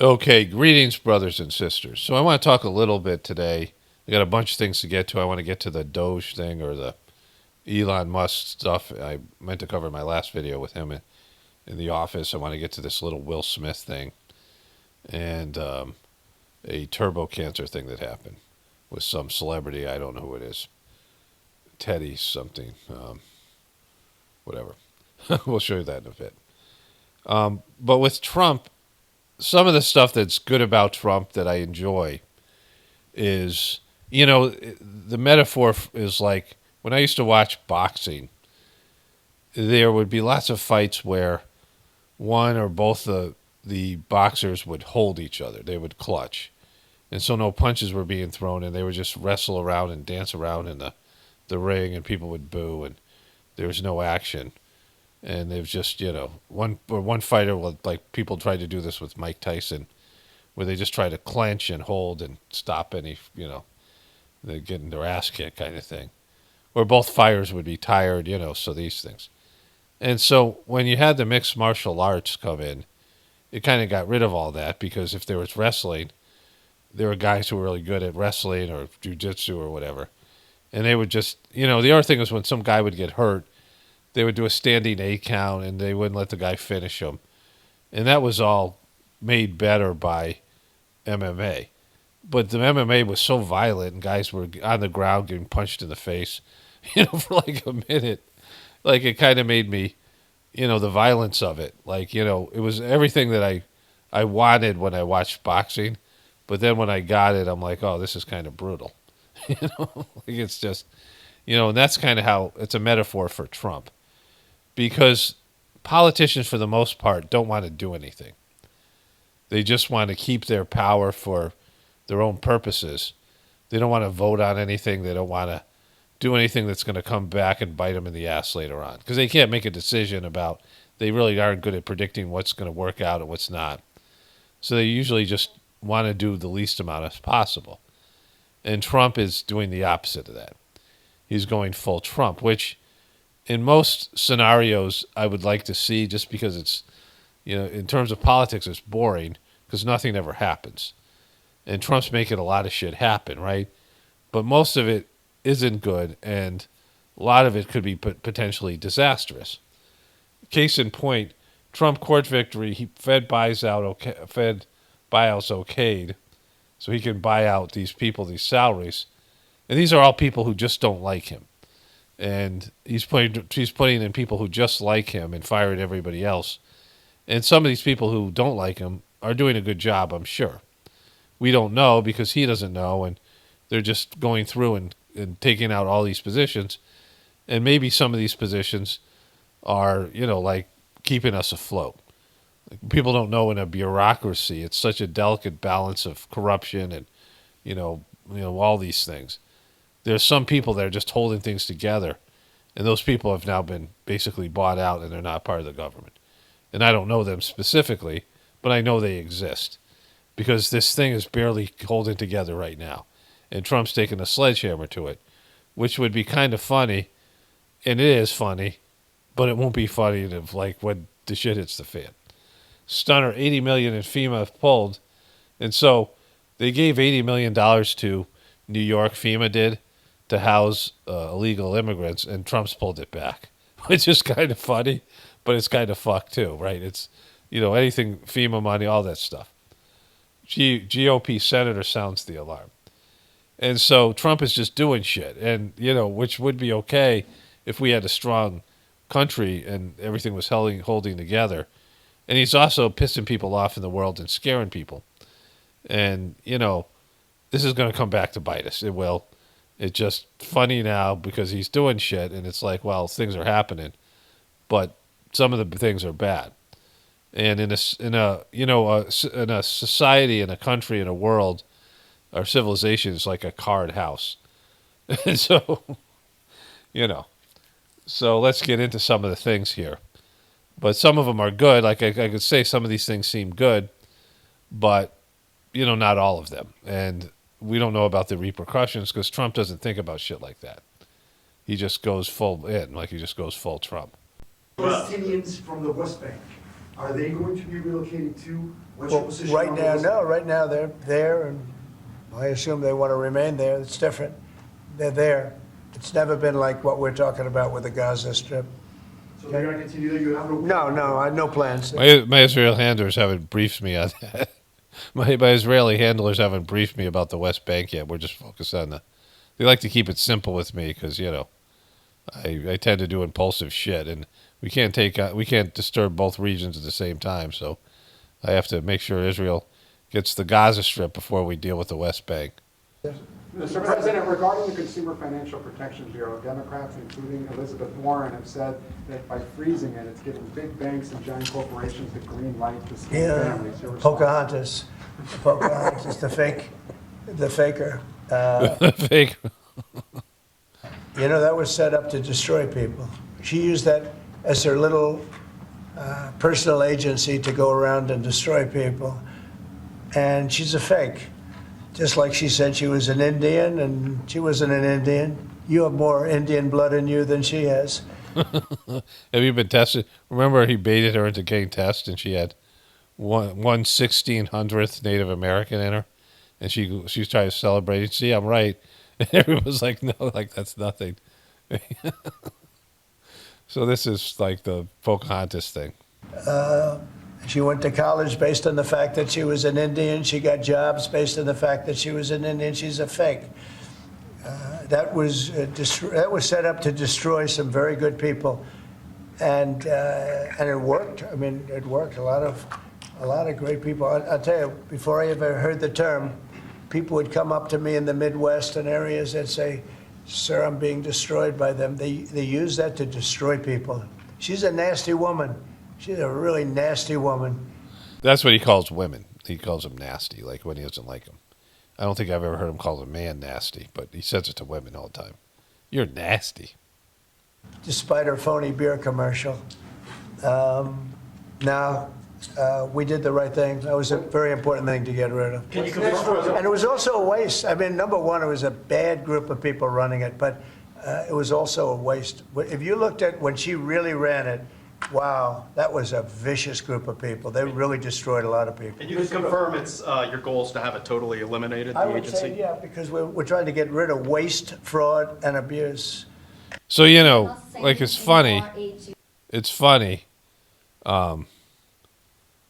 Okay, greetings, brothers and sisters. So I want to talk a little bit today. I got a bunch of things to get to. I want to get to the DOGE thing or the Elon Musk stuff. I meant to cover my last video with him in the office. I want to get to this little Will Smith thing and a turbo cancer thing that happened with some celebrity. I don't know who it is. Teddy something. Whatever. We'll show you that in a bit. But with Trump, some of the stuff that's good about Trump that I enjoy is, the metaphor is like when I used to watch boxing, there would be lots of fights where one or both the boxers would hold each other. They would clutch. And so no punches were being thrown, and they would just wrestle around and dance around in the ring, and people would boo, and there was no action. And it was just, one fighter, like people tried to do this with Mike Tyson, where they just try to clench and hold and stop any, they're getting their ass kicked kind of thing. Or both fighters would be tired, so these things. And so when you had the mixed martial arts come in, it kind of got rid of all that, because if there was wrestling, there were guys who were really good at wrestling or jiu-jitsu or whatever. And they would just, the other thing was when some guy would get hurt, they would do a standing 8 count, and they wouldn't let the guy finish him. And that was all made better by MMA. But the MMA was so violent, and guys were on the ground getting punched in the face, for like a minute. Like, it kind of made me, the violence of it. Like, it was everything that I wanted when I watched boxing. But then when I got it, I'm like, oh, this is kind of brutal. Like, it's just, and that's kind of how it's a metaphor for Trump. Because politicians, for the most part, don't want to do anything. They just want to keep their power for their own purposes. They don't want to vote on anything. They don't want to do anything that's going to come back and bite them in the ass later on. Because they can't make a decision about, they really aren't good at predicting what's going to work out and what's not. So they usually just want to do the least amount as possible. And Trump is doing the opposite of that. He's going full Trump, which in most scenarios I would like to see, just because it's, in terms of politics, it's boring because nothing ever happens. And Trump's making a lot of shit happen, right? But most of it isn't good, and a lot of it could be potentially disastrous. Case in point, Trump court victory, Fed buyouts okayed, so he can buy out these people, these salaries. And these are all people who just don't like him. And he's putting in people who just like him and firing everybody else. And some of these people who don't like him are doing a good job, I'm sure. We don't know because he doesn't know, and they're just going through and taking out all these positions. And maybe some of these positions are, like keeping us afloat. Like, people don't know in a bureaucracy, it's such a delicate balance of corruption and, all these things. There's some people that are just holding things together, and those people have now been basically bought out, and they're not part of the government. And I don't know them specifically, but I know they exist, because this thing is barely holding together right now, and Trump's taking a sledgehammer to it, which would be kind of funny, and it is funny, but it won't be funny when the shit hits the fan. Stunner, $80 million in FEMA pulled, and so they gave $80 million to New York, FEMA did, to house illegal immigrants, and Trump's pulled it back, which is kind of funny, but it's kind of fucked too, right? It's, anything FEMA money, all that stuff. GOP senator sounds the alarm. And so Trump is just doing shit, and, which would be okay if we had a strong country and everything was holding together. And he's also pissing people off in the world and scaring people. And, this is going to come back to bite us. It will. It's just funny now because he's doing shit, and it's like, well, things are happening, but some of the things are bad. And in a society, in a country, in a world, our civilization is like a card house. And so, so let's get into some of the things here. But some of them are good. Like I could say some of these things seem good, but, not all of them. And we don't know about the repercussions because Trump doesn't think about shit like that. He just goes full in, like he just goes full Trump. Palestinians from the West Bank. Are they going to be relocating too? What's your Well, position right on now, those? no, right now they're there, and I assume they want to remain there. It's different. They're there. It's never been like what we're talking about with the Gaza Strip. So they're going to continue there? You have no No, no, I had no plans. My Israel handlers haven't briefed me on that. My Israeli handlers haven't briefed me about the West Bank yet. We're just focused on the. They like to keep it simple with me because I tend to do impulsive shit, and we can't disturb both regions at the same time. So I have to make sure Israel gets the Gaza Strip before we deal with the West Bank. Mr. President, regarding the Consumer Financial Protection Bureau, Democrats, including Elizabeth Warren, have said that by freezing it, it's giving big banks and giant corporations the green light to scam Yeah, families. Your response? Pocahontas, the faker. Fake. That was set up to destroy people. She used that as her little personal agency to go around and destroy people. And she's a fake. Just like she said she was an Indian, and she wasn't an Indian. You have more Indian blood in you than she has. Have you been tested? Remember, he baited her into getting tested, and she had one 1/1600th Native American in her, and she was trying to celebrate. See, I'm right. And everyone was like, "No, like that's nothing." So this is like the Pocahontas thing. She went to college based on the fact that she was an Indian. She got jobs based on the fact that she was an Indian. She's a fake. That was set up to destroy some very good people, and it worked. I mean, it worked. A lot of great people. I'll tell you, before I ever heard the term, people would come up to me in the Midwest and areas and say, "Sir, I'm being destroyed by them." They use that to destroy people. She's a nasty woman. She's a really nasty woman. That's what he calls women. He calls them nasty, like when he doesn't like them. I don't think I've ever heard him call a man nasty, but he says it to women all the time. You're nasty. Despite her phony beer commercial. Now, we did the right thing. That was a very important thing to get rid of. Can you confirm? And it was also a waste. I mean, number one, it was a bad group of people running it, but it was also a waste. If you looked at when she really ran it, wow, that was a vicious group of people. They really destroyed a lot of people. And you can confirm it's your goal is to have it totally eliminated, I the would agency? say, yeah, because we're trying to get rid of waste, fraud, and abuse. So like it's funny. It's funny,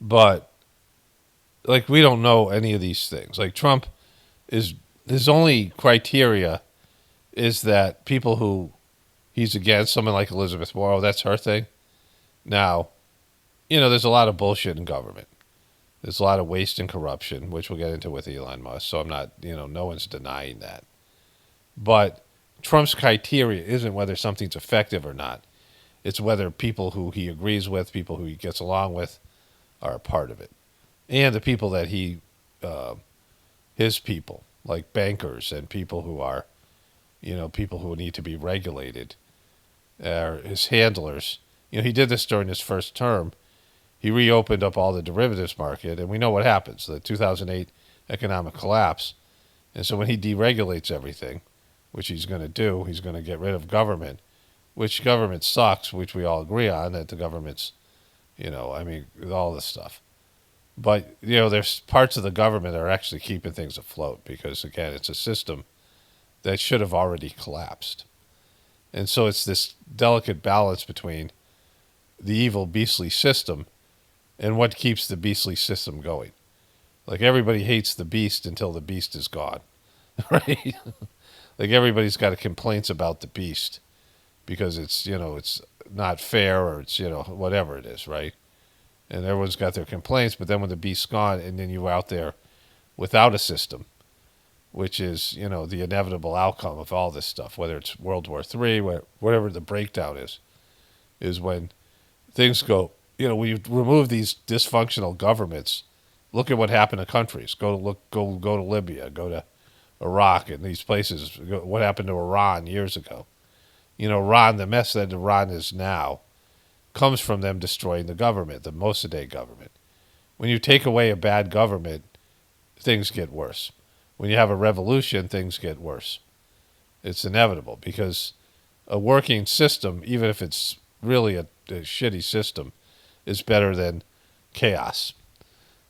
but like we don't know any of these things. Like Trump is his only criteria is that people who he's against, someone like Elizabeth Warren, that's her thing. Now, there's a lot of bullshit in government. There's a lot of waste and corruption, which we'll get into with Elon Musk. So I'm not, no one's denying that. But Trump's criteria isn't whether something's effective or not. It's whether people who he agrees with, people who he gets along with, are a part of it. And the people that his people, like bankers and people who are, people who need to be regulated, are his handlers. He did this during his first term. He reopened up all the derivatives market, and we know what happens, the 2008 economic collapse. And so when he deregulates everything, which he's going to do, he's going to get rid of government, which government sucks, which we all agree on, that the government's, all this stuff. But, there's parts of the government that are actually keeping things afloat because, again, it's a system that should have already collapsed. And so it's this delicate balance between the evil, beastly system and what keeps the beastly system going. Like everybody hates the beast until the beast is gone, right? Like everybody's got complaints about the beast because it's, it's not fair or it's, whatever it is, right? And everyone's got their complaints, but then when the beast's gone and then you're out there without a system, which is, the inevitable outcome of all this stuff, whether it's World War III, whatever the breakdown is when things go, when you remove these dysfunctional governments, look at what happened to countries. Go to Libya, go to Iraq and these places. What happened to Iran years ago? Iran, the mess that Iran is now, comes from them destroying the government, the Mossadegh government. When you take away a bad government, things get worse. When you have a revolution, things get worse. It's inevitable because a working system, even if it's really a shitty system, is better than chaos.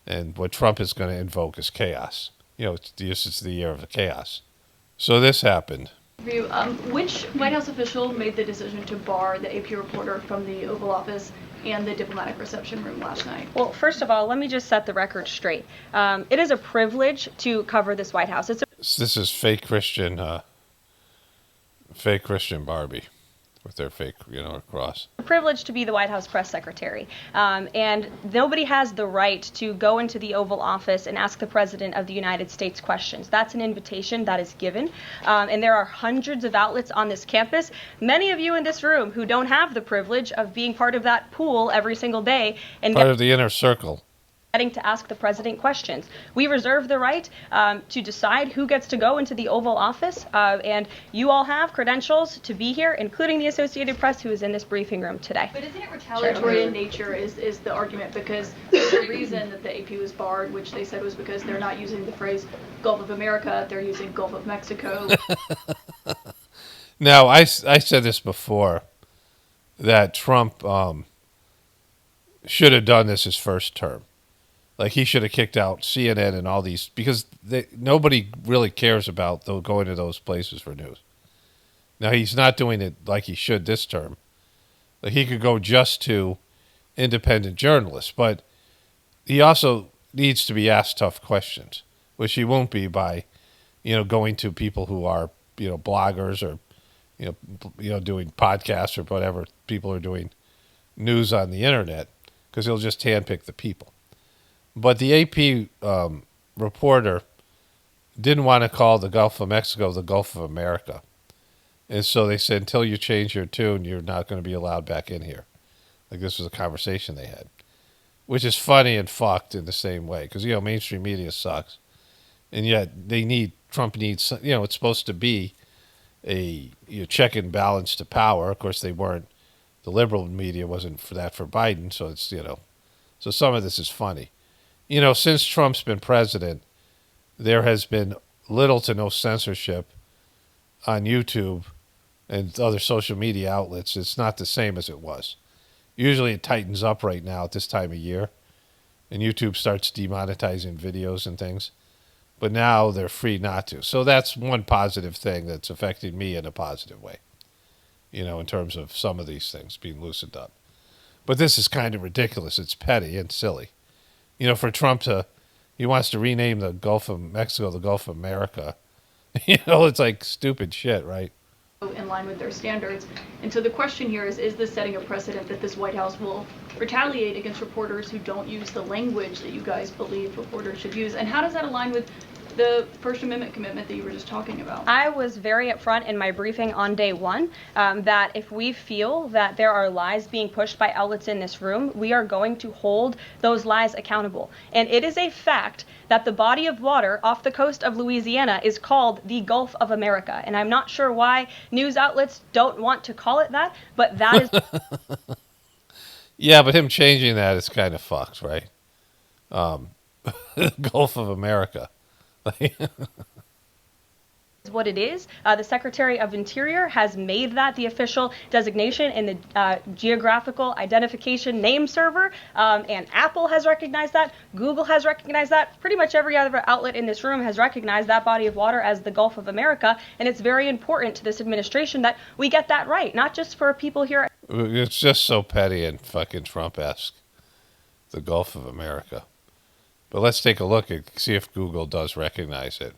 And what Trump is going to invoke is chaos. This is the year of the chaos. So this happened. Which White House official made the decision to bar the AP reporter from the Oval Office and the diplomatic reception room last night? Well, first of all, let me just set the record straight. It is a privilege to cover this White House. This is fake Christian Barbie with their fake, cross. A privilege to be the White House press secretary. And nobody has the right to go into the Oval Office and ask the President of the United States questions. That's an invitation that is given. And there are hundreds of outlets on this campus, many of you in this room who don't have the privilege of being part of that pool every single day and part of the inner circle. Getting to ask the president questions. We reserve the right to decide who gets to go into the Oval Office, and you all have credentials to be here, including the Associated Press, who is in this briefing room today. But isn't it retaliatory in nature is the argument, because the reason that the AP was barred, which they said was because they're not using the phrase Gulf of America, they're using Gulf of Mexico. Now, I said this before, that Trump should have done this his first term. Like, he should have kicked out CNN and all these, because nobody really cares about going to those places for news. Now, he's not doing it like he should this term. Like, he could go just to independent journalists, but he also needs to be asked tough questions, which he won't be by, going to people who are, bloggers or, doing podcasts or whatever people are doing news on the internet, because he'll just handpick the people. But the AP reporter didn't want to call the Gulf of Mexico the Gulf of America. And so they said, until you change your tune, you're not going to be allowed back in here. Like, this was a conversation they had, which is funny and fucked in the same way. Because, mainstream media sucks. And yet Trump needs, it's supposed to be a check and balance to power. Of course, they weren't, the liberal media wasn't for that for Biden. So it's, so some of this is funny. Since Trump's been president, there has been little to no censorship on YouTube and other social media outlets. It's not the same as it was. Usually it tightens up right now at this time of year, and YouTube starts demonetizing videos and things. But now they're free not to. So that's one positive thing that's affecting me in a positive way, in terms of some of these things being loosened up. But this is kind of ridiculous. It's petty and silly. For Trump he wants to rename the Gulf of Mexico the Gulf of America. It's like stupid shit, right? In line with their standards. And so the question here is this setting a precedent that this White House will retaliate against reporters who don't use the language that you guys believe reporters should use? And how does that align with the First Amendment commitment that you were just talking about? I was very upfront in my briefing on day one that if we feel that there are lies being pushed by outlets in this room, we are going to hold those lies accountable. And it is a fact that the body of water off the coast of Louisiana is called the Gulf of America. And I'm not sure why news outlets don't want to call it that, but that is... Yeah, but him changing that is kind of fucked, right? Gulf of America. Is what it is. The Secretary of Interior has made that the official designation in the geographical identification name server, and Apple has recognized that, Google has recognized that, pretty much every other outlet in this room has recognized that body of water as the Gulf of America, and it's very important to this administration that we get that right, not just for people here. It's just so petty and fucking Trump-esque, the Gulf of America. But let's take a look and see if Google does recognize it.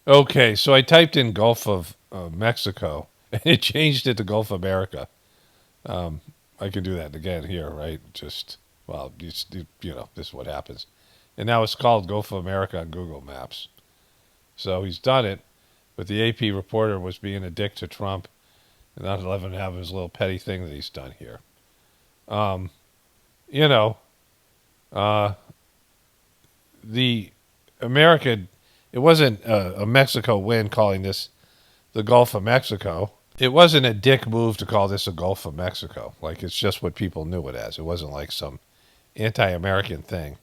Okay, so I typed in Gulf of Mexico, and it changed it to Gulf of America. I can do that again here, right? This is what happens. And now it's called Gulf of America on Google Maps. So he's done it, but the AP reporter was being a dick to Trump, and not letting him have his little petty thing that he's done here. The America, it wasn't a Mexico win calling this the Gulf of Mexico. It wasn't a dick move to call this a Gulf of Mexico. Like, it's just what people knew it as. It wasn't like some anti-American thing.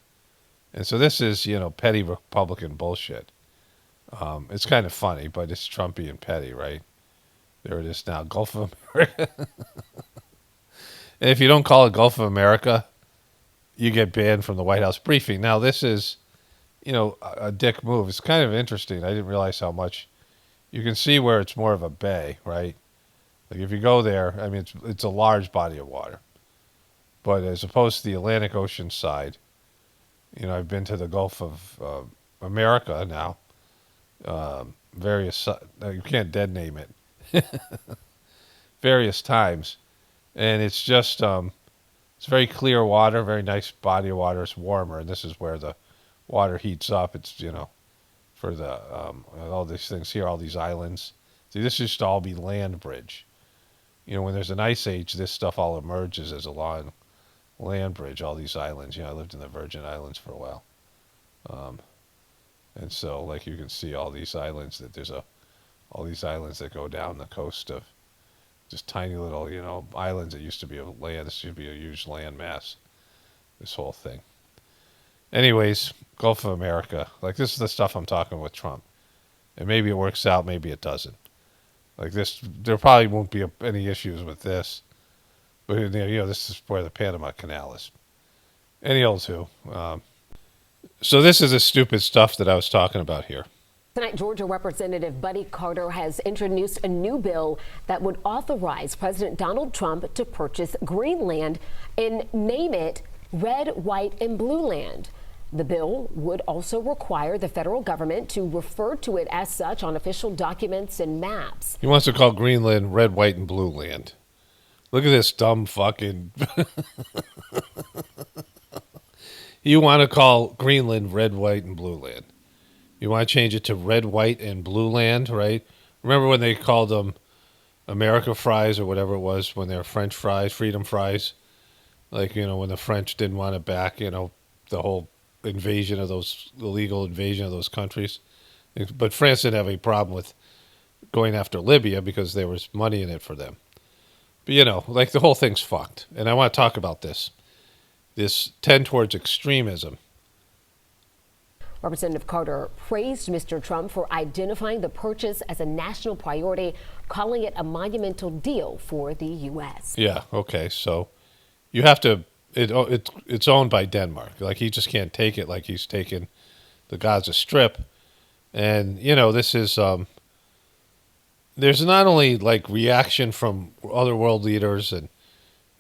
And so this is, petty Republican bullshit. It's kind of funny, but it's Trumpy and petty, right? There it is now, Gulf of America. And if you don't call it Gulf of America, you get banned from the White House briefing. Now, this is, a dick move. It's kind of interesting. I didn't realize how much. You can see where it's more of a bay, right? Like if you go there, I mean, it's a large body of water. But as opposed to the Atlantic Ocean side, I've been to the Gulf of America now. You can't dead name it. Various times. And it's just, it's very clear water, very nice body of water. It's warmer, and this is where the water heats up. It's, for the, all these things here, all these islands. See, this used to all be land bridge. When there's an ice age, this stuff all emerges as a long land bridge, all these islands. I lived in the Virgin Islands for a while. And so, like, you can see all these islands all these islands that go down the coast of just tiny little, islands that used to be a land. This should be a huge land mass, this whole thing. Anyways, Gulf of America. Like, this is the stuff I'm talking with Trump. And maybe it works out, maybe it doesn't. Like this, there probably won't be any issues with this. But, this is where the Panama Canal is. Any old who. So this is the stupid stuff that I was talking about here. Tonight, Georgia Representative Buddy Carter has introduced a new bill that would authorize President Donald Trump to purchase Greenland and name it Red, White, and Blue Land. The bill would also require the federal government to refer to it as such on official documents and maps. He wants to call Greenland Red, White, and Blue Land. Look at this dumb fucking... You want to call Greenland Red, White, and Blue Land. You want to change it to Red, White, and Blue Land, right? Remember when they called them America fries or whatever it was, when they were French fries, freedom fries? Like, when the French didn't want it back, the whole invasion of those, illegal invasion of those countries. But France didn't have any problem with going after Libya because there was money in it for them. But, like, the whole thing's fucked. And I want to talk about this. This tend towards extremism. Representative Carter praised Mr. Trump for identifying the purchase as a national priority, calling it a monumental deal for the U.S. Yeah, okay. So you have to, it's owned by Denmark. Like, he just can't take it like he's taken the Gaza Strip. And, this is, there's not only, like, reaction from other world leaders and,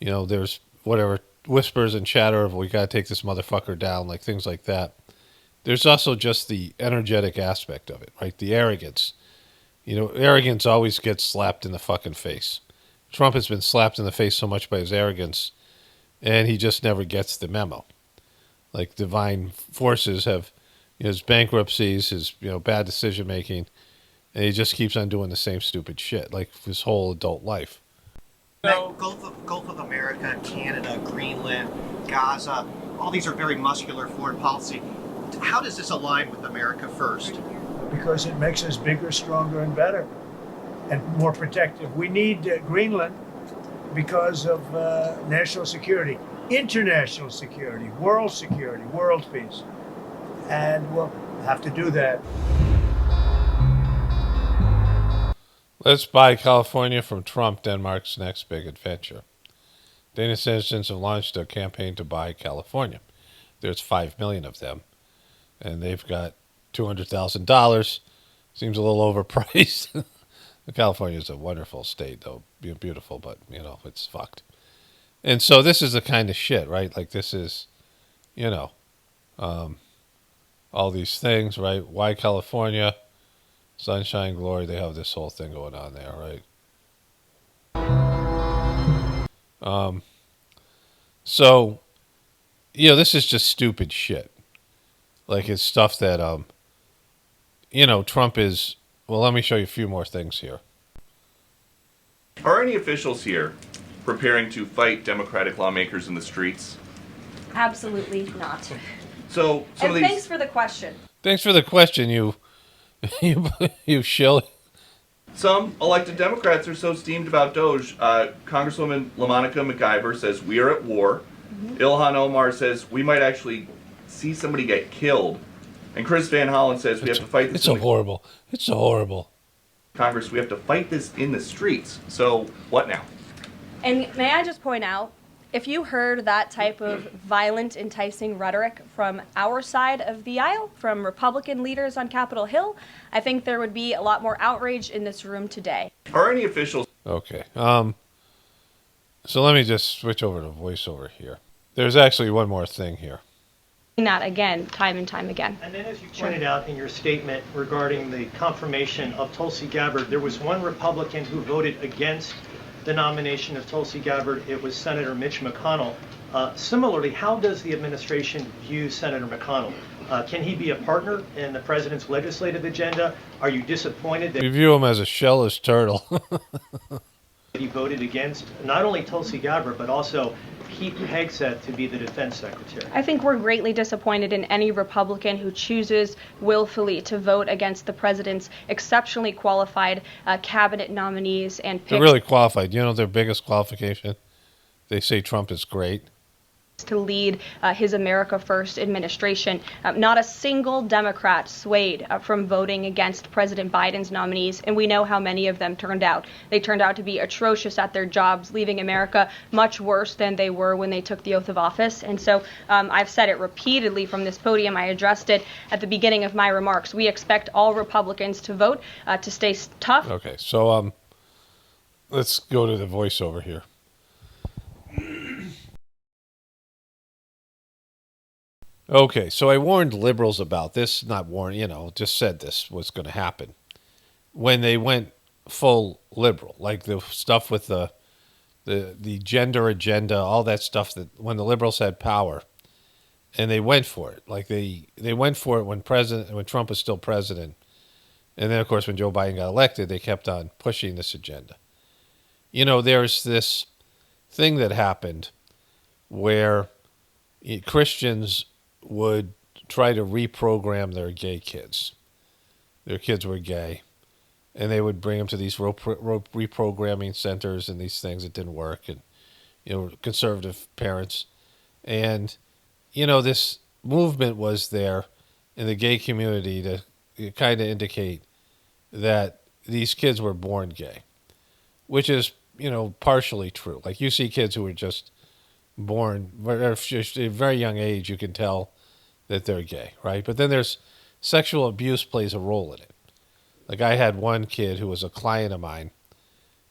there's whatever, whispers and chatter of, we got to take this motherfucker down, like things like that. There's also just the energetic aspect of it, right? The arrogance. Arrogance always gets slapped in the fucking face. Trump has been slapped in the face so much by his arrogance, and he just never gets the memo. Like, divine forces have, his bankruptcies, his, bad decision making, and he just keeps on doing the same stupid shit, like his whole adult life. Gulf of America, Canada, Greenland, Gaza, all these are very muscular foreign policy. How does this align with America first? Because it makes us bigger, stronger, and better, and more protective. We need Greenland because of national security, international security, world peace. And we'll have to do that. Let's buy California from Trump, Denmark's next big adventure. Danish citizens have launched a campaign to buy California. There's 5 million of them, and they've got $200,000. Seems a little overpriced. California is a wonderful state, though, beautiful, but, it's fucked. And so this is the kind of shit, right? Like, this is, all these things, right? Why California? Sunshine, glory, they have this whole thing going on there, right? So, this is just stupid shit. Like, it's stuff that, Trump is... Well, let me show you a few more things here. Are any officials here preparing to fight Democratic lawmakers in the streets? Absolutely not. So, some And of these... thanks for the question. Thanks for the question, you shill. Some elected Democrats are so steamed about DOGE. Congresswoman LaMonica McIver says, we are at war. Ilhan Omar says, we might actually see somebody get killed. And Chris Van Hollen says, we have to fight this. It's so horrible. Congress, we have to fight this in the streets. So, what now? And may I just point out, If you heard that type of violent, enticing rhetoric from our side of the aisle, from Republican leaders on Capitol Hill, I think there would be a lot more outrage in this room today. Are any officials? Okay. So let me just switch over to voiceover here. There's actually one more thing here. That again, time and time again. And then as you pointed out in your statement regarding the confirmation of Tulsi Gabbard, there was one Republican who voted against the nomination of Tulsi Gabbard. It was Senator Mitch McConnell. Similarly, how does the administration view Senator McConnell? Can he be a partner in the president's legislative agenda? Are you disappointed that We view him as a shellless turtle. he voted against not only Tulsi Gabbard, but also Pete Hegseth to be the defense secretary? I think we're greatly disappointed in any Republican who chooses willfully to vote against the president's exceptionally qualified cabinet nominees and They're picks really qualified. You know their biggest qualification? They say Trump is great. to lead his America First administration. Not a single Democrat swayed from voting against President Biden's nominees, and we know how many of them turned out. They turned out to be atrocious at their jobs, leaving America much worse than they were when they took the oath of office. And so I've said it repeatedly from this podium. I addressed it at the beginning of my remarks. We expect all Republicans to vote to stay tough. Okay, so let's go to the voiceover here. Okay, so I warned liberals about this, not warned, just said this was going to happen. When they went full liberal, like the stuff with the gender agenda, all that stuff, that when the liberals had power, and they went for it. Like they went for it when Trump was still president. And then, of course, when Joe Biden got elected, they kept on pushing this agenda. There's this thing that happened where Christians would try to reprogram their gay kids. Their kids were gay, and they would bring them to these reprogramming centers and these things that didn't work, and conservative parents. And this movement was there in the gay community to kind of indicate that these kids were born gay, which is partially true. Like you see kids who were just born at a very young age, you can tell that they're gay, right? But then there's sexual abuse plays a role in it. Like I had one kid who was a client of mine,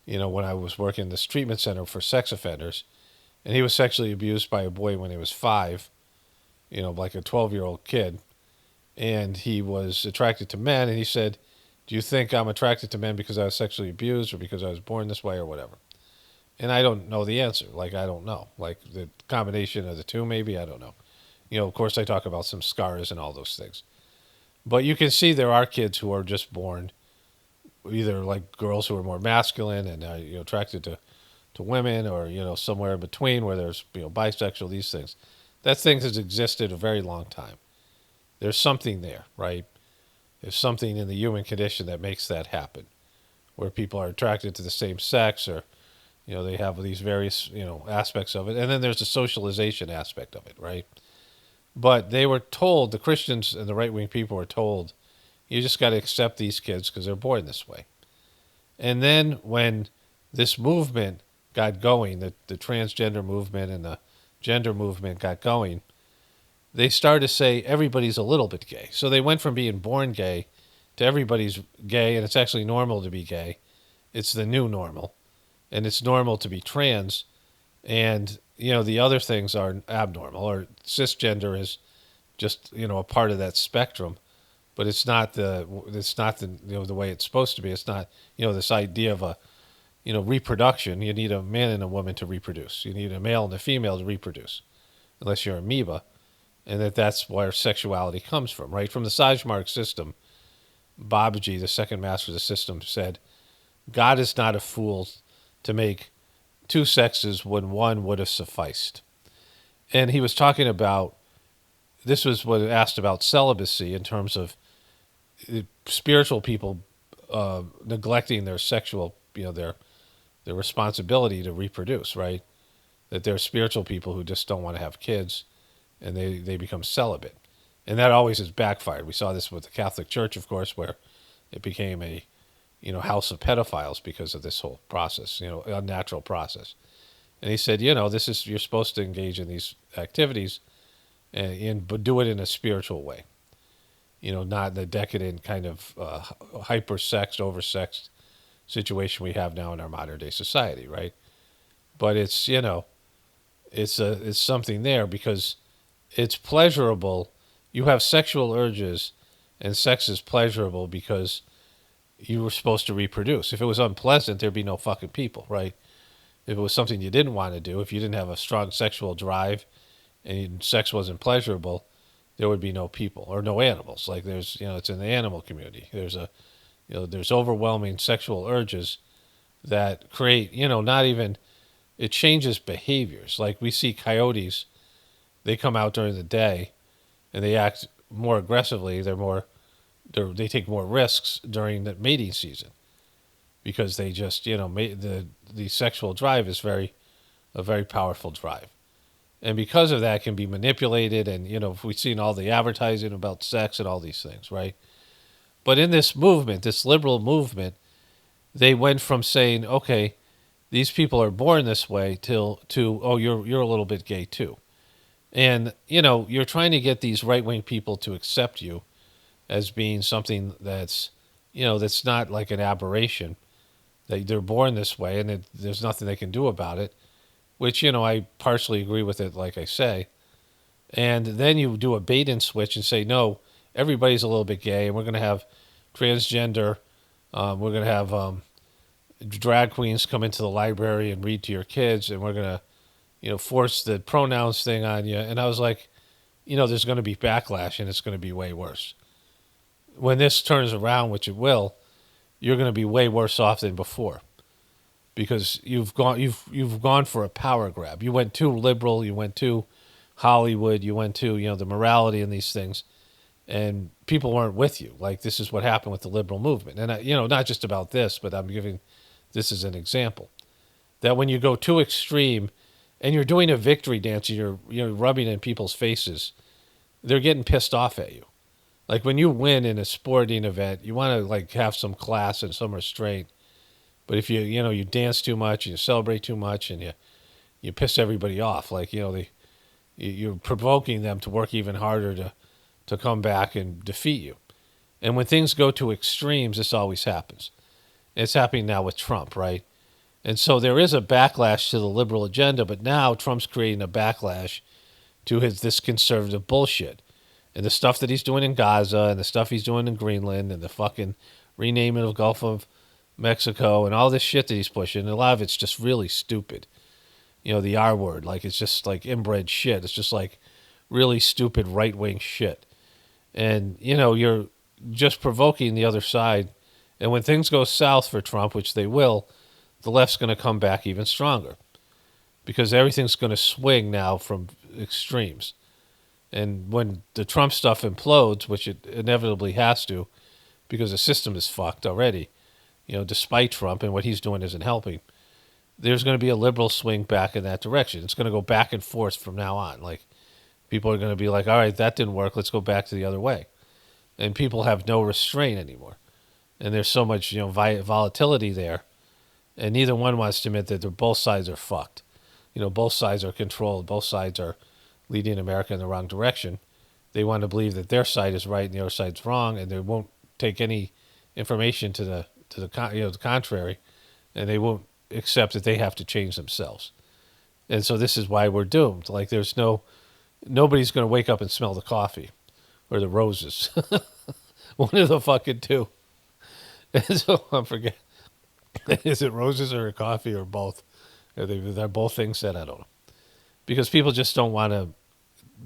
when I was working in this treatment center for sex offenders, and he was sexually abused by a boy when he was 5, like a 12-year-old kid, and he was attracted to men, and he said, "Do you think I'm attracted to men because I was sexually abused or because I was born this way or whatever?" And I don't know the answer. Like, I don't know. Like, the combination of the two, maybe, I don't know. Of course, I talk about some scars and all those things. But you can see there are kids who are just born either like girls who are more masculine and attracted to women, or, somewhere in between where there's, bisexual, these things. That thing has existed a very long time. There's something there, right? There's something in the human condition that makes that happen, where people are attracted to the same sex, or they have these various, aspects of it. And then there's the socialization aspect of it, right? But they were told, the Christians and the right-wing people were told, you just got to accept these kids because they're born this way. And then when this movement got going, the transgender movement and the gender movement got going, they started to say everybody's a little bit gay. So they went from being born gay to everybody's gay, and it's actually normal to be gay. It's the new normal. And it's normal to be trans, and the other things are abnormal, or cisgender is just a part of that spectrum, but it's not the the way it's supposed to be. It's not this idea of a reproduction. You need a man and a woman to reproduce. You need a male and a female to reproduce, unless you're amoeba, and that's where sexuality comes from, right? From the Sajmark system, Babaji, the second master of the system, said, "God is not a fool to make two sexes when one would have sufficed." And he was talking about, this was what it asked about celibacy in terms of spiritual people neglecting their sexual, their responsibility to reproduce, right? That there are spiritual people who just don't want to have kids, and they become celibate. And that always has backfired. We saw this with the Catholic Church, of course, where it became a house of pedophiles because of this whole process, unnatural process. And he said, this is, you're supposed to engage in these activities, but do it in a spiritual way. Not the decadent kind of hyper-sexed, over-sexed situation we have now in our modern day society, right? But it's, it's something there because it's pleasurable. You have sexual urges, and sex is pleasurable because you were supposed to reproduce. If it was unpleasant, there'd be no fucking people, right? If it was something you didn't want to do, if you didn't have a strong sexual drive and sex wasn't pleasurable, there would be no people or no animals. Like there's, it's in the animal community. There's overwhelming sexual urges that create, not even, it changes behaviors. Like we see coyotes, they come out during the day and they act more aggressively. They take more risks during the mating season because they just, the sexual drive is a very powerful drive. And because of that, it can be manipulated. And, we've seen all the advertising about sex and all these things, right? But in this movement, this liberal movement, they went from saying, okay, these people are born this way to, oh, you're a little bit gay too. And, you're trying to get these right-wing people to accept you as being something that's, that's not like an aberration. They're born this way and there's nothing they can do about it. Which, I partially agree with it, like I say. And then you do a bait and switch and say, no, everybody's a little bit gay, and we're going to have transgender, we're going to have drag queens come into the library and read to your kids, and we're going to, force the pronouns thing on you. And I was like, there's going to be backlash, and it's going to be way worse. When this turns around, which it will, you're going to be way worse off than before. Because you've gone for a power grab. You went too liberal. You went too Hollywood. You went too the morality in these things, and people weren't with you. Like this is what happened with the liberal movement, and not just about this, but I'm giving this as an example. That when you go too extreme, and you're doing a victory dance, and you're rubbing in people's faces, they're getting pissed off at you. Like when you win in a sporting event, you want to like have some class and some restraint. But if you dance too much, and you celebrate too much, and you piss everybody off, like you're provoking them to work even harder to come back and defeat you. And when things go to extremes, this always happens. It's happening now with Trump, right? And so there is a backlash to the liberal agenda, but now Trump's creating a backlash to this conservative bullshit. And the stuff that he's doing in Gaza, and the stuff he's doing in Greenland, and the fucking renaming of Gulf of Mexico and all this shit that he's pushing, a lot of it's just really stupid. The R word, like it's just like inbred shit. It's just like really stupid right-wing shit. And, you're just provoking the other side. And when things go south for Trump, which they will, the left's going to come back even stronger because everything's going to swing now from extremes. And when the Trump stuff implodes, which it inevitably has to because the system is fucked already, despite Trump and what he's doing isn't helping, there's going to be a liberal swing back in that direction. It's going to go back and forth from now on. Like, people are going to be like, all right, that didn't work. Let's go back to the other way. And people have no restraint anymore. And there's so much, volatility there. And neither one wants to admit that both sides are fucked. Both sides are controlled. Both sides are leading America in the wrong direction. They want to believe that their side is right and the other side's wrong, and they won't take any information to the contrary, and they won't accept that they have to change themselves. And so this is why we're doomed. Like nobody's going to wake up and smell the coffee or the roses. One of the fucking two. And so I forget. Is it roses or coffee or both? They're both things that I don't know. Because people just don't want to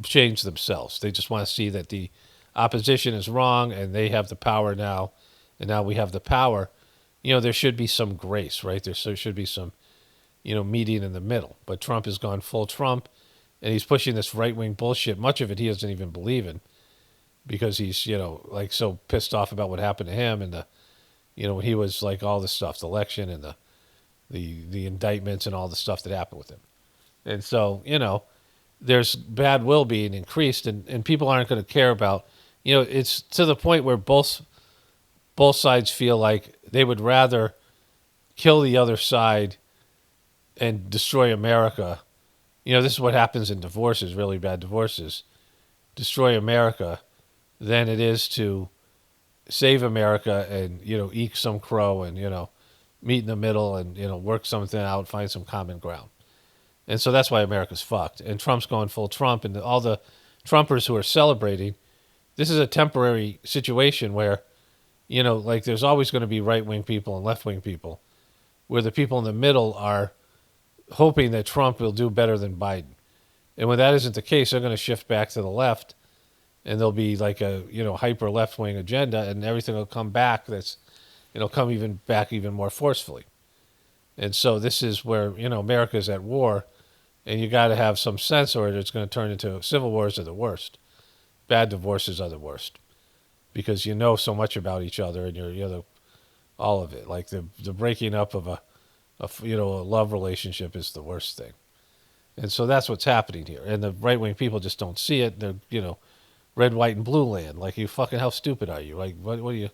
change themselves. They just want to see that the opposition is wrong and they have the power now. And now we have the power. There should be some grace, right? There should be some, meeting in the middle. But Trump has gone full Trump, and he's pushing this right-wing bullshit. Much of it he doesn't even believe in because he's, like so pissed off about what happened to him and when he was like all the stuff, the election and the indictments and all the stuff that happened with him. And so, there's bad will being increased, and people aren't going to care about, it's to the point where both sides feel like they would rather kill the other side and destroy America, this is what happens in divorces, really bad divorces, destroy America, than it is to save America and, eke some crow and, meet in the middle and, work something out, find some common ground. And so that's why America's fucked. And Trump's going full Trump, and all the Trumpers who are celebrating, this is a temporary situation where, like there's always going to be right-wing people and left-wing people, where the people in the middle are hoping that Trump will do better than Biden. And when that isn't the case, they're going to shift back to the left, and there'll be like a, hyper left-wing agenda, and everything will come back come even more forcefully. And so this is where, America's at war, and you got to have some sense, or it's going to turn into civil wars are the worst. Bad divorces are the worst, because you know so much about each other, and all of it. Like the breaking up of a love relationship is the worst thing. And so that's what's happening here. And the right-wing people just don't see it. They're, red, white, and blue land. Like, how stupid are you? Like, what are you,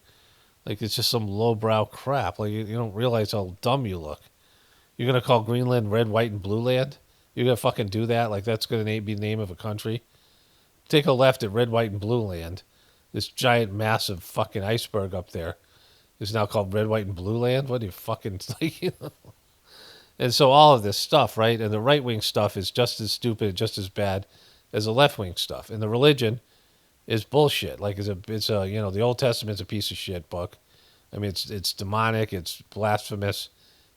like, it's just some lowbrow crap. Like, you don't realize how dumb you look. You're going to call Greenland red, white, and blue land? You're going to fucking do that? Like, that's going to be the name of a country? Take a left at red, white, and blue land. This giant, massive fucking iceberg up there is now called red, white, and blue land? What do you fucking, like, And so all of this stuff, right? And the right-wing stuff is just as stupid, just as bad as the left-wing stuff. And the religion is bullshit. Like it's a the Old Testament's a piece of shit book. I mean, it's demonic, it's blasphemous,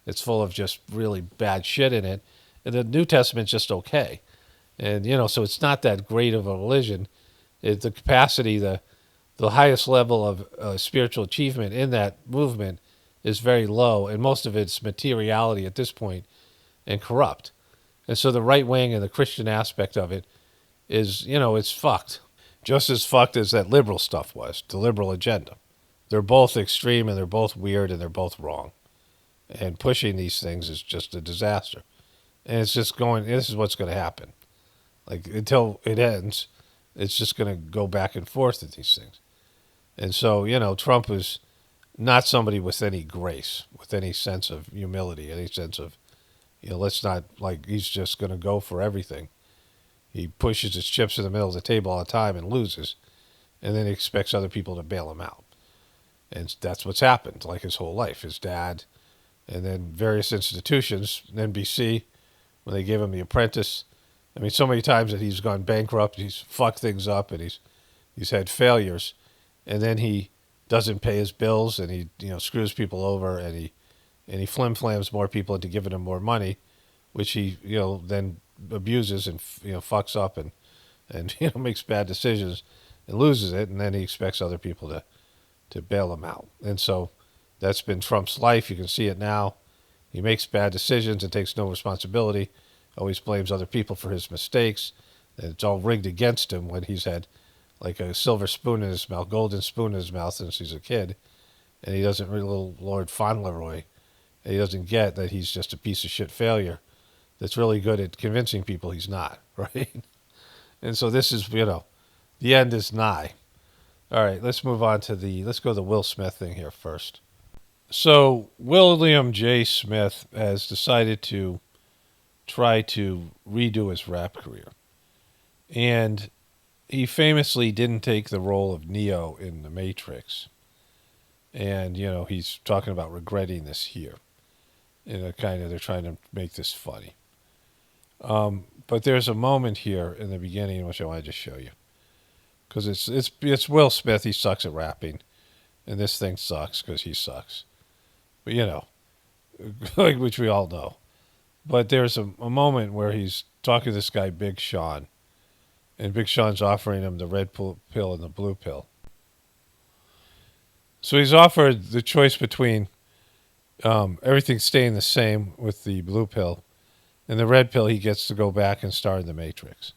it's full of just really bad shit in it. And the New Testament's just okay. And, so it's not that great of a religion. It's the capacity, the highest level of spiritual achievement in that movement is very low, and most of it's materiality at this point and corrupt. And so the right wing and the Christian aspect of it is, it's fucked. Just as fucked as that liberal stuff was, the liberal agenda. They're both extreme, and they're both weird, and they're both wrong. And pushing these things is just a disaster. And it's just this is what's going to happen. Like, until it ends, it's just going to go back and forth with these things. And so, Trump is not somebody with any grace, with any sense of humility, any sense of, let's not, like, he's just going to go for everything. He pushes his chips in the middle of the table all the time and loses, and then he expects other people to bail him out. And that's what's happened, like his whole life. His dad, and then various institutions, NBC, when they gave him The Apprentice. I mean, so many times that he's gone bankrupt, he's fucked things up, and he's had failures, and then he doesn't pay his bills, and he screws people over, and he flim-flams more people into giving him more money, which he then abuses and fucks up and makes bad decisions and loses it, and then he expects other people to bail him out. And so that's been Trump's life. You can see it now. He makes bad decisions and takes no responsibility, always blames other people for his mistakes, and it's all rigged against him when he's had like a silver spoon in his mouth, golden spoon in his mouth since he's a kid, and he doesn't really, little Lord Fauntleroy, and he doesn't get that he's just a piece of shit failure that's really good at convincing people he's not, right? And so this is, the end is nigh. All right, let's move on to let's go to the Will Smith thing here first. So William J. Smith has decided to try to redo his rap career. And he famously didn't take the role of Neo in The Matrix. And, he's talking about regretting this here. And they're trying to make this funny. But there's a moment here in the beginning which I want to just show you, because it's Will Smith. He sucks at rapping, and this thing sucks because he sucks. But like, which we all know. But there's a moment where he's talking to this guy Big Sean, and Big Sean's offering him the red pill and the blue pill. So he's offered the choice between everything staying the same with the blue pill, and the red pill, he gets to go back and star in The Matrix.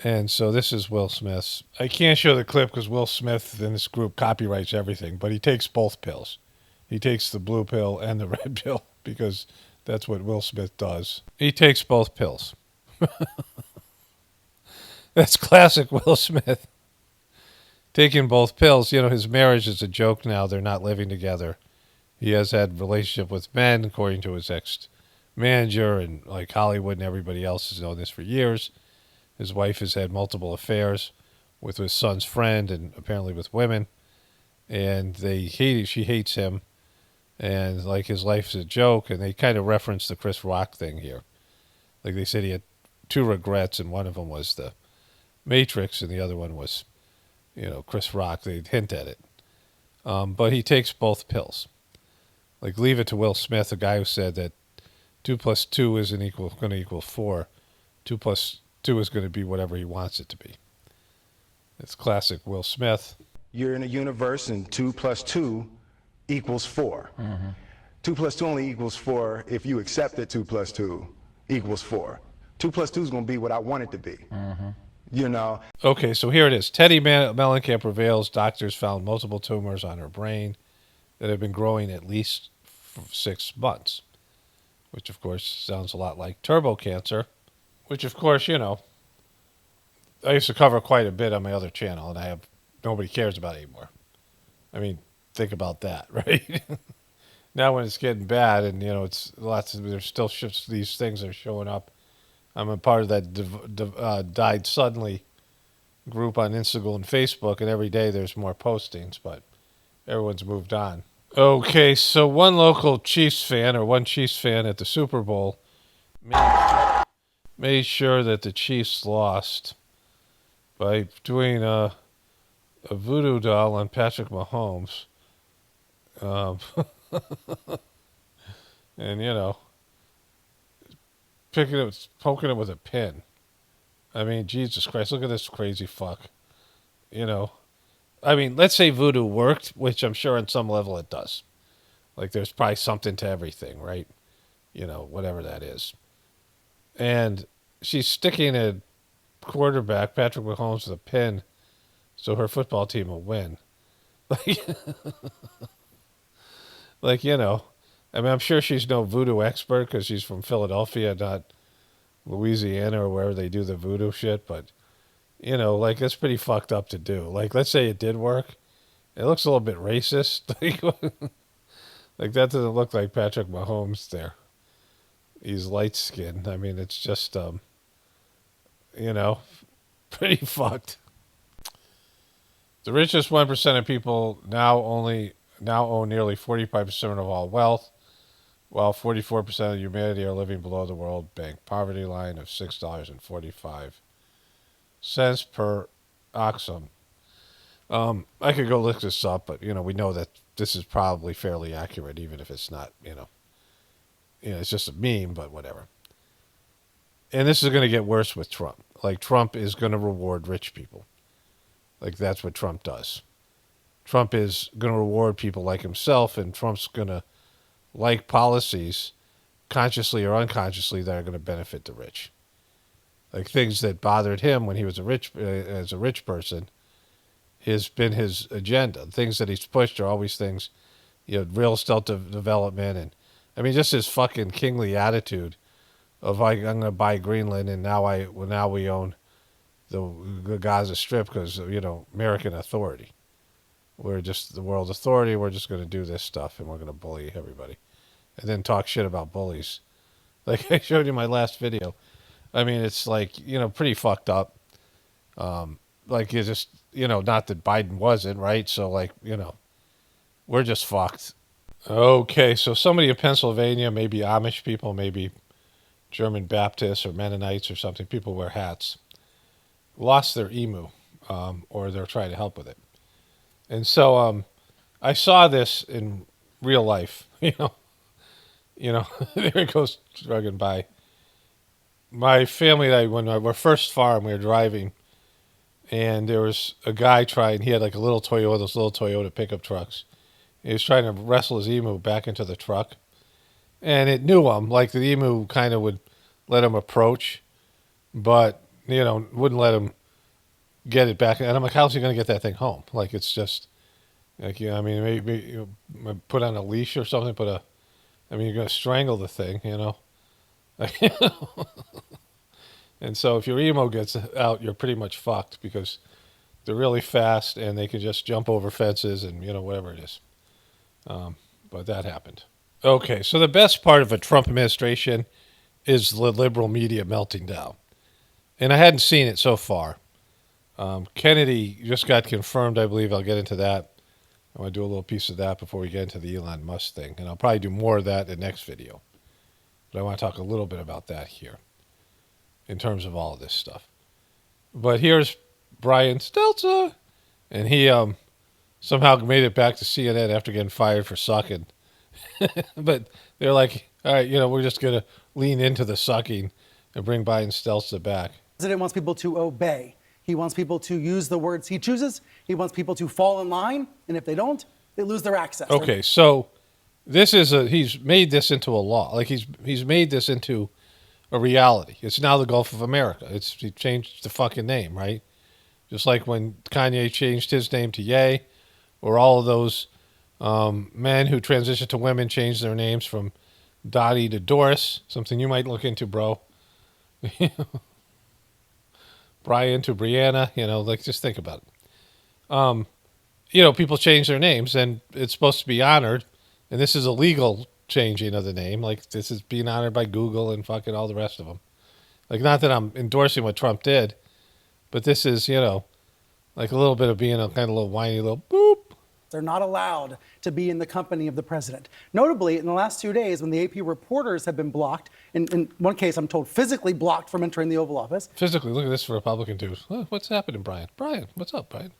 And so this is Will Smith's. I can't show the clip because Will Smith and this group copyrights everything, but he takes both pills. He takes the blue pill and the red pill because that's what Will Smith does. He takes both pills. That's classic Will Smith. Taking both pills. His marriage is a joke now. They're not living together. He has had relationship with men, according to his manager, and like Hollywood and everybody else has known this for years. His wife has had multiple affairs with his son's friend and apparently with women, and she hates him, and like his life's a joke, and they kind of reference the Chris Rock thing here. Like they said he had two regrets, and one of them was the Matrix, and the other one was, Chris Rock. They hint at it. But he takes both pills. Like, leave it to Will Smith, the guy who said that 2 plus 2 isn't going to equal 4. 2 plus 2 is going to be whatever he wants it to be. It's classic Will Smith. You're in a universe and 2 plus 2 equals 4. 2 plus 2 only equals 4 if you accept that 2 plus 2 equals 4. 2 plus 2 is going to be what I want it to be. Okay, so here it is. Teddy Mellencamp reveals doctors found multiple tumors on her brain that have been growing at least for 6 months, which of course sounds a lot like turbo cancer, which of course, I used to cover quite a bit on my other channel, and nobody cares about it anymore. I mean, think about that, right? Now when it's getting bad, and it's there's still these things are showing up. I'm a part of that died suddenly group on Instagram and Facebook, and every day there's more postings, but everyone's moved on. Okay, so one Chiefs fan at the Super Bowl made sure that the Chiefs lost by doing a voodoo doll on Patrick Mahomes. And, poking it with a pin. I mean, Jesus Christ, look at this crazy fuck. I mean, let's say voodoo worked, which I'm sure on some level it does. Like, there's probably something to everything, right? Whatever that is. And she's sticking a quarterback, Patrick Mahomes, with a pin so her football team will win. I mean, I'm sure she's no voodoo expert because she's from Philadelphia, not Louisiana or wherever they do the voodoo shit. But, that's pretty fucked up to do. Like, let's say it did work. It looks a little bit racist. Like, that doesn't look like Patrick Mahomes there. He's light-skinned. I mean, it's just, pretty fucked. The richest 1% of people now own nearly 45% of all wealth, while 44% of humanity are living below the World Bank poverty line of $6.45 per oxum. I could go look this up, but we know that this is probably fairly accurate, even if it's not. It's just a meme, but whatever. And this is going to get worse with Trump. Like, Trump is going to reward rich people. Like, that's what Trump does. Trump is going to reward people like himself, and Trump's going to like policies, consciously or unconsciously, that are going to benefit the rich. Like, things that bothered him when he was as a rich person has been his agenda. Things that he's pushed are always things, real estate development, and I mean, just his fucking kingly attitude of I'm going to buy Greenland, and now we own the Gaza Strip because American authority. We're just the world authority. We're just going to do this stuff, and we're going to bully everybody, and then talk shit about bullies. Like I showed you in my last video. I mean, it's like pretty fucked up. Like you just not that Biden wasn't, right. So like we're just fucked. Okay, so somebody in Pennsylvania, maybe Amish people, maybe German Baptists or Mennonites or something. People wear hats. Lost their emu, or they're trying to help with it. And so I saw this in real life. There it goes struggling by. My family, when we were first farm, we were driving, and there was a guy trying. He had like a little Toyota, those little Toyota pickup trucks. He was trying to wrestle his emu back into the truck, and it knew him. Like the emu kind of would let him approach, but wouldn't let him get it back. And I'm like, how's he going to get that thing home? Like, it's just like, I mean, maybe put on a leash or something. You're going to strangle the thing, And so if your emo gets out, you're pretty much fucked because they're really fast and they can just jump over fences and whatever it is. But that happened. Okay, so the best part of a Trump administration is the liberal media melting down. And I hadn't seen it so far. Kennedy just got confirmed, I believe. I'll get into that. I want to do a little piece of that before we get into the Elon Musk thing. And I'll probably do more of that in the next video. But I want to talk a little bit about that here in terms of all of this stuff. But here's Brian Stelter. And he somehow made it back to CNN after getting fired for sucking. But they're like, all right, we're just going to lean into the sucking and bring Biden Stelter back. The president wants people to obey. He wants people to use the words he chooses. He wants people to fall in line. And if they don't, they lose their access. Okay, so this is he's made this into a law. Like he's made this into a reality. It's now the Gulf of America. He changed the fucking name, right? Just like when Kanye changed his name to Ye, or all of those men who transitioned to women changed their names from Dottie to Doris, something you might look into, bro. Brian to Brianna, like just think about it. People change their names and it's supposed to be honored. And this is a legal changing of the name. Like this is being honored by Google and fucking all the rest of them. Like not that I'm endorsing what Trump did, but this is, like a little bit of being a kind of little whiny little boop. They're not allowed to be in the company of the president. Notably, in the last 2 days, when the AP reporters have been blocked, in one case, I'm told physically blocked from entering the Oval Office. Physically, look at this for Republican dudes. Oh, what's happening, Brian? Brian, what's up, Brian?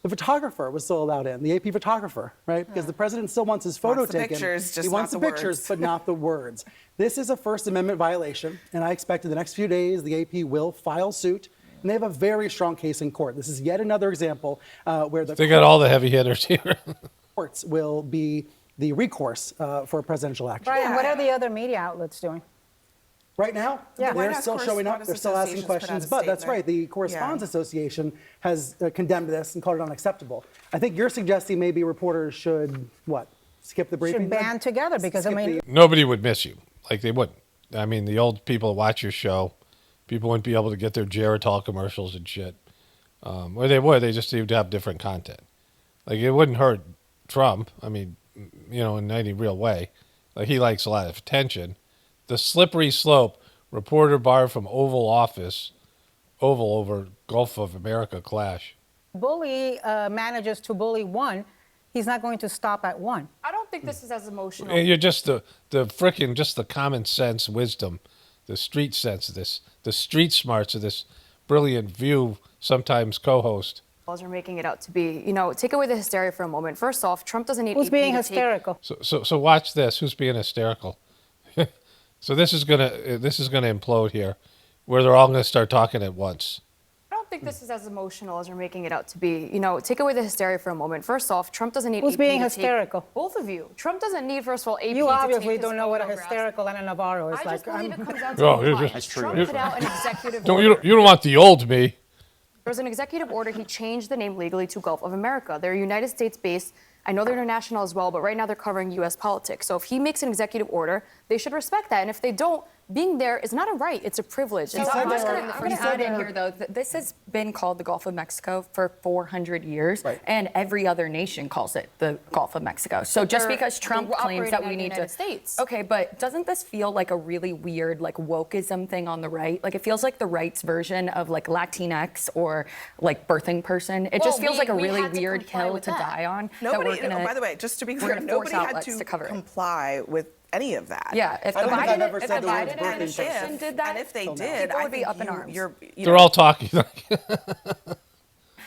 The photographer was still allowed in, the AP photographer, right? Because the president still wants his photo taken. Pictures, just he wants the pictures, but not the words. This is a First Amendment violation, and I expect in the next few days the AP will file suit. And they have a very strong case in court. This is yet another example where they got all the heavy hitters here. Courts will be the recourse for presidential action. Brian, what are the other media outlets doing? Right now, they're still showing up. They're still asking questions. But that's right. The Correspondents Association has condemned this and called it unacceptable. I think you're suggesting maybe reporters should, skip the briefing? Should band together because, Nobody would miss you. Like they wouldn't. I mean, the old people watch your show. People wouldn't be able to get their Geritol commercials and shit. Or they would. They just need to have different content. Like, it wouldn't hurt Trump. I mean, in any real way. Like, he likes a lot of attention. The slippery slope, reporter barred from Oval Office, Oval over Gulf of America clash. Bully manages to bully one. He's not going to stop at one. I don't think this is as emotional. And you're just the frickin' just the common sense wisdom, the street sense of this, the street smarts of this brilliant View sometimes co-host. Are making it out to be, take away the hysteria for a moment. First off, Trump doesn't need. Who's being hysterical? So watch this. Who's being hysterical? So this is gonna implode here, where they're all gonna start talking at once. I don't think this is as emotional as you're making it out to be. Take away the hysteria for a moment. First off, Trump doesn't need. Who's AP being to hysterical? Both of you. Trump doesn't need, first of all, AP. You to obviously take don't his know what a photographs. hysterical and a Navarro is I like. just believe it comes down to Trump put out an executive you order. don't want the old me. There was an executive order. He changed the name legally to Gulf of America. They're United States based. I know they're international as well, but right now they're covering U.S. politics. So if he makes an executive order, they should respect that. And if they don't, being there is not a right, it's a privilege. So I'm going to add in here, though, that this has been called the Gulf of Mexico for 400 years, and every other nation calls it the Gulf of Mexico. So just because Trump claims that we need to... States. Okay, but doesn't this feel like a really weird, wokeism thing on the right? Like, it feels like the right's version of, Latinx or, birthing person. It just feels like a really weird hill to die on. Nobody, by the way, just to be clear, nobody had to comply with any of that. Yeah, if the Biden administration did that, and if they did, I would be up in arms. They're all talking.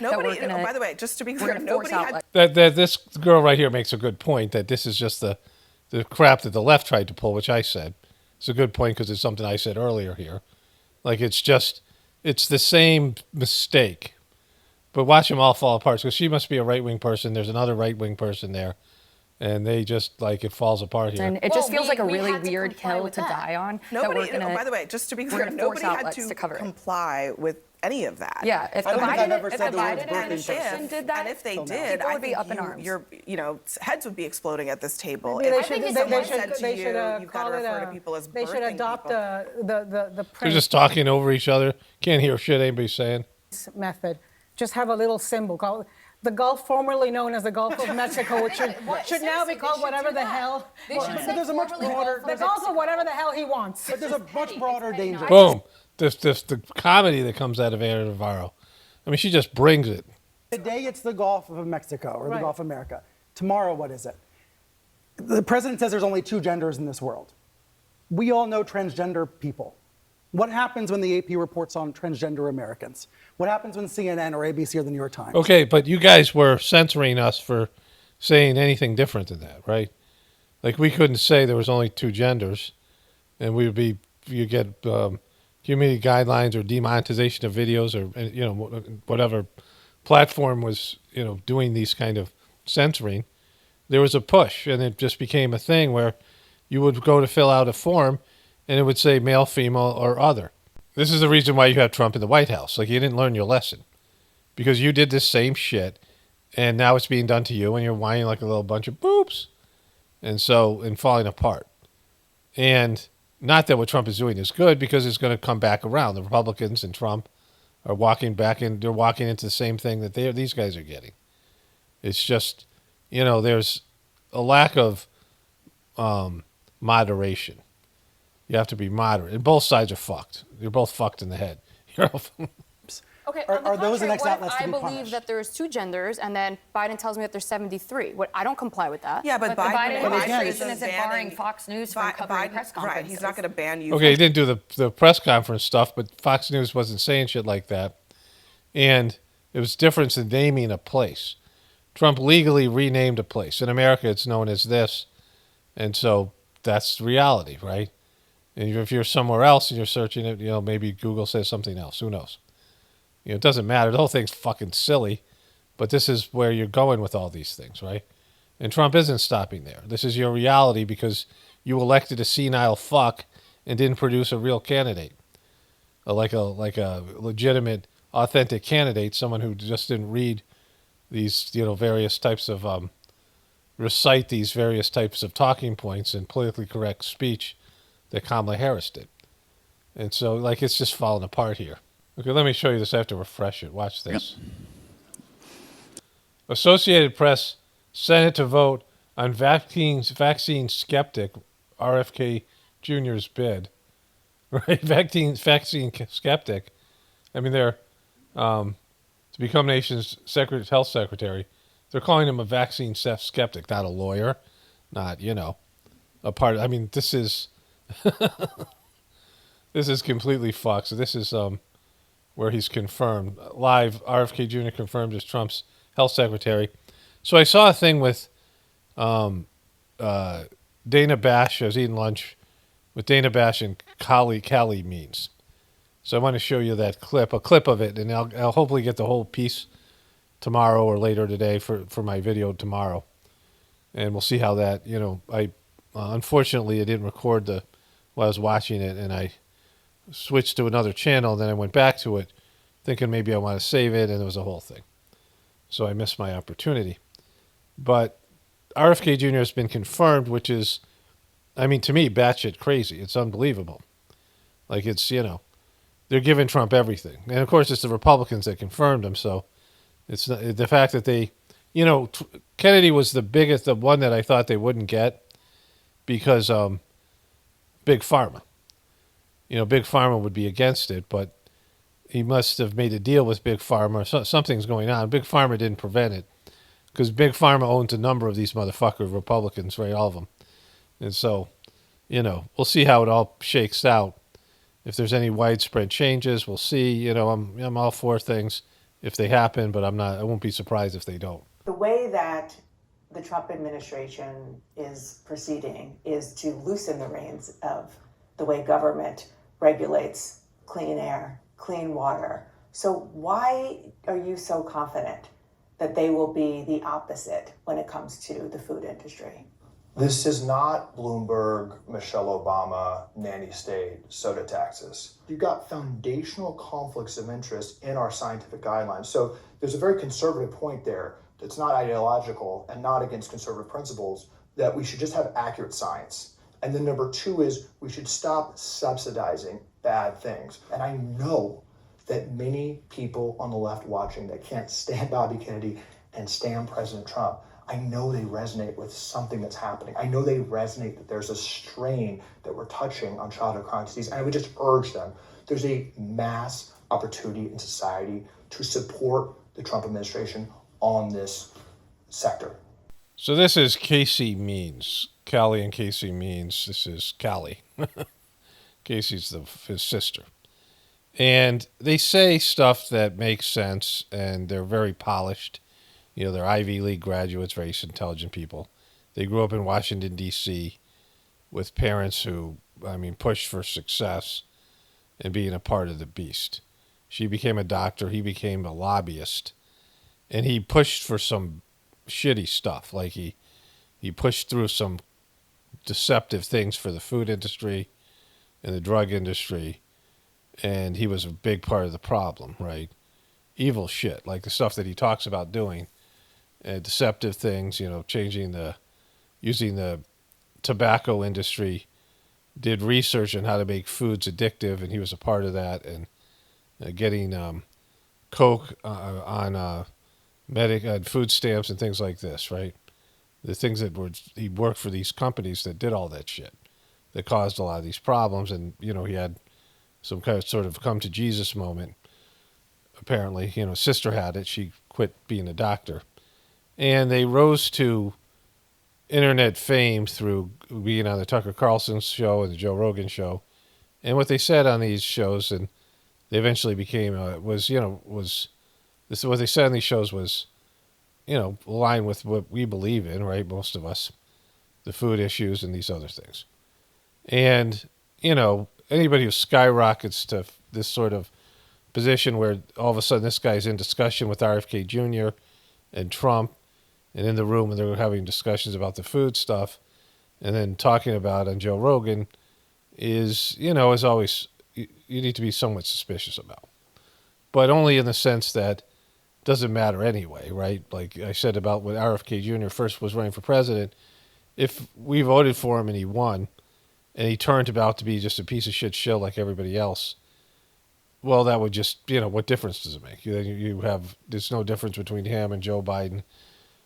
Nobody, by the way, just to be clear, nobody had. That this girl right here makes a good point. That this is just the crap that the left tried to pull, which I said. It's a good point because it's something I said earlier here. Like it's the same mistake. But watch them all fall apart. Because she must be a right-wing person. There's another right-wing person there. And they just, it falls apart here. And it just feels like a really weird hill to die on. Nobody, by the way, just to be clear, nobody had to comply with any of that. Yeah, if the Biden administration did that, and if they did, I would be up in arms. Heads would be exploding at this table. They should call it they should adopt the They're just talking over each other. Can't hear shit anybody's saying. Method. Just have a little symbol called The Gulf, formerly known as the Gulf of Mexico, which should now be called whatever the hell. But there's a much broader. The Gulf of whatever the hell he wants. But there's a much broader danger. Boom. The comedy that comes out of Ana Navarro. I mean, she just brings it. Today it's the Gulf of Mexico or the Gulf of America. Tomorrow, what is it? The president says there's only two genders in this world. We all know transgender people. What happens when the AP reports on transgender Americans? What happens when CNN or ABC or the New York Times? Okay, but you guys were censoring us for saying anything different than that, right? Like we couldn't say there was only two genders, and we would be you get community guidelines or demonetization of videos or whatever platform was doing these kind of censoring. There was a push, and it just became a thing where you would go to fill out a form, and it would say male, female, or other. This is the reason why you have Trump in the White House. Like, you didn't learn your lesson. Because you did this same shit, and now it's being done to you, and you're whining like a little bunch of boops. And falling apart. And not that what Trump is doing is good, because it's going to come back around. The Republicans and Trump are walking back, and they're walking into the same thing that these guys are getting. It's just, there's a lack of moderation. You have to be moderate. And both sides are fucked. You're both fucked in the head. Okay, are those the next what outlets if to I be believe punished? that there's two genders, and then Biden tells me that there's 73? I don't comply with that. Yeah, but the Biden administration isn't barring Fox News from covering press conferences. Right, he's not going to ban you. Okay, he didn't do the press conference stuff, but Fox News wasn't saying shit like that. And it was different than naming a place. Trump legally renamed a place. In America, it's known as this. And so that's reality, right? And if you're somewhere else and you're searching it, maybe Google says something else. Who knows? It doesn't matter. The whole thing's fucking silly. But this is where you're going with all these things, right? And Trump isn't stopping there. This is your reality because you elected a senile fuck and didn't produce a real candidate. Like a legitimate, authentic candidate, someone who just didn't read these, various types of, recite these various types of talking points and politically correct speech that Kamala Harris did. And so, it's just falling apart here. Okay, let me show you this. I have to refresh it. Watch this. Yep. Associated Press, Senate to vote on vaccine skeptic RFK Jr.'s bid. Right? Vaccine skeptic. I mean, they're to become nation's health secretary. They're calling him a vaccine skeptic, not a lawyer, not, a part. I mean, this is this is completely fucked. So this is where he's confirmed live. RFK Jr. confirmed as Trump's health secretary. So I saw a thing with Dana Bash. I was eating lunch with Dana Bash and Callie Means. So I want to show you that clip, a clip of it, and I'll hopefully get the whole piece tomorrow or later today for my video tomorrow. And we'll see how that, I unfortunately I didn't record while I was watching it, and I switched to another channel, then I went back to it thinking maybe I want to save it, and it was a whole thing. So I missed my opportunity. But RFK Jr. has been confirmed, which is, to me, batshit crazy. It's unbelievable. It's, they're giving Trump everything. And of course, it's the Republicans that confirmed him, so it's the fact that they, Kennedy was the one that I thought they wouldn't get because Big Pharma. Big Pharma would be against it, but he must have made a deal with Big Pharma. Something's going on. Big Pharma didn't prevent it because Big Pharma owns a number of these motherfucker Republicans, right? All of them. And so, we'll see how it all shakes out. If there's any widespread changes, we'll see. I'm all for things if they happen, but I won't be surprised if they don't. The way that the Trump administration is proceeding is to loosen the reins of the way government regulates clean air, clean water. So why are you so confident that they will be the opposite when it comes to the food industry? This is not Bloomberg, Michelle Obama, nanny state, soda taxes. You've got foundational conflicts of interest in our scientific guidelines. So there's a very conservative point there that's not ideological and not against conservative principles, that we should just have accurate science. And then number two is we should stop subsidizing bad things. And I know that many people on the left watching that can't stand Bobby Kennedy and stand President Trump, I know they resonate with something that's happening. I know they resonate that there's a strain that we're touching on childhood chronic disease. And I would just urge them, there's a mass opportunity in society to support the Trump administration on this sector. So this is Casey Means. Callie and Casey Means. This is Callie. Casey's his sister. And they say stuff that makes sense, and they're very polished. You know, they're Ivy League graduates, very intelligent people. They grew up in Washington, D.C. with parents who, pushed for success and being a part of the beast. She became a doctor. He became a lobbyist. And he pushed for some shitty stuff. Like he pushed through some deceptive things for the food industry and the drug industry. And he was a big part of the problem, right? Evil shit, like the stuff that he talks about doing. Deceptive things, using the tobacco industry, did research on how to make foods addictive, and he was a part of that, and getting Coke on food stamps and things like this, right? The things he worked for these companies that did all that shit, that caused a lot of these problems, and, he had some kind of sort of come to Jesus moment. Apparently, his sister had it. She quit being a doctor. And they rose to internet fame through being on the Tucker Carlson show and the Joe Rogan show. And what they said on these shows, and they eventually became, what they said on these shows was, aligned with what we believe in, right? Most of us, the food issues and these other things. And, anybody who skyrockets to this sort of position where all of a sudden this guy's in discussion with RFK Jr. and Trump, and in the room and they're having discussions about the food stuff, and then talking about on Joe Rogan is always, you need to be somewhat suspicious about. But only in the sense that it doesn't matter anyway, right? Like I said about when RFK Jr. first was running for president, if we voted for him and he won, and he turned out to be just a piece of shit shill like everybody else, well, that would just, what difference does it make? There's no difference between him and Joe Biden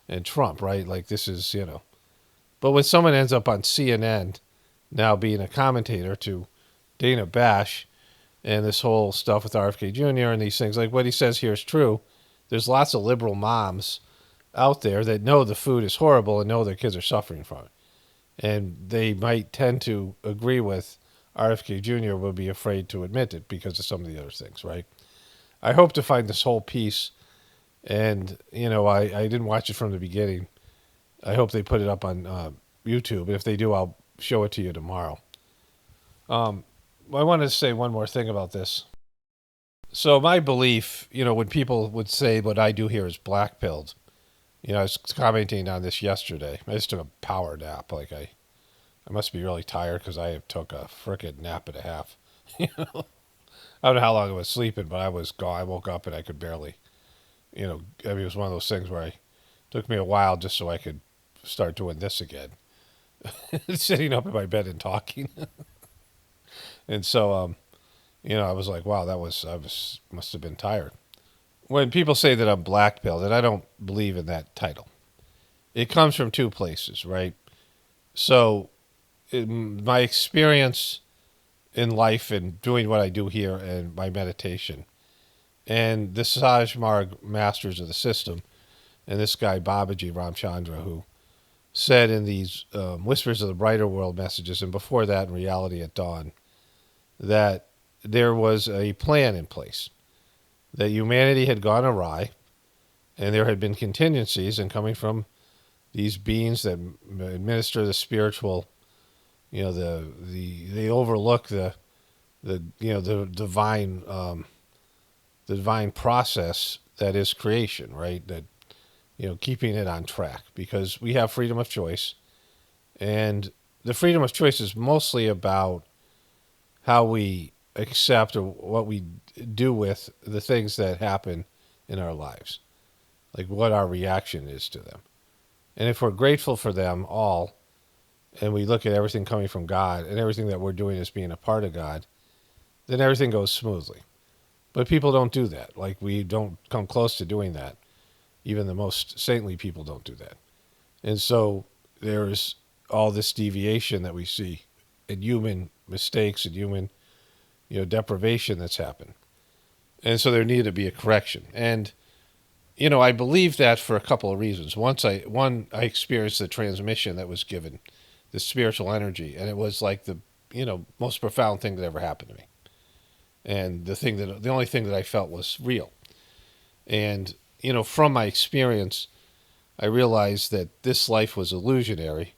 and Trump, right? Like this is, But when someone ends up on CNN now being a commentator to Dana Bash and this whole stuff with RFK Jr. and these things, like what he says here is true. There's lots of liberal moms out there that know the food is horrible and know their kids are suffering from it. And they might tend to agree with RFK Jr. will be afraid to admit it because of some of the other things, right? I hope to find this whole piece, and, I didn't watch it from the beginning. I hope they put it up on YouTube. If they do, I'll show it to you tomorrow. I wanted to say one more thing about this. So my belief, when people would say what I do here is black-pilled, I was commenting on this yesterday. I just took a power nap. Like I must be really tired because I took a frickin' nap and a half. I don't know how long I was sleeping, but I was gone. I woke up and I could barely, it was one of those things where it took me a while just so I could start doing this again. Sitting up in my bed and talking. And so, I was like, wow, must have been tired. When people say that I'm black-pilled, and I don't believe in that title, it comes from two places, right? So my experience in life and doing what I do here and my meditation and the Saj Marg masters of the system and this guy Babaji Ramchandra, who said in these Whispers of the Brighter World messages and before that in Reality at Dawn that there was a plan in place, that humanity had gone awry and there had been contingencies, and coming from these beings that administer the spiritual, they overlook the divine process that is creation, right? That, keeping it on track, because we have freedom of choice, and the freedom of choice is mostly about how we accept or what we do with the things that happen in our lives, like what our reaction is to them. And if we're grateful for them all, and we look at everything coming from God and everything that we're doing as being a part of God, then everything goes smoothly. But people don't do that. Like, we don't come close to doing that. Even the most saintly people don't do that. And so there's all this deviation that we see in human mistakes and human, deprivation that's happened. And so there needed to be a correction. And, I believe that for a couple of reasons. One, I experienced the transmission that was given, the spiritual energy, and it was like the, most profound thing that ever happened to me. And the only thing that I felt was real. And, from my experience, I realized that this life was illusionary,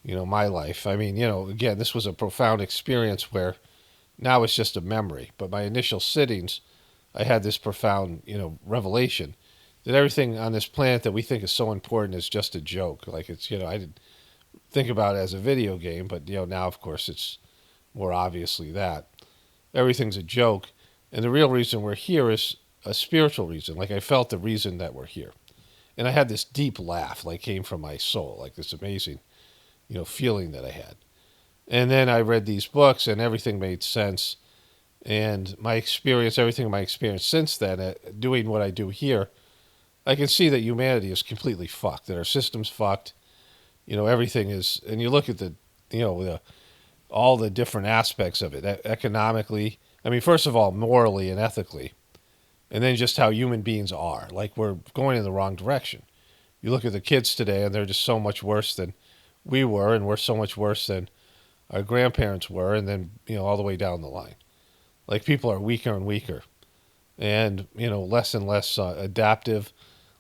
my life. I mean, again, this was a profound experience where now it's just a memory. But my initial sittings, I had this profound, revelation that everything on this planet that we think is so important is just a joke. Like it's, I didn't think about it as a video game, but, now, of course, it's more obviously that. Everything's a joke. And the real reason we're here is a spiritual reason. Like I felt the reason that we're here. And I had this deep laugh, like came from my soul, like this amazing, feeling that I had. And then I read these books and everything made sense. And my experience, everything in my experience since then, doing what I do here, I can see that humanity is completely fucked, that our system's fucked. Everything is, and you look at all the different aspects of it, economically. I mean, first of all, morally and ethically. And then just how human beings are. Like we're going in the wrong direction. You look at the kids today and they're just so much worse than we were, and we're so much worse than our grandparents were, and then, all the way down the line. Like people are weaker and weaker. And, less and less adaptive,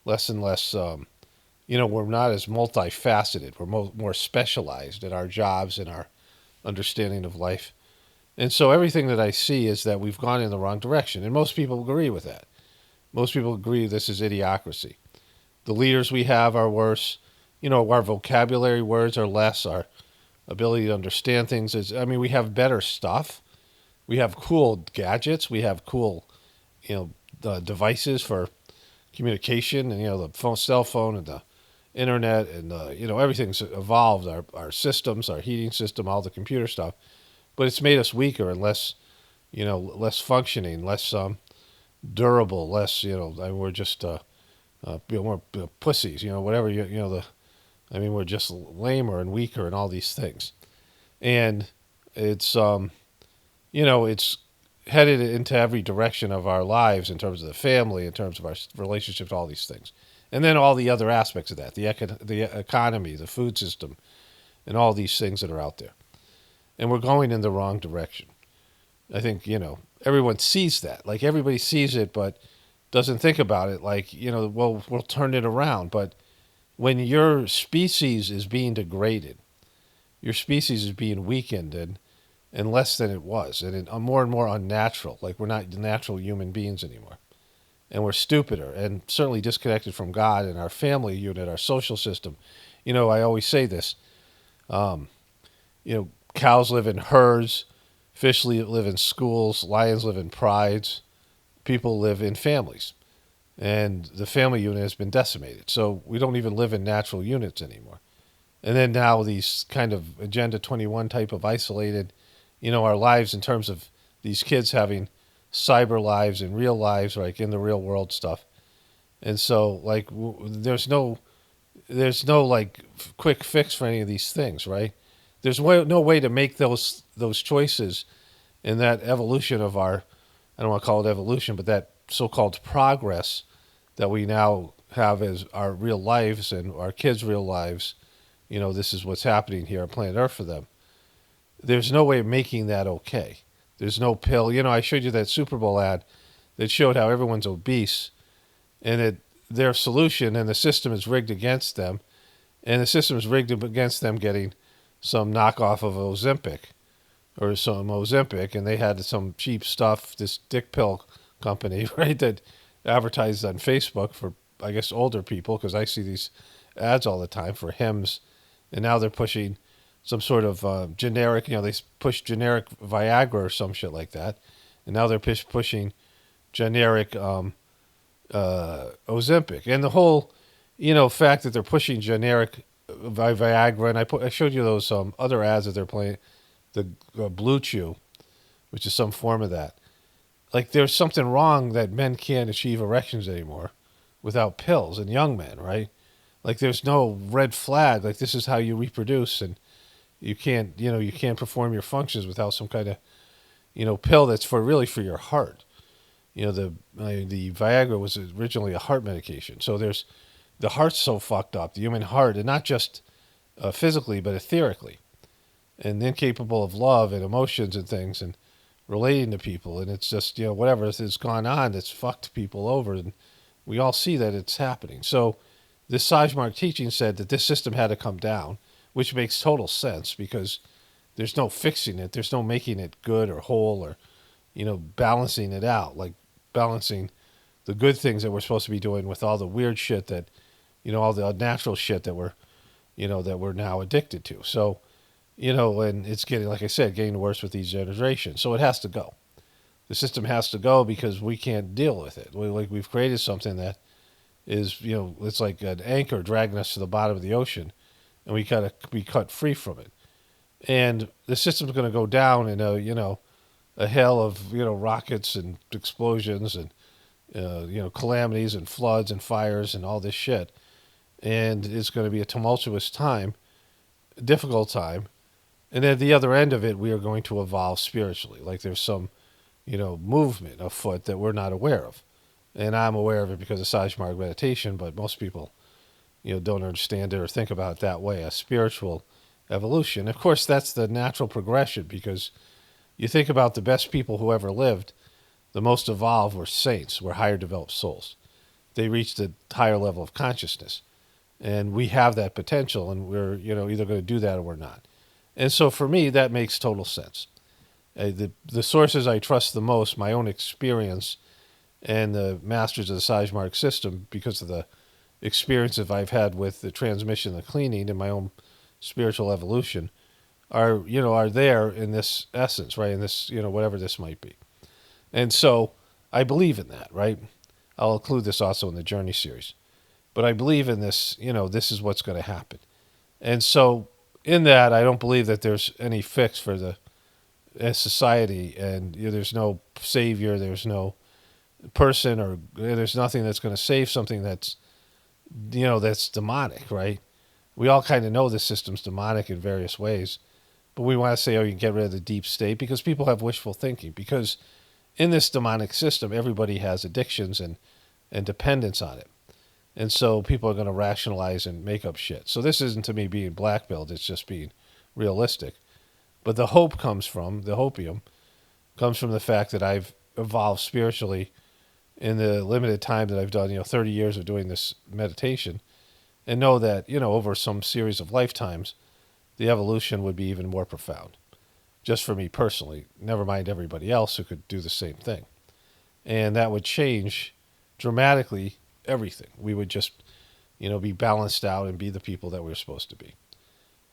less and less, we're not as multifaceted. We're more specialized in our jobs and our understanding of life. And so everything that I see is that we've gone in the wrong direction. And most people agree with that. Most people agree this is idiocracy. The leaders we have are worse. Our vocabulary words are less. Our ability to understand things is, we have better stuff. We have cool gadgets. We have cool, the devices for communication and, the cell phone and the internet and, everything's evolved. Our systems, our heating system, all the computer stuff. But it's made us weaker and less, less functioning, less durable, less, we're just, more pussies, whatever, we're just lamer and weaker and all these things. And it's, it's headed into every direction of our lives in terms of the family, in terms of our relationships, all these things. And then all the other aspects of that, the economy, the food system, and all these things that are out there. And we're going in the wrong direction. I think, everyone sees that. Like everybody sees it, but doesn't think about it. Like, we'll turn it around. But when your species is being degraded, your species is being weakened and less than it was, and more and more unnatural. Like we're not natural human beings anymore. And we're stupider and certainly disconnected from God and our family unit, our social system. I always say this, cows live in herds, fish live in schools, lions live in prides, people live in families. And the family unit has been decimated. So we don't even live in natural units anymore. And then now these kind of Agenda 21 type of isolated, our lives in terms of these kids having cyber lives and real lives, like in the real world stuff. And so like there's no like quick fix for any of these things, right? There's no way to make those choices in that evolution of our, I don't want to call it evolution, but that so-called progress that we now have as our real lives and our kids' real lives. This is what's happening here on planet Earth for them. There's no way of making that okay. There's no pill. I showed you that Super Bowl ad that showed how everyone's obese and their solution and the system is rigged against them. And the system is rigged against them getting some knockoff of Ozempic or some Ozempic, and they had some cheap stuff, this dick pill company, right, that advertised on Facebook for, I guess, older people, because I see these ads all the time for Hims, and now they're pushing some sort of generic, they push generic Viagra or some shit like that, and now they're pushing generic Ozempic. And the whole, fact that they're pushing generic Viagra, and I showed you those other ads that they're playing, the Blue Chew, which is some form of that. Like there's something wrong that men can't achieve erections anymore, without pills in young men, right? Like there's no red flag. Like this is how you reproduce, and you can't perform your functions without some kind of, pill that's really for your heart. The Viagra was originally a heart medication. So the heart's so fucked up, the human heart, and not just physically, but etherically, and incapable of love and emotions and things and relating to people. And it's just, whatever has gone on that's fucked people over. And we all see that it's happening. So this Sajmark teaching said that this system had to come down, which makes total sense because there's no fixing it. There's no making it good or whole or, balancing it out, like balancing the good things that we're supposed to be doing with all the weird shit that, all the unnatural shit that we're now addicted to. So, and it's getting, like I said, getting worse with each generation. So it has to go. The system has to go because we can't deal with it. We've created something that is, it's like an anchor dragging us to the bottom of the ocean, and we gotta be cut free from it. And the system's going to go down in a hell of, rockets and explosions and, calamities and floods and fires and all this shit. And it's going to be a tumultuous time, a difficult time. And at the other end of it, we are going to evolve spiritually. Like there's some, movement afoot that we're not aware of. And I'm aware of it because of Sajmark meditation, but most people, don't understand it or think about it that way, a spiritual evolution. Of course, that's the natural progression because you think about the best people who ever lived, the most evolved were saints, were higher developed souls. They reached a higher level of consciousness. And we have that potential, and we're, either going to do that or we're not. And so for me, that makes total sense. The sources I trust the most, my own experience, and the masters of the Sajmark system, because of the experiences I've had with the transmission, the cleaning, and my own spiritual evolution, are there in this essence, right? In this, whatever this might be. And so I believe in that, right? I'll include this also in the Journey series. But I believe in this, this is what's going to happen. And so in that, I don't believe that there's any fix for the society, and there's no savior, there's no person, or there's nothing that's going to save something that's, that's demonic, right? We all kind of know the system's demonic in various ways, but we want to say, you can get rid of the deep state because people have wishful thinking. Because in this demonic system, everybody has addictions and dependence on it. And so people are going to rationalize and make up shit. So this isn't to me being black-pilled, it's just being realistic. But the hopium comes from the fact that I've evolved spiritually in the limited time that I've done, 30 years of doing this meditation, and know that, over some series of lifetimes, the evolution would be even more profound. Just for me personally, never mind everybody else who could do the same thing. And that would change dramatically everything. We would just, be balanced out and be the people that we're supposed to be.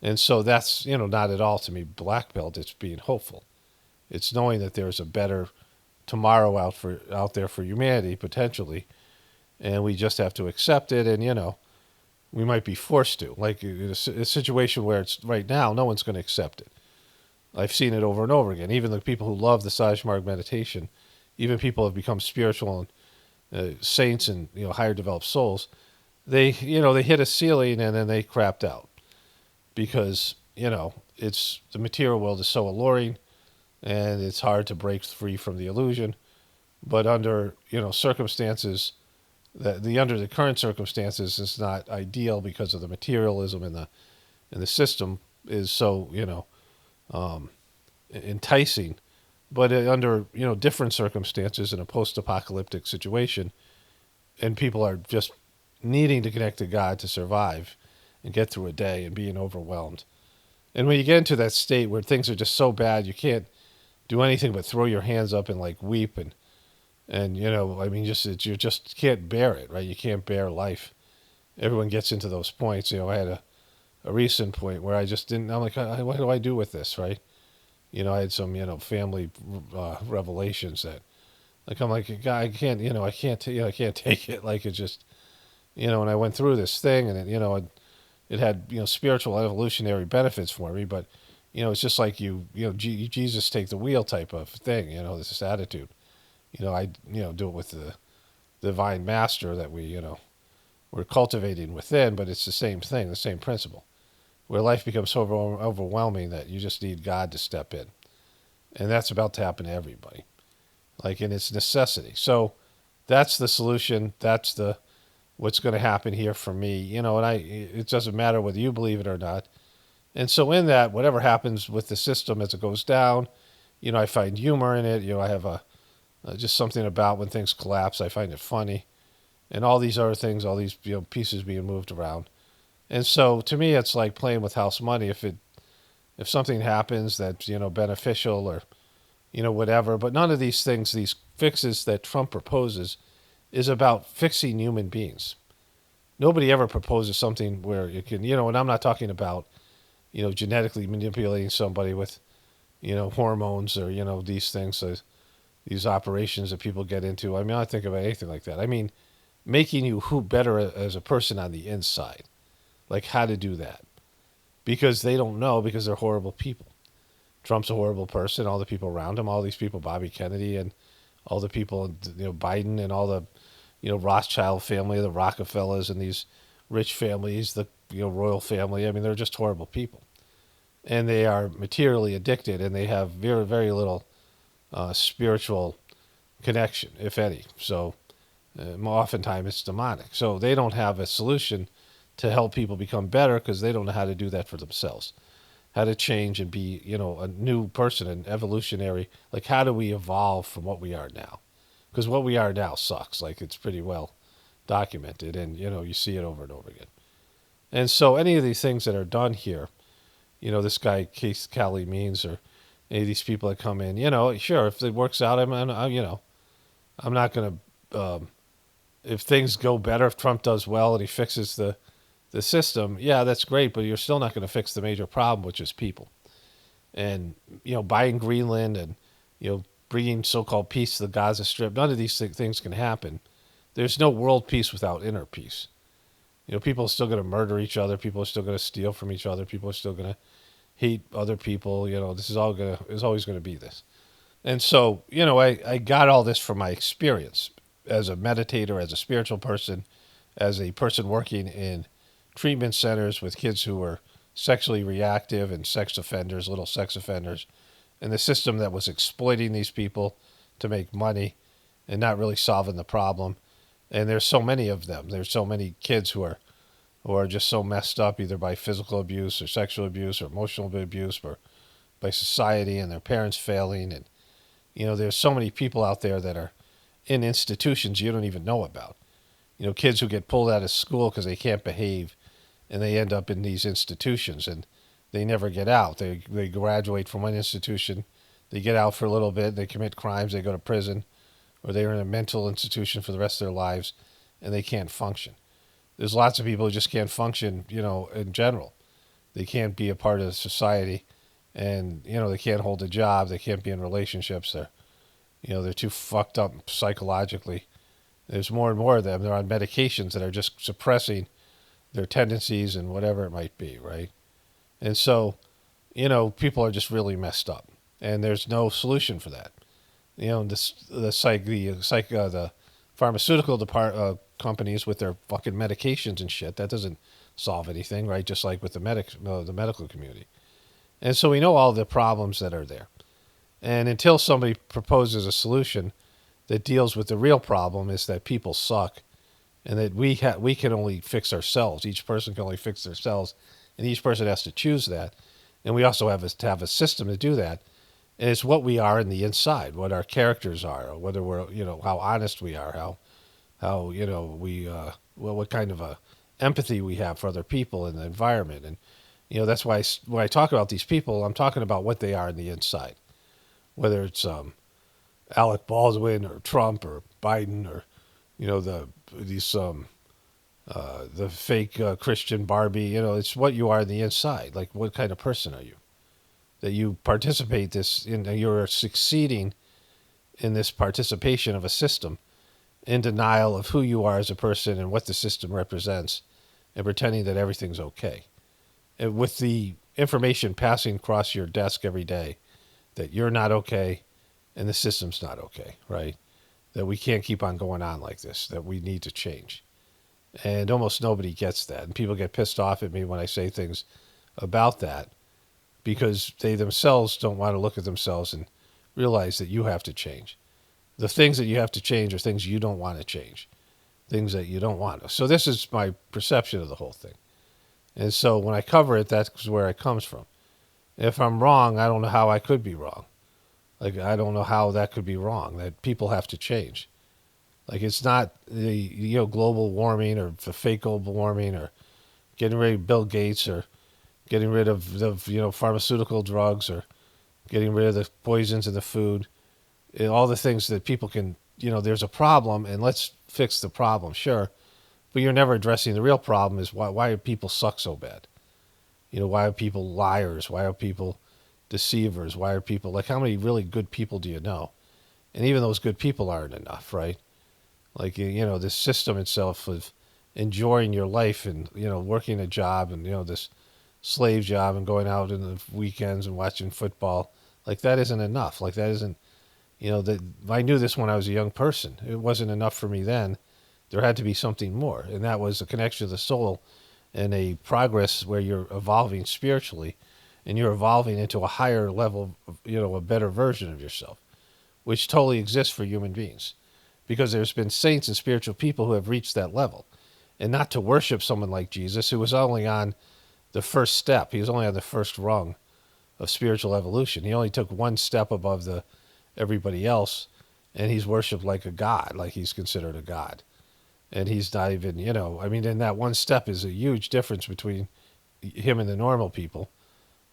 And so that's, not at all to me black belt. It's being hopeful. It's knowing that there's a better tomorrow out there for humanity, potentially. And we just have to accept it. And, we might be forced to. Like in a situation where it's right now, no one's going to accept it. I've seen it over and over again. Even the people who love the Sajmark meditation, even people who have become spiritual and saints and higher developed souls, they hit a ceiling and then they crapped out because it's the material world is so alluring and it's hard to break free from the illusion. But under circumstances under the current circumstances is not ideal because of the materialism and the system is so enticing. But under different circumstances in a post-apocalyptic situation, and people are just needing to connect to God to survive and get through a day and being overwhelmed. And when you get into that state where things are just so bad, you can't do anything but throw your hands up and like weep and you just can't bear it, right? You can't bear life. Everyone gets into those points. I had a recent point where I just didn't. I'm like, what do I do with this, right? I had some, family revelations that, like, I'm like, God, I can't take it. Like, it just, and I went through this thing, and it had, spiritual evolutionary benefits for me, but, it's just like Jesus take the wheel type of thing. This attitude. I do it with divine master that we're cultivating within, but it's the same thing, the same principle, where life becomes so overwhelming that you just need God to step in. And that's about to happen to everybody, like in its necessity. So that's the solution. That's what's going to happen here for me. And it doesn't matter whether you believe it or not. And so in that, whatever happens with the system as it goes down, I find humor in it. I have just something about when things collapse. I find it funny. And all these other things, all these pieces being moved around. And so to me, it's like playing with house money. If something happens that's, beneficial or, whatever. But none of these things, these fixes that Trump proposes, is about fixing human beings. Nobody ever proposes something where you can, and I'm not talking about, genetically manipulating somebody with, hormones or, these things, these operations that people get into. I mean, I don't think about anything like that. I mean, making you better as a person on the inside, like how to do that, because they don't know, because they're horrible people. Trump's a horrible person. All the people around him, all these people, Bobby Kennedy, and all the people, Biden, and all the, Rothschild family, the Rockefellers, and these rich families, the royal family. I mean, they're just horrible people, and they are materially addicted, and they have very, very little spiritual connection, if any. So. Oftentimes it's demonic. So they don't have a solution to help people become better because they don't know how to do that for themselves. How to change and be, a new person, an evolutionary. Like, how do we evolve from what we are now? Because what we are now sucks. Like, it's pretty well documented, and, you see it over and over again. And so any of these things that are done here, this guy, Keith Cali Means, or any of these people that come in, sure, if it works out, I'm not going to... if things go better, if Trump does well and he fixes the system, yeah, that's great, but you're still not going to fix the major problem, which is people. And, buying Greenland and, bringing so-called peace to the Gaza Strip, none of these things can happen. There's no world peace without inner peace. People are still going to murder each other. People are still going to steal from each other. People are still going to hate other people. This is always going to be this. And so, I got all this from my experience as a meditator, as a spiritual person, as a person working in treatment centers with kids who were sexually reactive and sex offenders, little sex offenders, and the system that was exploiting these people to make money and not really solving the problem. And there's so many of them. There's so many kids who are just so messed up, either by physical abuse or sexual abuse or emotional abuse, or by society and their parents failing. And, there's so many people out there that are in institutions you don't even know about. Kids who get pulled out of school because they can't behave, and they end up in these institutions, and they never get out. They graduate from one institution, they get out for a little bit, they commit crimes, they go to prison, or they're in a mental institution for the rest of their lives, and they can't function. There's lots of people who just can't function, in general. They can't be a part of society, and, they can't hold a job, they can't be in relationships, they're too fucked up psychologically. There's more and more of them. They're on medications that are just suppressing their tendencies and whatever it might be, right? And so, people are just really messed up, and there's no solution for that. The pharmaceutical companies with their fucking medications and shit, that doesn't solve anything, right? Just like with the medical community. And so we know all the problems that are there. And until somebody proposes a solution that deals with the real problem, is that people suck, and that we can only fix ourselves. Each person can only fix themselves, and each person has to choose that. And we also have to have a system to do that. And it's what we are in the inside, what our characters are, whether we're, how honest we are, how we, what kind of a empathy we have for other people and the environment. And, that's why when I talk about these people, I'm talking about what they are in the inside. Whether it's Alec Baldwin or Trump or Biden or, the fake Christian Barbie, it's what you are in the inside. Like, what kind of person are you? That you participate you're succeeding in this participation of a system, in denial of who you are as a person and what the system represents, and pretending that everything's okay. And with the information passing across your desk every day, that you're not okay and the system's not okay, right? that we can't keep on going on like this, that we need to change. And almost nobody gets that. And people get pissed off at me when I say things about that because they themselves don't want to look at themselves and realize that you have to change. The things that you have to change are things you don't want to change, things that you don't want to. So this is my perception of the whole thing. And so when I cover it, that's where it comes from. If I'm wrong, I don't know how I could be wrong. Like, I don't know how that could be wrong, that people have to change. Like, it's not the global warming or the fake global warming or getting rid of Bill Gates or getting rid of the pharmaceutical drugs or getting rid of the poisons in the food. And all the things that people can, there's a problem and let's fix the problem, sure. But you're never addressing the real problem is why do people suck so bad? Why are people liars? Why are people deceivers? Why are people, like, how many really good people do you know? And even those good people aren't enough, right? Like, this system itself of enjoying your life and, working a job and, this slave job and going out in the weekends and watching football, like, that isn't enough. Like, that isn't, that I knew this when I was a young person. It wasn't enough for me then. There had to be something more. And that was a connection to the soul and a progress where you're evolving spiritually and you're evolving into a higher level, a better version of yourself, which totally exists for human beings. Because there's been saints and spiritual people who have reached that level. And not to worship someone like Jesus, who was only on the first step. He was only on the first rung of spiritual evolution. He only took one step above everybody else, and he's worshipped like a god, like he's considered a god. And he's not even, and that one step is a huge difference between him and the normal people.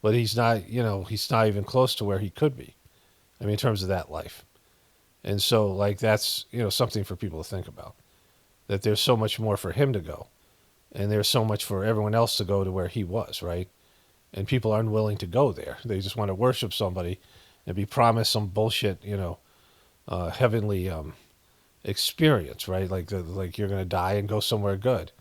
But he's not, he's not even close to where he could be. In terms of that life. And so, like, that's, something for people to think about. That there's so much more for him to go. And there's so much for everyone else to go to where he was, right? And people aren't willing to go there. They just want to worship somebody and be promised some bullshit, heavenly experience, right? Like you're going to die and go somewhere good.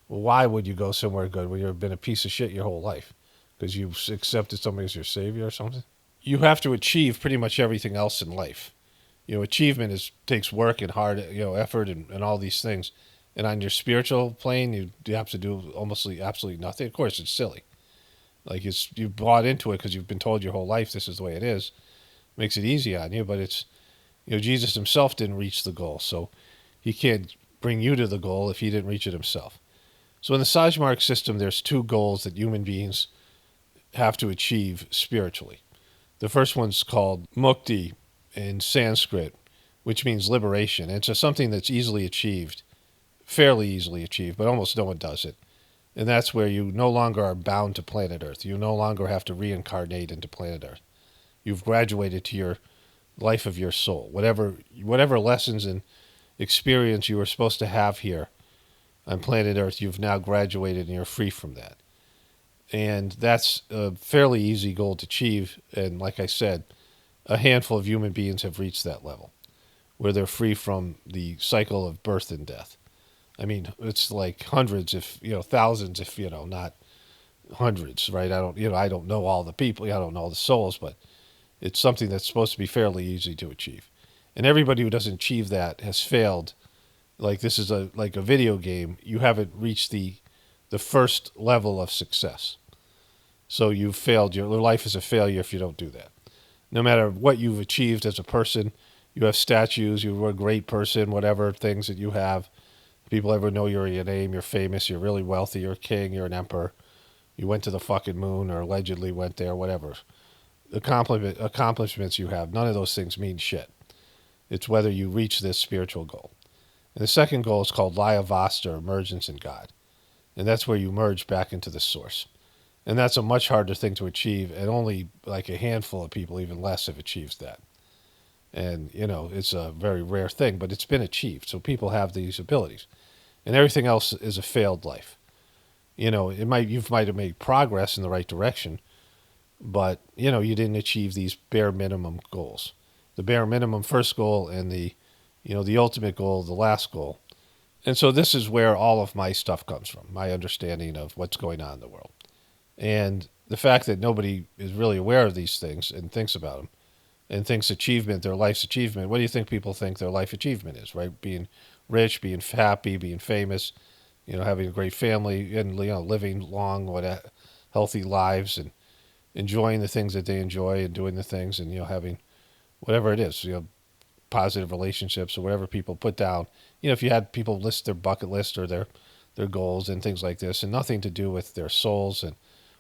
Well, why would you go somewhere good when you've been a piece of shit your whole life? Because you've accepted somebody as your savior or something? You have to achieve pretty much everything else in life. Achievement takes work and hard, effort and all these things. And on your spiritual plane, you have to do almost absolutely nothing. Of course, it's silly. Like, you bought into it because you've been told your whole life this is the way it is. Makes it easy on you, but it's, Jesus himself didn't reach the goal, so he can't bring you to the goal if he didn't reach it himself. So in the Sajmark system, there's two goals that human beings have to achieve spiritually. The first one's called mukti in Sanskrit, which means liberation. And it's something that's easily achieved, fairly easily achieved, but almost no one does it. And that's where you no longer are bound to planet Earth. You no longer have to reincarnate into planet Earth. You've graduated to your life of your soul. Whatever lessons and experience you were supposed to have here on planet Earth, you've now graduated and you're free from that. And that's a fairly easy goal to achieve. And like I said, a handful of human beings have reached that level where they're free from the cycle of birth and death. It's like hundreds, if, thousands, if, not hundreds, right? I don't know all the people. I don't know all the souls, but it's something that's supposed to be fairly easy to achieve. And everybody who doesn't achieve that has failed. Like, this is like a video game. You haven't reached the first level of success. So you've failed. Your life is a failure if you don't do that. No matter what you've achieved as a person, you have statues, you're a great person, whatever things that you have. People ever know your name, you're famous, you're really wealthy, you're a king, you're an emperor. You went to the fucking moon or allegedly went there, whatever. Accomplishments you have, none of those things mean shit. It's whether you reach this spiritual goal. And the second goal is called Laya Vasta, or emergence in God. And that's where you merge back into the source. And that's a much harder thing to achieve, and only like a handful of people, even less, have achieved that. And, it's a very rare thing, but it's been achieved. So people have these abilities. And everything else is a failed life. You might have made progress in the right direction, but, you didn't achieve these bare minimum goals. The bare minimum first goal and the ultimate goal, the last goal. And so this is where all of my stuff comes from, my understanding of what's going on in the world. And the fact that nobody is really aware of these things and thinks about them and thinks achievement, their life's achievement, what do you think people think their life achievement is, right? Being rich, being happy, being famous, having a great family, and living long, healthy lives, and enjoying the things that they enjoy, and doing the things, and having whatever it is, positive relationships or whatever people put down. If you had people list their bucket list or their goals and things like this, and nothing to do with their souls and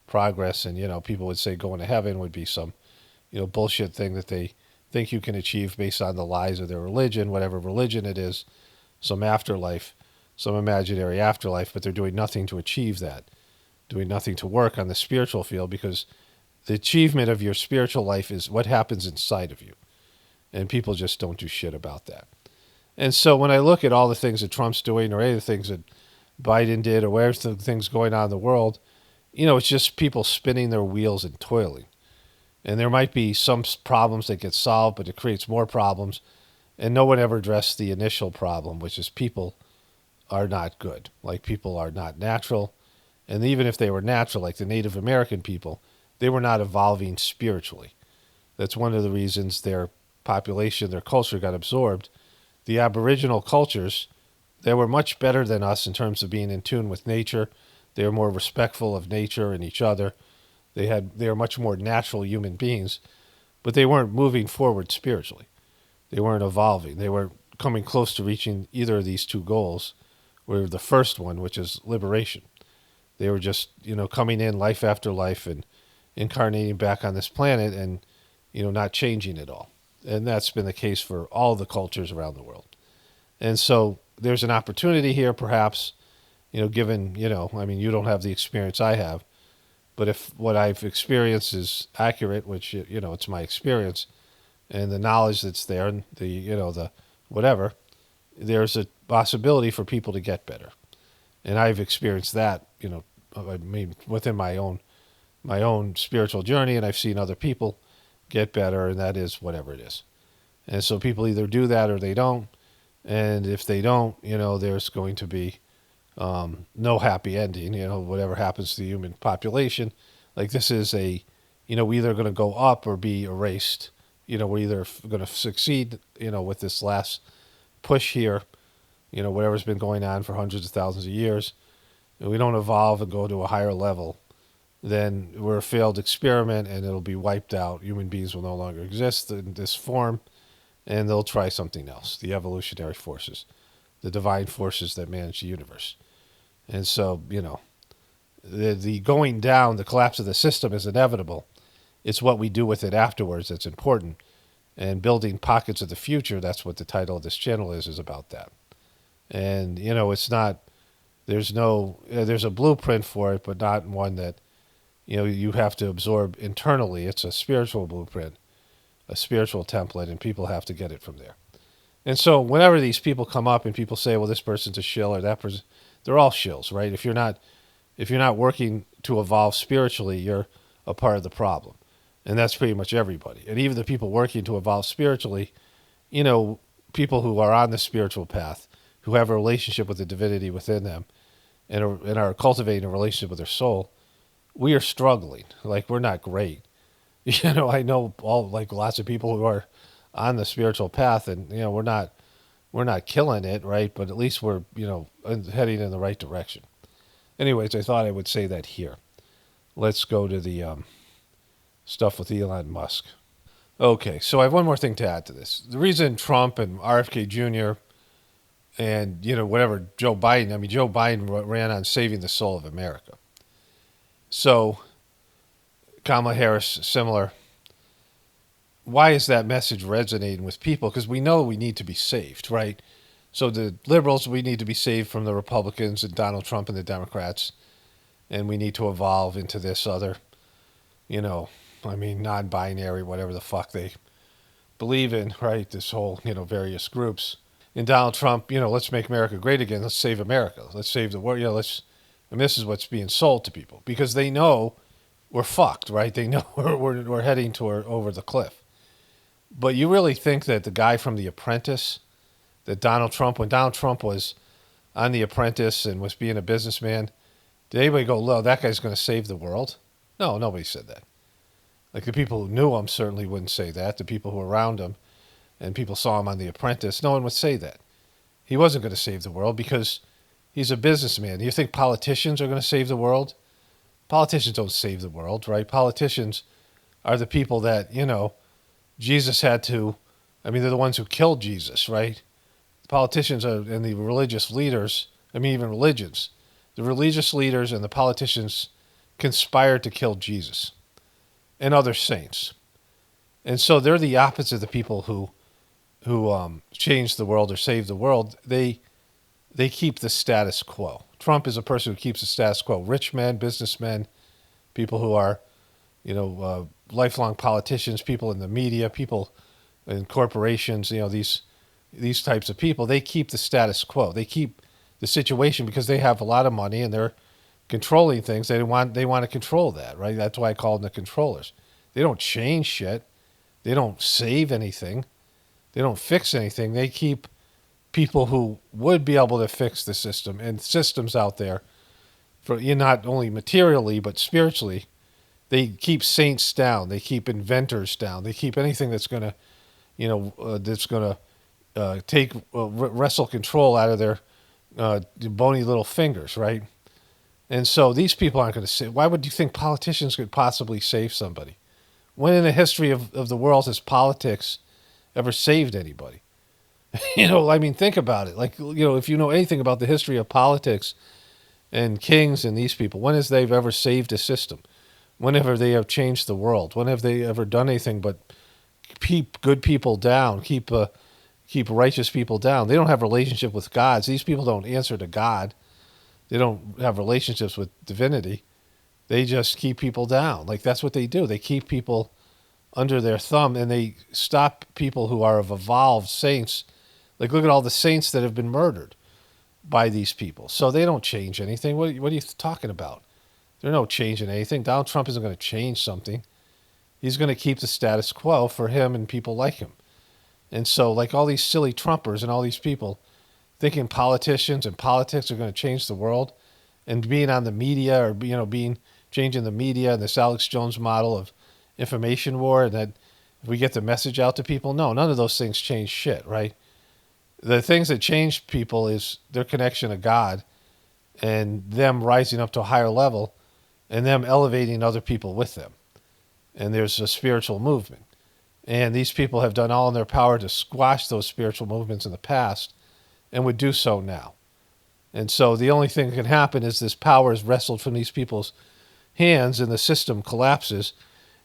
progress, and people would say going to heaven would be some bullshit thing that they think you can achieve based on the lies of their religion, whatever religion it is, some afterlife, some imaginary afterlife, but they're doing nothing to achieve that, doing nothing to work on the spiritual field, because the achievement of your spiritual life is what happens inside of you. And people just don't do shit about that. And so when I look at all the things that Trump's doing, or any of the things that Biden did, or where's the things going on in the world, it's just people spinning their wheels and toiling. And there might be some problems that get solved, but it creates more problems. And no one ever addressed the initial problem, which is people are not good. Like, people are not natural. And even if they were natural, like the Native American people, they were not evolving spiritually. That's one of the reasons their population, their culture got absorbed. The Aboriginal cultures, they were much better than us in terms of being in tune with nature. They were more respectful of nature and each other. They were much more natural human beings, but they weren't moving forward spiritually. They weren't evolving. They weren't coming close to reaching either of these two goals, where the first one, which is liberation. They were just, coming in life after life and incarnating back on this planet and, not changing at all. And that's been the case for all the cultures around the world. And so there's an opportunity here, perhaps, given, you don't have the experience I have, but if what I've experienced is accurate, which, it's my experience, and the knowledge that's there, and the whatever, there's a possibility for people to get better. And I've experienced that, within my own spiritual journey, and I've seen other people get better, and that is whatever it is. And so people either do that or they don't. And if they don't, there's going to be no happy ending, whatever happens to the human population. Like, this is we're either going to go up or be erased. We're either going to succeed, with this last push here, whatever's been going on for hundreds of thousands of years, and we don't evolve and go to a higher level, then we're a failed experiment and it'll be wiped out. Human beings will no longer exist in this form, and they'll try something else, the evolutionary forces, the divine forces that manage the universe. And so, the going down, the collapse of the system is inevitable. It's what we do with it afterwards that's important. And building pockets of the future, that's what the title of this channel is about that. And, it's not, there's a blueprint for it, but not one that, you have to absorb internally. It's a spiritual blueprint, a spiritual template, and people have to get it from there. And so whenever these people come up and people say, well, this person's a shill or that person, they're all shills, right? If you're not working to evolve spiritually, you're a part of the problem. And that's pretty much everybody. And even the people working to evolve spiritually, people who are on the spiritual path, who have a relationship with the divinity within them and are cultivating a relationship with their soul, we are struggling. Like, we're not great. I know lots of people who are on the spiritual path, and, we're not killing it, right? But at least we're, heading in the right direction. Anyways, I thought I would say that here. Let's go to the stuff with Elon Musk. Okay, so I have one more thing to add to this. The reason Trump and RFK Jr. and, whatever, Joe Biden ran on saving the soul of America. So, Kamala Harris, similar. Why is that message resonating with people? Because we know we need to be saved, right? So the liberals, we need to be saved from the Republicans and Donald Trump and the Democrats. And we need to evolve into this other, non-binary, whatever the fuck they believe in, right? This whole, various groups. And Donald Trump, let's make America great again. Let's save America. Let's save the world. And this is what's being sold to people because they know we're fucked, right? They know we're heading over the cliff. But you really think that the guy from The Apprentice, that Donald Trump, when Donald Trump was on The Apprentice and was being a businessman, did anybody go, "Look, that guy's going to save the world"? No, nobody said that. Like the people who knew him certainly wouldn't say that. The people who were around him and people saw him on The Apprentice, no one would say that. He wasn't going to save the world because he's a businessman. You think politicians are going to save the world? Politicians don't save the world, right? Politicians are the people that, Jesus had to, they're the ones who killed Jesus, right? Politicians and the religious leaders, even religions. The religious leaders and the politicians conspired to kill Jesus and other saints. And so they're the opposite of the people who change the world or save the world. They keep the status quo. Trump is a person who keeps the status quo. Rich men, businessmen, people who are, lifelong politicians, people in the media, people in corporations, these types of people, they keep the status quo. They keep the situation because they have a lot of money and they're controlling things. They want to control that, right? That's why I call them the controllers. They don't change shit. They don't save anything. They don't fix anything. They keep people who would be able to fix the system and systems out there, for not only materially but spiritually. They keep saints down. They keep inventors down. They keep anything that's going to, take wrestle control out of their bony little fingers, right? And so these people aren't going to say. Why would you think politicians could possibly save somebody? When in the history of the world has politics ever saved anybody? Think about it. If you know anything about the history of politics and kings and these people, when has they've ever saved a system? Whenever they have changed the world? When have they ever done anything but keep good people down, keep righteous people down? They don't have relationship with gods. These people don't answer to God. They don't have relationships with divinity. They just keep people down. That's what they do. They keep people under their thumb, and they stop people who are of evolved saints. Look at all the saints that have been murdered by these people. So they don't change anything. What are you talking about? They're no change in anything. Donald Trump isn't going to change something. He's going to keep the status quo for him and people like him. And so, all these silly Trumpers and all these people thinking politicians and politics are going to change the world, and being on the media or changing the media and this Alex Jones model of information war, and that if we get the message out to people, no, none of those things change shit, right? The things that change people is their connection to God and them rising up to a higher level and them elevating other people with them. And there's a spiritual movement. And these people have done all in their power to squash those spiritual movements in the past and would do so now. And so the only thing that can happen is this power is wrestled from these people's hands and the system collapses,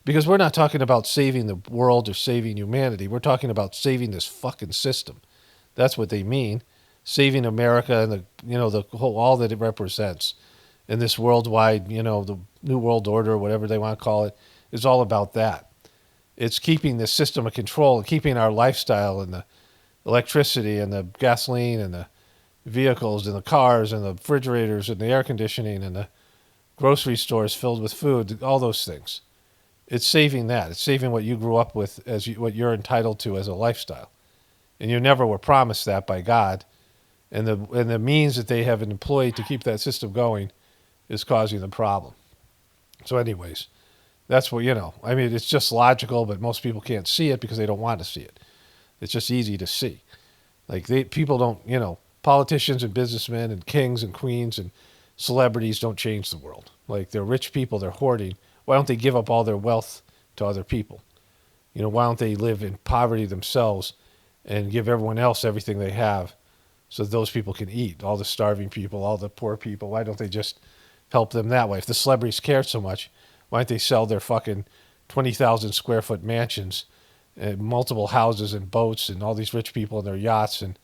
because we're not talking about saving the world or saving humanity. We're talking about saving this fucking system. That's what they mean. Saving America and the whole, all that it represents. And this worldwide, the New World Order, whatever they want to call it, is all about that. It's keeping the system of control and keeping our lifestyle and the electricity and the gasoline and the vehicles and the cars and the refrigerators and the air conditioning and the grocery stores filled with food, all those things. It's saving that. It's saving what you grew up with as what you're entitled to as a lifestyle. And you never were promised that by God. And the means that they have employed to keep that system going is causing the problem. So anyways, that's what, it's just logical, but most people can't see it because they don't want to see it. It's just easy to see. People don't, politicians and businessmen and kings and queens and celebrities don't change the world. They're rich people, they're hoarding. Why don't they give up all their wealth to other people? Why don't they live in poverty themselves and give everyone else everything they have so that those people can eat, all the starving people, all the poor people? Why don't they just help them that way? If the celebrities care so much, why don't they sell their fucking 20,000 square foot mansions and multiple houses and boats and all these rich people and their yachts? And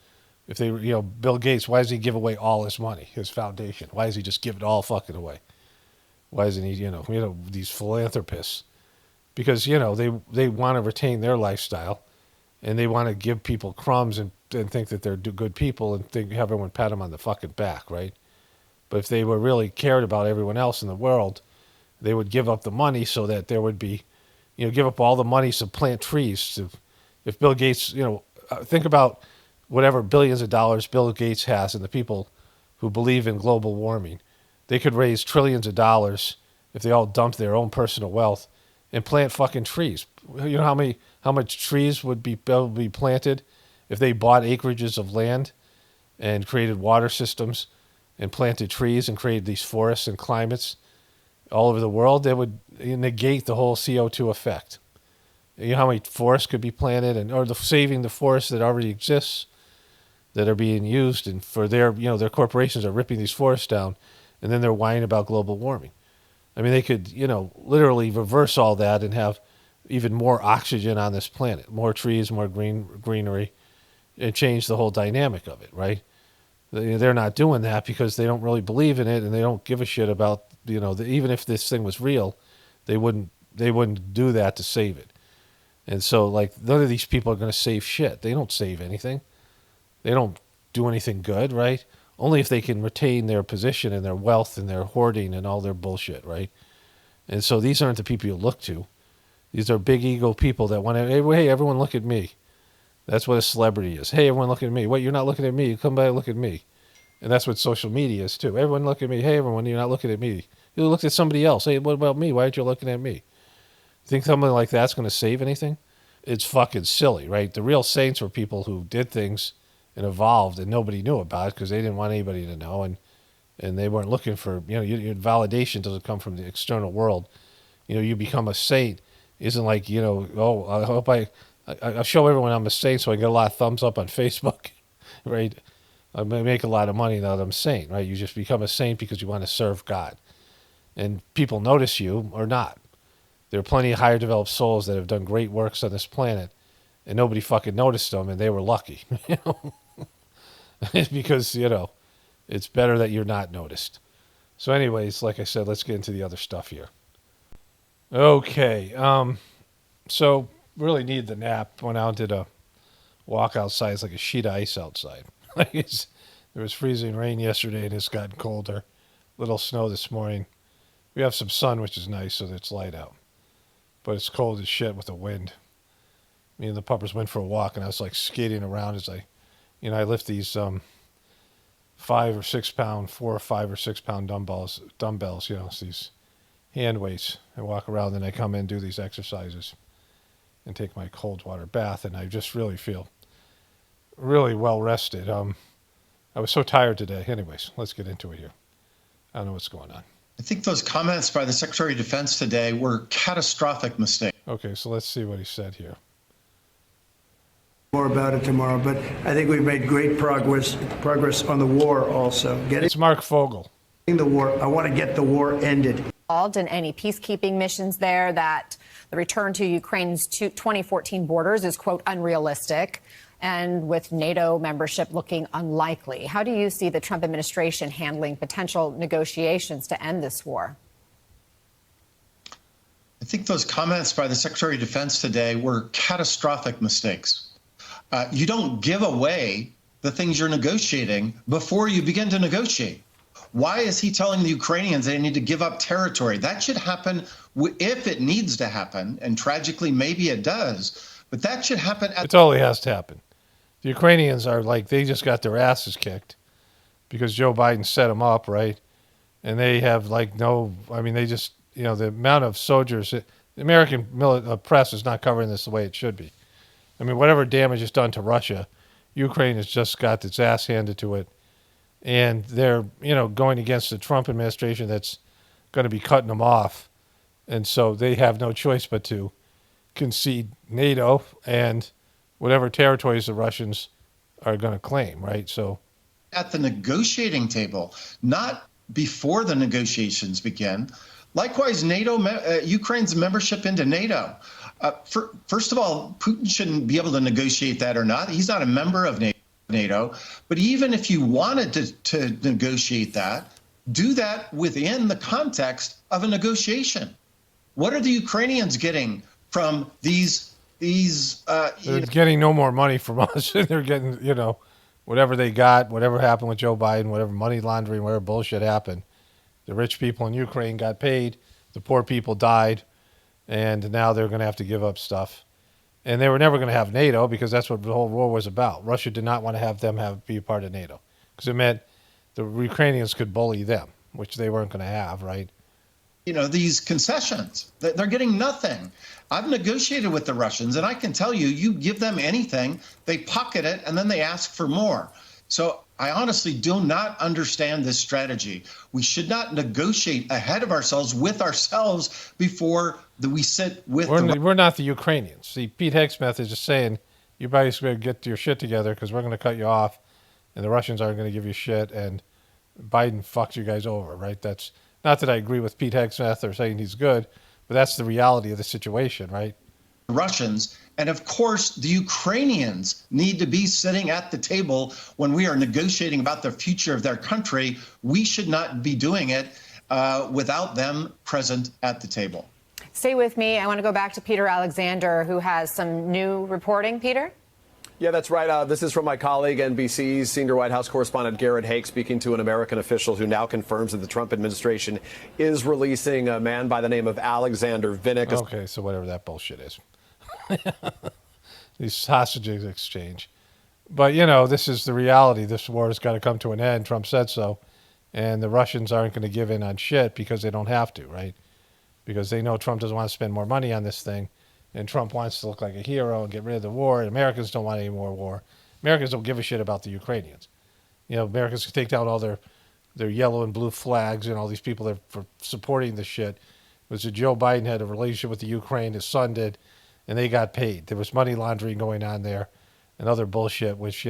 if they, Bill Gates, why does he give away all his money, his foundation? Why does he just give it all fucking away? Why isn't he, these philanthropists? Because, they want to retain their lifestyle and they want to give people crumbs and think that they're good people and have everyone pat them on the fucking back, right? But if they were really cared about everyone else in the world, they would give up the money so that there would be, give up all the money to plant trees. If Bill Gates, think about whatever billions of dollars Bill Gates has and the people who believe in global warming. They could raise trillions of dollars if they all dumped their own personal wealth and plant fucking trees. You know how much trees would be able to be planted if they bought acreages of land and created water systems and planted trees and created these forests and climates all over the world? That would negate the whole CO2 effect. You know how many forests could be planted, saving the forests that already exists, that are being used, and for their corporations are ripping these forests down, and then they're whining about global warming. I mean, they could, literally reverse all that and have even more oxygen on this planet, more trees, more greenery, and change the whole dynamic of it, right? They're not doing that because they don't really believe in it, and they don't give a shit about, even if this thing was real, they wouldn't do that to save it. And so, none of these people are going to save shit. They don't save anything. They don't do anything good, right? Only if they can retain their position and their wealth and their hoarding and all their bullshit, right? And so these aren't the people you look to. These are big ego people that want to, hey, everyone look at me. That's what a celebrity is. Hey, everyone look at me. Wait, you're not looking at me. Come by and look at me. And that's what social media is too. Everyone look at me. Hey, everyone, you're not looking at me. You looked at somebody else. Hey, what about me? Why aren't you looking at me? Think something like that's going to save anything? It's fucking silly, right? The real saints were people who did things and evolved and nobody knew about it because they didn't want anybody to know, and they weren't looking for, your validation doesn't come from the external world. You become a saint isn't like, I hope I'll show everyone I'm a saint so I get a lot of thumbs up on Facebook, right? I make a lot of money now that I'm a saint, right? You just become a saint because you want to serve God. And people notice you or not. There are plenty of higher developed souls that have done great works on this planet, and nobody fucking noticed them, and they were lucky. Because, it's better that you're not noticed. So anyways, like I said, let's get into the other stuff here. Okay. So really need the nap. Went out and did a walk outside. It's like a sheet of ice outside. There was freezing rain yesterday, and it's gotten colder. Little snow this morning. We have some sun, which is nice, so that it's light out. But it's cold as shit with the wind. Me and the puppers went for a walk, and I was skating around as I lift these 4 or 5 pound dumbbells, it's these hand weights. I walk around, and I come in and do these exercises and take my cold water bath, and I just really feel really well rested. I was so tired today. Anyways, let's get into it here. I don't know what's going on. I think those comments by the Secretary of Defense today were catastrophic mistakes. Okay, so let's see what he said here. More about it tomorrow, but I think we've made great progress on the war also. It's Mark Fogel. The war. I want to get the war ended. Involved in any peacekeeping missions there, that the return to Ukraine's 2014 borders is, quote, unrealistic, and with NATO membership looking unlikely. How do you see the Trump administration handling potential negotiations to end this war? I think those comments by the Secretary of Defense today were catastrophic mistakes. You don't give away the things you're negotiating before you begin to negotiate. Why is he telling the Ukrainians they need to give up territory? That should happen if it needs to happen, and tragically maybe it does, but that should happen. It totally has to happen. The Ukrainians are they just got their asses kicked because Joe Biden set them up, right? And they have they just, the amount of soldiers, the American press is not covering this the way it should be. I mean, whatever damage is done to Russia, Ukraine has just got its ass handed to it. And they're, going against the Trump administration that's going to be cutting them off. And so they have no choice but to concede NATO and whatever territories the Russians are going to claim, right? So at the negotiating table, not before the negotiations begin. Likewise, Ukraine's membership into NATO. First of all, Putin shouldn't be able to negotiate that or not. He's not a member of NATO. But even if you wanted to negotiate that, do that within the context of a negotiation. What are the Ukrainians getting from these? They're getting no more money from us. They're getting, whatever they got, whatever happened with Joe Biden, whatever money laundering, whatever bullshit happened. The rich people in Ukraine got paid. The poor people died. And now they're going to have to give up stuff. And they were never going to have NATO because that's what the whole war was about. Russia did not want to have them be a part of NATO because it meant the Ukrainians could bully them, which they weren't going to have, right? these concessions. They're getting nothing. I've negotiated with the Russians, and I can tell you, you give them anything, they pocket it, and then they ask for more. So I honestly do not understand this strategy. We should not negotiate ahead of ourselves with ourselves before we sit with we're not the Ukrainians. See, Pete Hegseth is just saying, you guys better get your shit together because we're going to cut you off, and the Russians aren't going to give you shit, and Biden fucked you guys over, right? That's not that I agree with Pete Hegseth or saying he's good, but that's the reality of the situation, right? Russians. And of course, the Ukrainians need to be sitting at the table when we are negotiating about the future of their country. We should not be doing it without them present at the table. Stay with me. I want to go back to Peter Alexander, who has some new reporting. Peter? Yeah, that's right. This is from my colleague, NBC's senior White House correspondent Garrett Haake, speaking to an American official who now confirms that the Trump administration is releasing a man by the name of Alexander Vinnick. Okay, so whatever that bullshit is. These hostages exchange. But, this is the reality. This war has got to come to an end. Trump said so. And the Russians aren't going to give in on shit because they don't have to, right? Because they know Trump doesn't want to spend more money on this thing. And Trump wants to look like a hero and get rid of the war. And Americans don't want any more war. Americans don't give a shit about the Ukrainians. Americans can take down all their yellow and blue flags and all these people that are supporting the shit. It was that Joe Biden had a relationship with the Ukraine, his son did, and they got paid. There was money laundering going on there and other bullshit, which,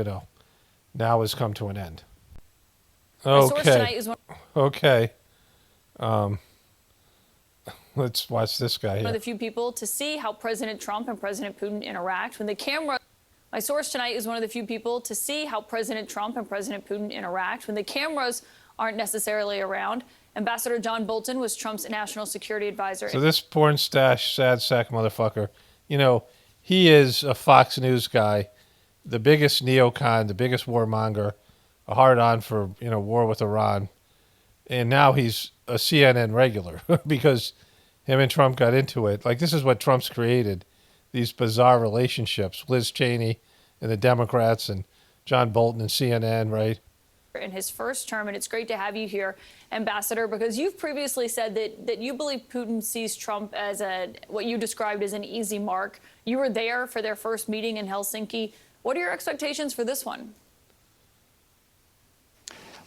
now has come to an end. Okay. Okay. Let's watch this guy here. One of the few people to see how President Trump and President Putin interact when the camera. My source tonight is one of the few people to see how President Trump and President Putin interact when the cameras aren't necessarily around. Ambassador John Bolton was Trump's national security advisor. So this porn stash, sad sack motherfucker, he is a Fox News guy, the biggest neocon, the biggest warmonger, a hard-on for, war with Iran. And now he's a CNN regular because him and Trump got into it. Like, this is what Trump's created, these bizarre relationships. Liz Cheney and the Democrats and John Bolton and CNN, right? In his first term, and it's great to have you here, Ambassador, because you've previously said that you believe Putin sees Trump as what you described as an easy mark. You were there for their first meeting in Helsinki. What are your expectations for this one?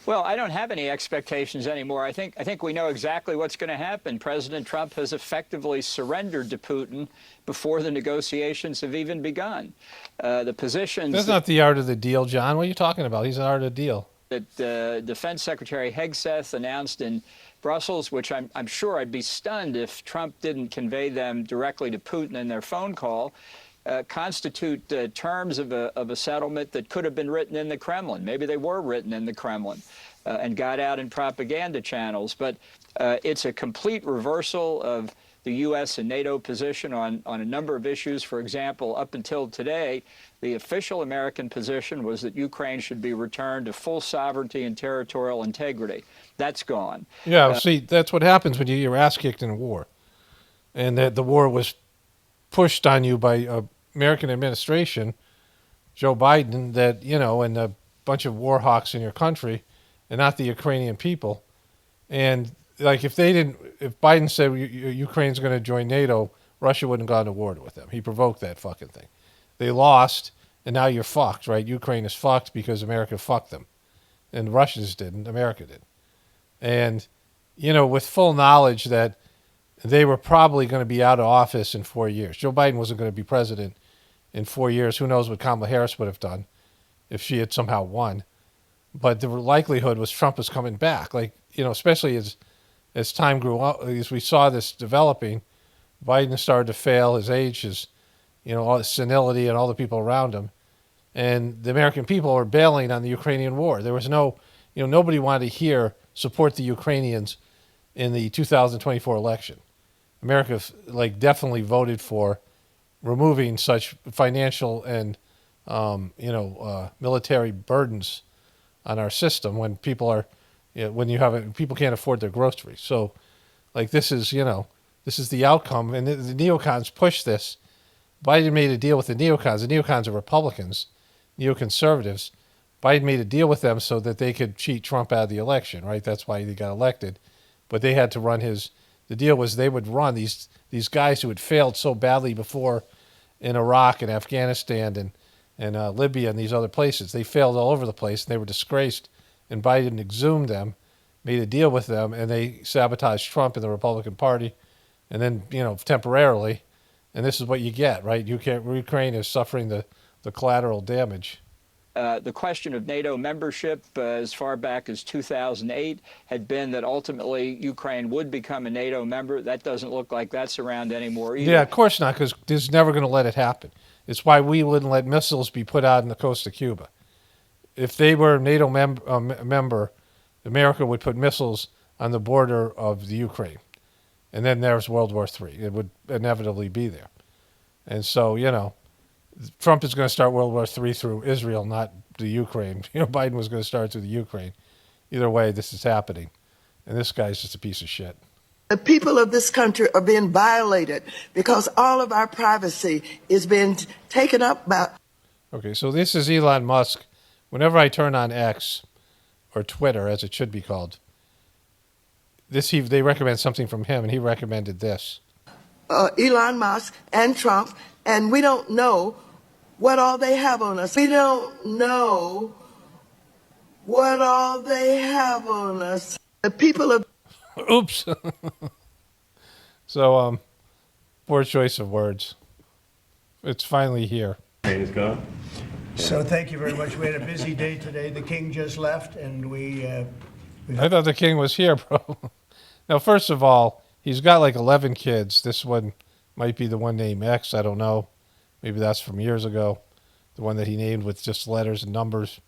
Well, I don't have any expectations anymore. I think we know exactly what's going to happen. President Trump has effectively surrendered to Putin before the negotiations have even begun. The positions... That's not the art of the deal, John. What are you talking about? He's an art of the deal. That Defense Secretary Hegseth announced in Brussels, which I'm sure I'd be stunned if Trump didn't convey them directly to Putin in their phone call, constitute terms of a settlement that could have been written in the Kremlin. Maybe they were written in the Kremlin and got out in propaganda channels. But it's a complete reversal of the U.S. and NATO position on a number of issues. For example, up until today, the official American position was that Ukraine should be returned to full sovereignty and territorial integrity. That's gone. Yeah, see, that's what happens when you get your ass kicked in a war. And that the war was pushed on you by American administration, Joe Biden, that, and a bunch of war hawks in your country and not the Ukrainian people. And like if Biden said Ukraine's going to join NATO, Russia wouldn't have gone to war with them. He provoked that fucking thing. They lost, and now you're fucked, right? Ukraine is fucked because America fucked them. And the Russians didn't, America did. And, with full knowledge that they were probably going to be out of office in 4 years. Joe Biden wasn't going to be president in 4 years. Who knows what Kamala Harris would have done if she had somehow won. But the likelihood was Trump was coming back. Like, especially as time grew up, as we saw this developing, Biden started to fail. His age, all his senility and all the people around him. And the American people were bailing on the Ukrainian war. There was nobody wanted to hear support the Ukrainians in the 2024 election. America definitely voted for removing such financial and military burdens on our system when people people can't afford their groceries. So this is the outcome, and the neocons push this. Biden made a deal with the neocons. The neocons are Republicans, neoconservatives. Biden made a deal with them so that they could cheat Trump out of the election, right? That's why he got elected. But they had to run the the deal was they would run these guys who had failed so badly before in Iraq and Afghanistan and Libya and these other places. They failed all over the place, and they were disgraced. And Biden exhumed them, made a deal with them, and they sabotaged Trump and the Republican Party, and then, temporarily. And this is what you get, right? Ukraine is suffering the collateral damage. The question of NATO membership as far back as 2008 had been that ultimately Ukraine would become a NATO member. That doesn't look like that's around anymore either. Yeah, of course not, because there's never going to let it happen. It's why we wouldn't let missiles be put out in the coast of Cuba. If they were a NATO member, America would put missiles on the border of the Ukraine. And then there's World War III. It would inevitably be there. And so, Trump is going to start World War III through Israel, not the Ukraine. Biden was going to start through the Ukraine. Either way, this is happening. And this guy's just a piece of shit. The people of this country are being violated because all of our privacy is being taken up by... Okay, so this is Elon Musk. Whenever I turn on X, or Twitter, as it should be called, they recommend something from him, and he recommended this. Elon Musk and Trump, and we don't know what all they have on us. We don't know what all they have on us. The people of... Oops. So, poor choice of words. It's finally here. Train is gone. So thank you very much. We had a busy day today. The king just left, and I thought the king was here, bro. Now, first of all, he's got like 11 kids. This one might be the one named X. I don't know. Maybe that's from years ago. The one that he named with just letters and numbers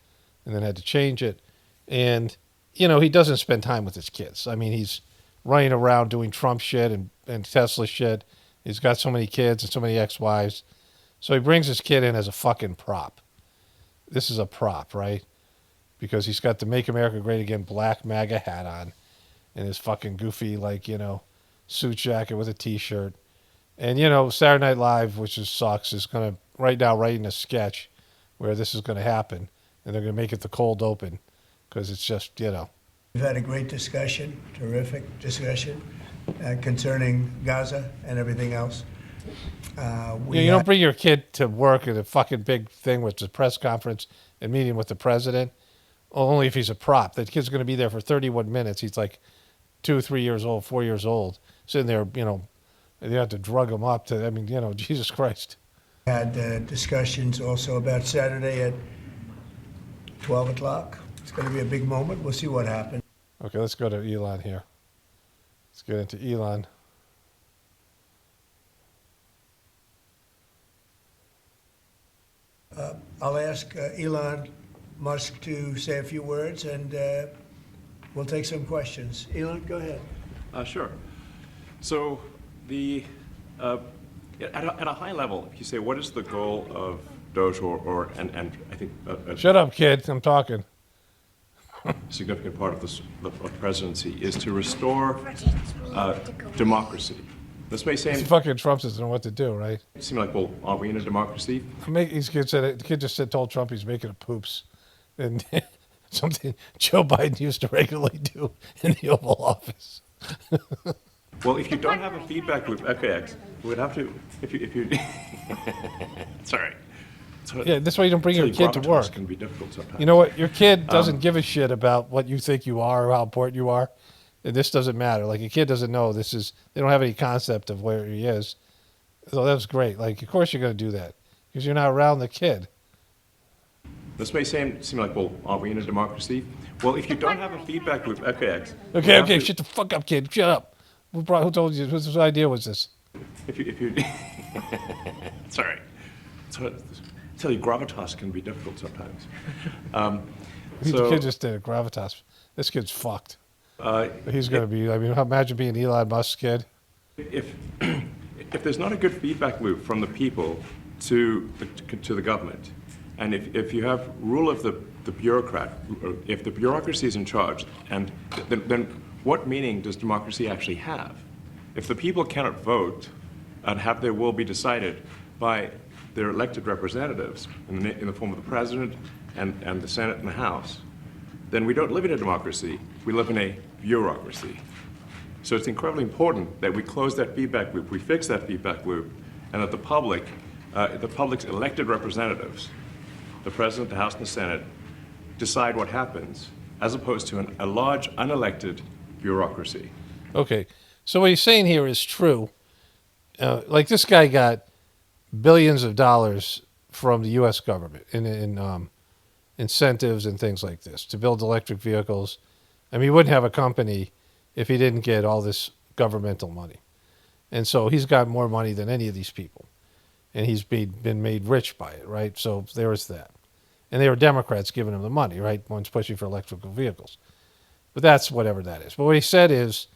and then had to change it. And, he doesn't spend time with his kids. I mean, he's running around doing Trump shit and Tesla shit. He's got so many kids and so many ex-wives. So he brings his kid in as a fucking prop. This is a prop, right? Because he's got the Make America Great Again black MAGA hat on and his fucking goofy, suit jacket with a T-shirt. And, Saturday Night Live, which sucks, is going to right now writing a sketch where this is going to happen. And they're going to make it the cold open because it's just, We've had a great discussion, terrific discussion concerning Gaza and everything else. You don't bring your kid to work at a fucking big thing with the press conference and meeting with the president, only if he's a prop. That kid's going to be there for 31 minutes. He's like 2, 3 years old, 4 years old, sitting there, they have to drug him up to, Jesus Christ. Had discussions also about Saturday at 12 o'clock. It's going to be a big moment. We'll see what happens. Okay, let's go to Elon here. Let's get into Elon. I'll ask Elon Musk to say a few words, and we'll take some questions. Elon, go ahead. Sure. So at a high level, if you say, what is the goal of DOGE and I think... Shut up, kid. I'm talking. A significant part of the presidency is to restore democracy. This may seem... Fucking Trump doesn't know what to do, right? It seems like, well, are we in a democracy? The kid just told Trump he's making a poops. And something Joe Biden used to regularly do in the Oval Office. Well, if you don't have a feedback loop, okay, we would have to, if you sorry. So yeah, that's why you don't bring your kid to work. Can be difficult sometimes. You know what? Your kid doesn't give a shit about what you think you are or how important you are. And this doesn't matter. Like, a kid doesn't know they don't have any concept of where he is. So that was great. Like, of course you're going to do that because you're not around the kid. This may seem like, well, are we in a democracy? Well, if you don't have a feedback loop, okay, shut the fuck up, kid. Shut up. Who told you? Whose idea was this? If you sorry. So, I tell you, gravitas can be difficult sometimes. The kid just did it. Gravitas. This kid's fucked. He's going to be. Imagine being Elon Musk's kid. If there's not a good feedback loop from the people to the government, and if you have rule of the bureaucrat, or if the bureaucracy is in charge, and then what meaning does democracy actually have? If the people cannot vote and have their will be decided by their elected representatives in the form of the president and the Senate and the House, then we don't live in a democracy. We live in a bureaucracy. So it's incredibly important that we close that feedback loop, we fix that feedback loop, and that the public's elected representatives, the President, the House, and the Senate, decide what happens, as opposed to a large unelected bureaucracy. Okay, so what he's saying here is true. Like this guy got billions of dollars from the U.S. government in incentives and things like this to build electric vehicles. I mean, he wouldn't have a company if he didn't get all this governmental money. And so he's got more money than any of these people. And he's been made rich by it, right? So there is that. And they were Democrats giving him the money, right? One's pushing for electrical vehicles. But that's whatever that is. But what he said is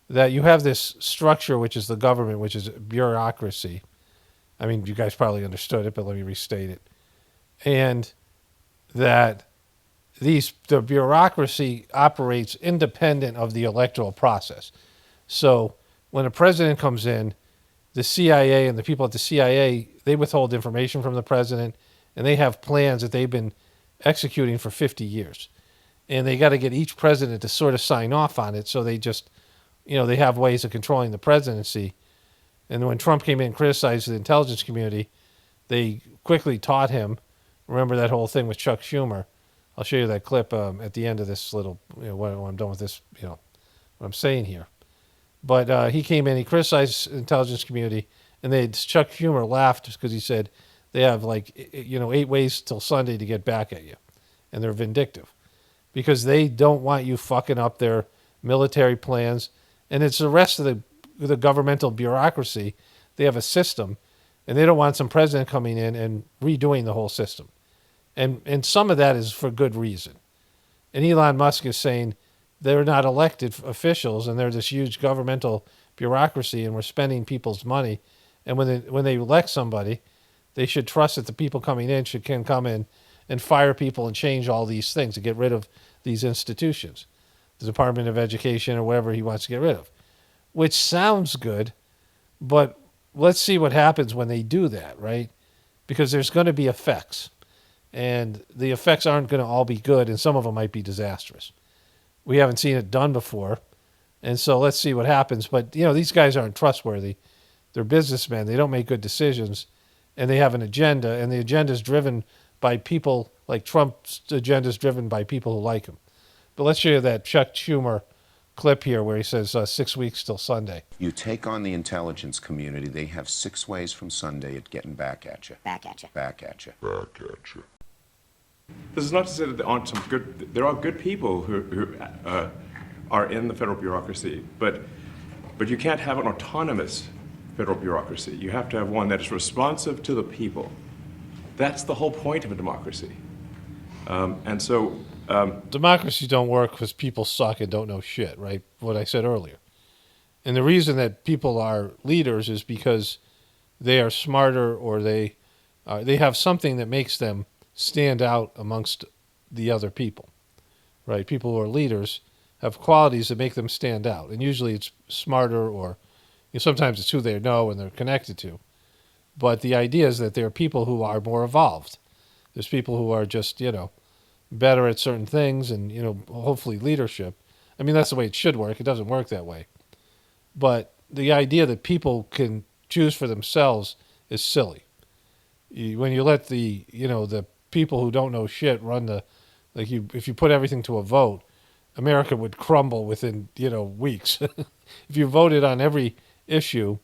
that you have this structure, which is the government, which is bureaucracy. I mean, you guys probably understood it, but let me restate it. And that the bureaucracy operates independent of the electoral process. So when a president comes in, the CIA and the people at the CIA, they withhold information from the president, and they have plans that they've been executing for 50 years. And they got to get each president to sort of sign off on it, so they just, they have ways of controlling the presidency. And when Trump came in and criticized the intelligence community, they quickly taught him. Remember that whole thing with Chuck Schumer? I'll show you that clip at the end of this little, when I'm done with this, what I'm saying here. But he came in, he criticized the intelligence community, and Chuck Schumer laughed because he said they have 8 ways till Sunday to get back at you. And they're vindictive because they don't want you fucking up their military plans. And it's the rest of the governmental bureaucracy. They have a system, and they don't want some president coming in and redoing the whole system. And some of that is for good reason. And Elon Musk is saying they're not elected officials, and they're this huge governmental bureaucracy, and we're spending people's money. And when they elect somebody, they should trust that the people coming in can come in and fire people and change all these things to get rid of these institutions, the Department of Education or whatever he wants to get rid of, which sounds good, but let's see what happens when they do that, right? Because there's going to be effects, and the effects aren't going to all be good, and some of them might be disastrous. We haven't seen it done before, and so let's see what happens. But, these guys aren't trustworthy. They're businessmen. They don't make good decisions, and they have an agenda, and the agenda is driven by people like Trump's agenda is driven by people who like him. But let's show you that Chuck Schumer clip here where he says 6 weeks till Sunday. You take on the intelligence community, they have 6 ways from Sunday at getting back at you. Back at you. Back at you. Back at you. This is not to say that there aren't there are good people who are in the federal bureaucracy, but you can't have an autonomous federal bureaucracy. You have to have one that is responsive to the people. That's the whole point of a democracy. Democracies don't work because people suck and don't know shit, right? What I said earlier. And the reason that people are leaders is because they are smarter, or they have something that makes them stand out amongst the other people, right? People who are leaders have qualities that make them stand out. And usually it's smarter, or sometimes it's who they know and they're connected to. But the idea is that there are people who are more evolved. There's people who are just, better at certain things and, hopefully leadership. I mean, that's the way it should work. It doesn't work that way. But the idea that people can choose for themselves is silly. When you let the people who don't know shit run if you put everything to a vote, America would crumble within, weeks. If you voted on every issue,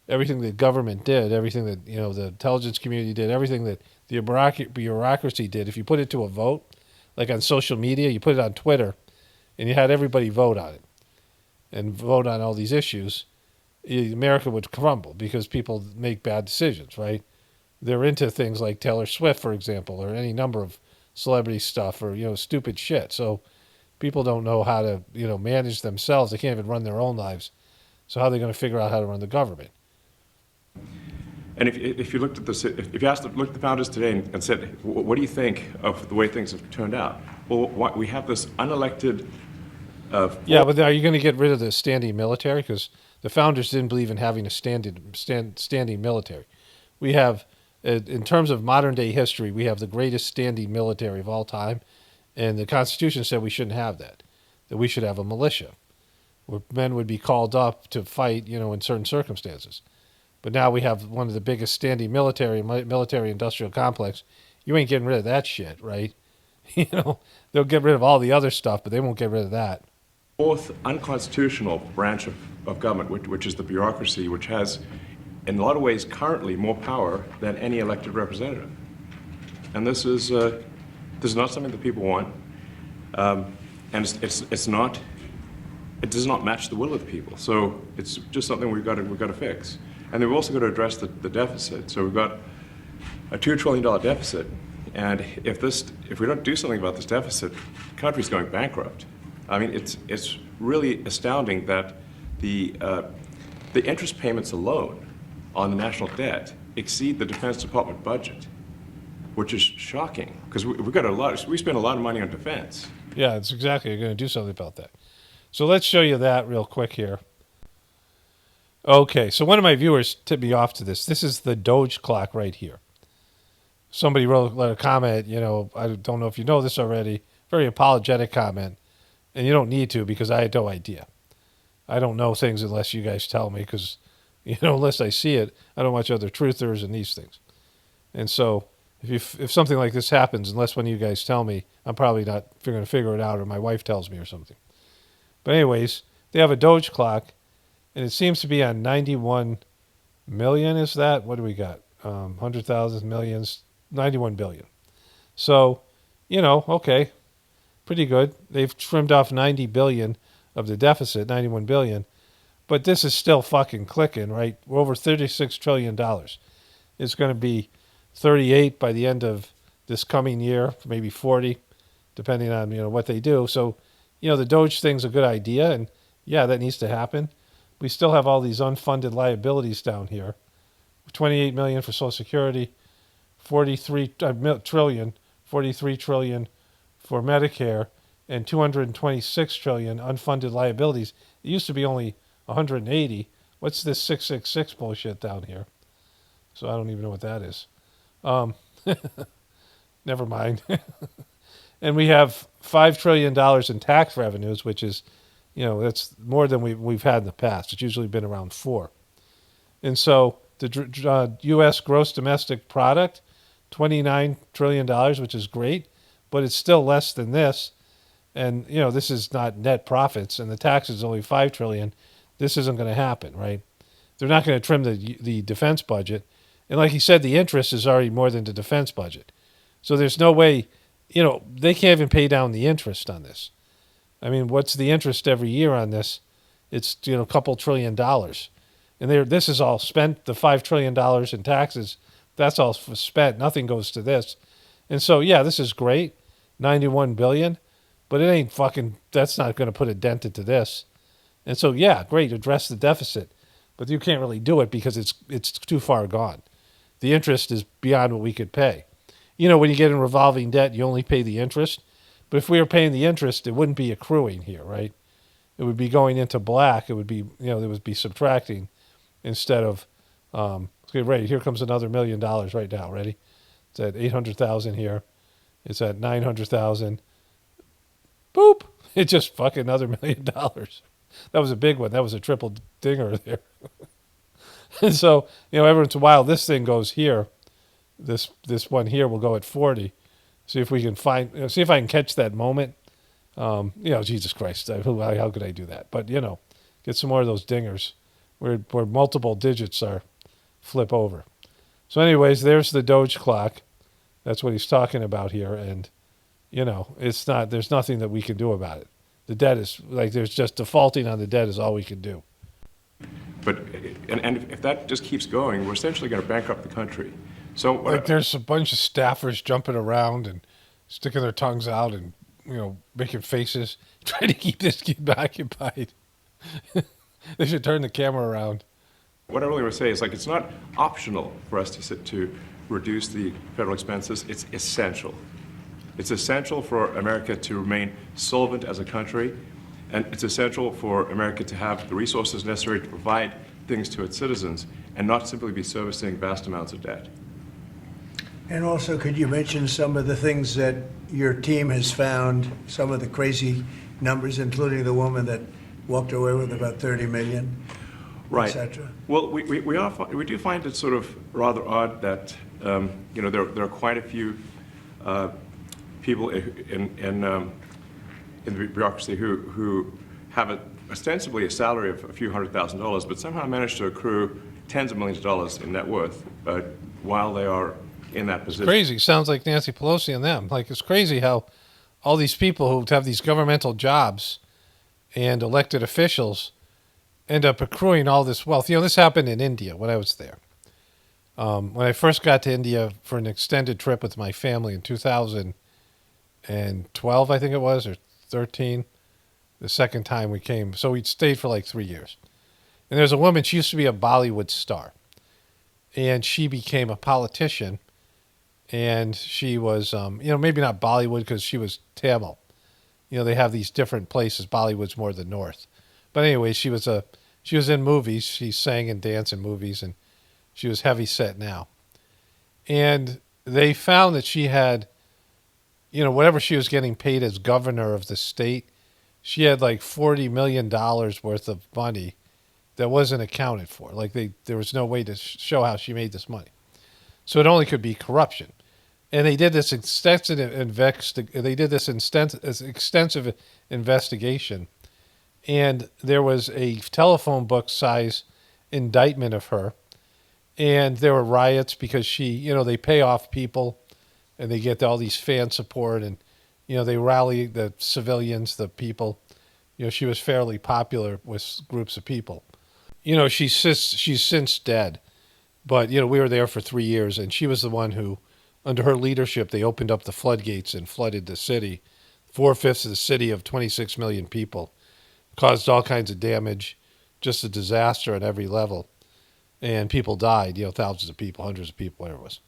everything that government did, everything that, the intelligence community did, everything that the bureaucracy did, if you put it to a vote, like on social media, you put it on Twitter, and you had everybody vote on it and vote on all these issues, America would crumble because people make bad decisions, right? They're into things like Taylor Swift, for example, or any number of celebrity stuff, or, stupid shit. So people don't know how to, manage themselves. They can't even run their own lives. So how are they going to figure out how to run the government? And if you looked at if you looked at the founders today and said, what do you think of the way things have turned out? Well, we have this unelected. Yeah, but are you going to get rid of the standing military? Because the founders didn't believe in having a standing military. We have, in terms of modern day history, we have the greatest standing military of all time, and the Constitution said we shouldn't have that. That we should have a militia. where men would be called up to fight, in certain circumstances. But now we have one of the biggest standing military-industrial complex. You ain't getting rid of that shit, right? They'll get rid of all the other stuff, but they won't get rid of that. Fourth unconstitutional branch of government, which is the bureaucracy, which has, in a lot of ways, currently more power than any elected representative. And this is not something that people want, and it's not. It does not match the will of the people. So it's just something we've got to fix. And then we've also got to address the deficit. So we've got a $2 trillion deficit, and if we don't do something about this deficit, the country's going bankrupt. I mean, it's really astounding that the interest payments alone on the national debt exceed the Defense Department budget, which is shocking because we spend a lot of money on defense. Yeah, it's exactly. You're going to do something about that. So let's show you that real quick here. Okay, so one of my viewers tipped me off to this. This is the DOGE clock right here. Somebody let a comment, I don't know if you know this already, very apologetic comment, and you don't need to because I had no idea. I don't know things unless you guys tell me because, unless I see it, I don't watch other truthers and these things. And so if something like this happens, unless one of you guys tell me, I'm probably not going to figure it out or my wife tells me or something. But anyways, they have a DOGE clock, and it seems to be on 91 million, is that? What do we got? 100,000 millions, 91 billion. So, okay, pretty good. They've trimmed off 90 billion of the deficit, 91 billion. But this is still fucking clicking, right? We're over $36 trillion. It's going to be 38 by the end of this coming year, maybe 40, depending on, what they do. So, the DOGE thing's a good idea, and yeah, that needs to happen. We still have all these unfunded liabilities down here. 28 million for Social Security, 43 trillion for Medicare, and 226 trillion unfunded liabilities. It used to be only 180. What's this 666 bullshit down here? So I don't even know what that is. Never mind. And we have $5 trillion in tax revenues, which is, that's more than we've had in the past. It's usually been around 4. And so the U.S. gross domestic product, $29 trillion, which is great, but it's still less than this. And, this is not net profits, and the tax is only $5 trillion. This isn't going to happen, right? They're not going to trim the defense budget. And like he said, the interest is already more than the defense budget. So there's no way, they can't even pay down the interest on this. I mean, what's the interest every year on this? It's, a couple $1 trillion. And this is all spent, the $5 trillion in taxes, that's all spent. Nothing goes to this. And so, yeah, this is great, 91 billion, but it ain't that's not going to put a dent into this. And so, yeah, great, address the deficit. But you can't really do it because it's too far gone. The interest is beyond what we could pay. When you get in revolving debt, you only pay the interest. But if we were paying the interest, it wouldn't be accruing here, right? It would be going into black. It would be, it would be subtracting instead of, okay, ready. Here comes another $1 million right now. Ready? It's at 800,000 here. It's at 900,000. Boop. It's just fucking another $1 million. That was a big one. That was a triple dinger there. And so, every once in a while, this thing goes here. This one here will go at 40. See if we can see if I can catch that moment. Jesus Christ, how could I do that? But, get some more of those dingers where multiple digits are flip over. So anyways, there's the DOGE clock. That's what he's talking about here. And, there's nothing that we can do about it. The debt is, there's just defaulting on the debt is all we can do. But, and if that just keeps going, we're essentially going to bankrupt the country. So there's a bunch of staffers jumping around and sticking their tongues out and, making faces, trying to keep this kid occupied. They should turn the camera around. What I really want to say is, it's not optional for us to reduce the federal expenses. It's essential. It's essential for America to remain solvent as a country, and it's essential for America to have the resources necessary to provide things to its citizens and not simply be servicing vast amounts of debt. And also, could you mention some of the things that your team has found, some of the crazy numbers, including the woman that walked away with about 30 million, right. etc. Well, we do find it sort of rather odd that you know, there are quite a few people in the bureaucracy who have ostensibly a salary of a few $100,000, but somehow manage to accrue tens of millions of dollars in net worth while they are in that position. It's crazy. Sounds like Nancy Pelosi and them. Like, it's crazy how all these people who have these governmental jobs and elected officials end up accruing all this wealth. You know, this happened in India when I was there. When I first got to India for an extended trip with my family in 2012, I think it was, or 13, the second time we came. So we stayed for like 3 years. And there's a woman, she used to be a Bollywood star. And she became a politician. And she was, you know, maybe not Bollywood because she was Tamil. You know, they have these different places. Bollywood's more the north. But anyway, she was in movies. She sang and danced in movies, and she was heavy set now. And they found that she had, you know, whatever she was getting paid as governor of the state, she had like $40 million worth of money that wasn't accounted for. Like, there was no way to show how she made this money. So it only could be corruption. And they did this extensive investigation. And there was a telephone book size indictment of her. And there were riots because she, you know, they pay off people and they get all these fan support, and, you know, they rally the civilians, the people. You know, she was fairly popular with groups of people. You know, she's since dead. But, you know, we were there for 3 years, and she was the one who, under her leadership, they opened up the floodgates and flooded the city. 4/5 of the city of 26 million people. Caused all kinds of damage, just a disaster at every level. And people died, you know, thousands of people, hundreds of people, whatever it was.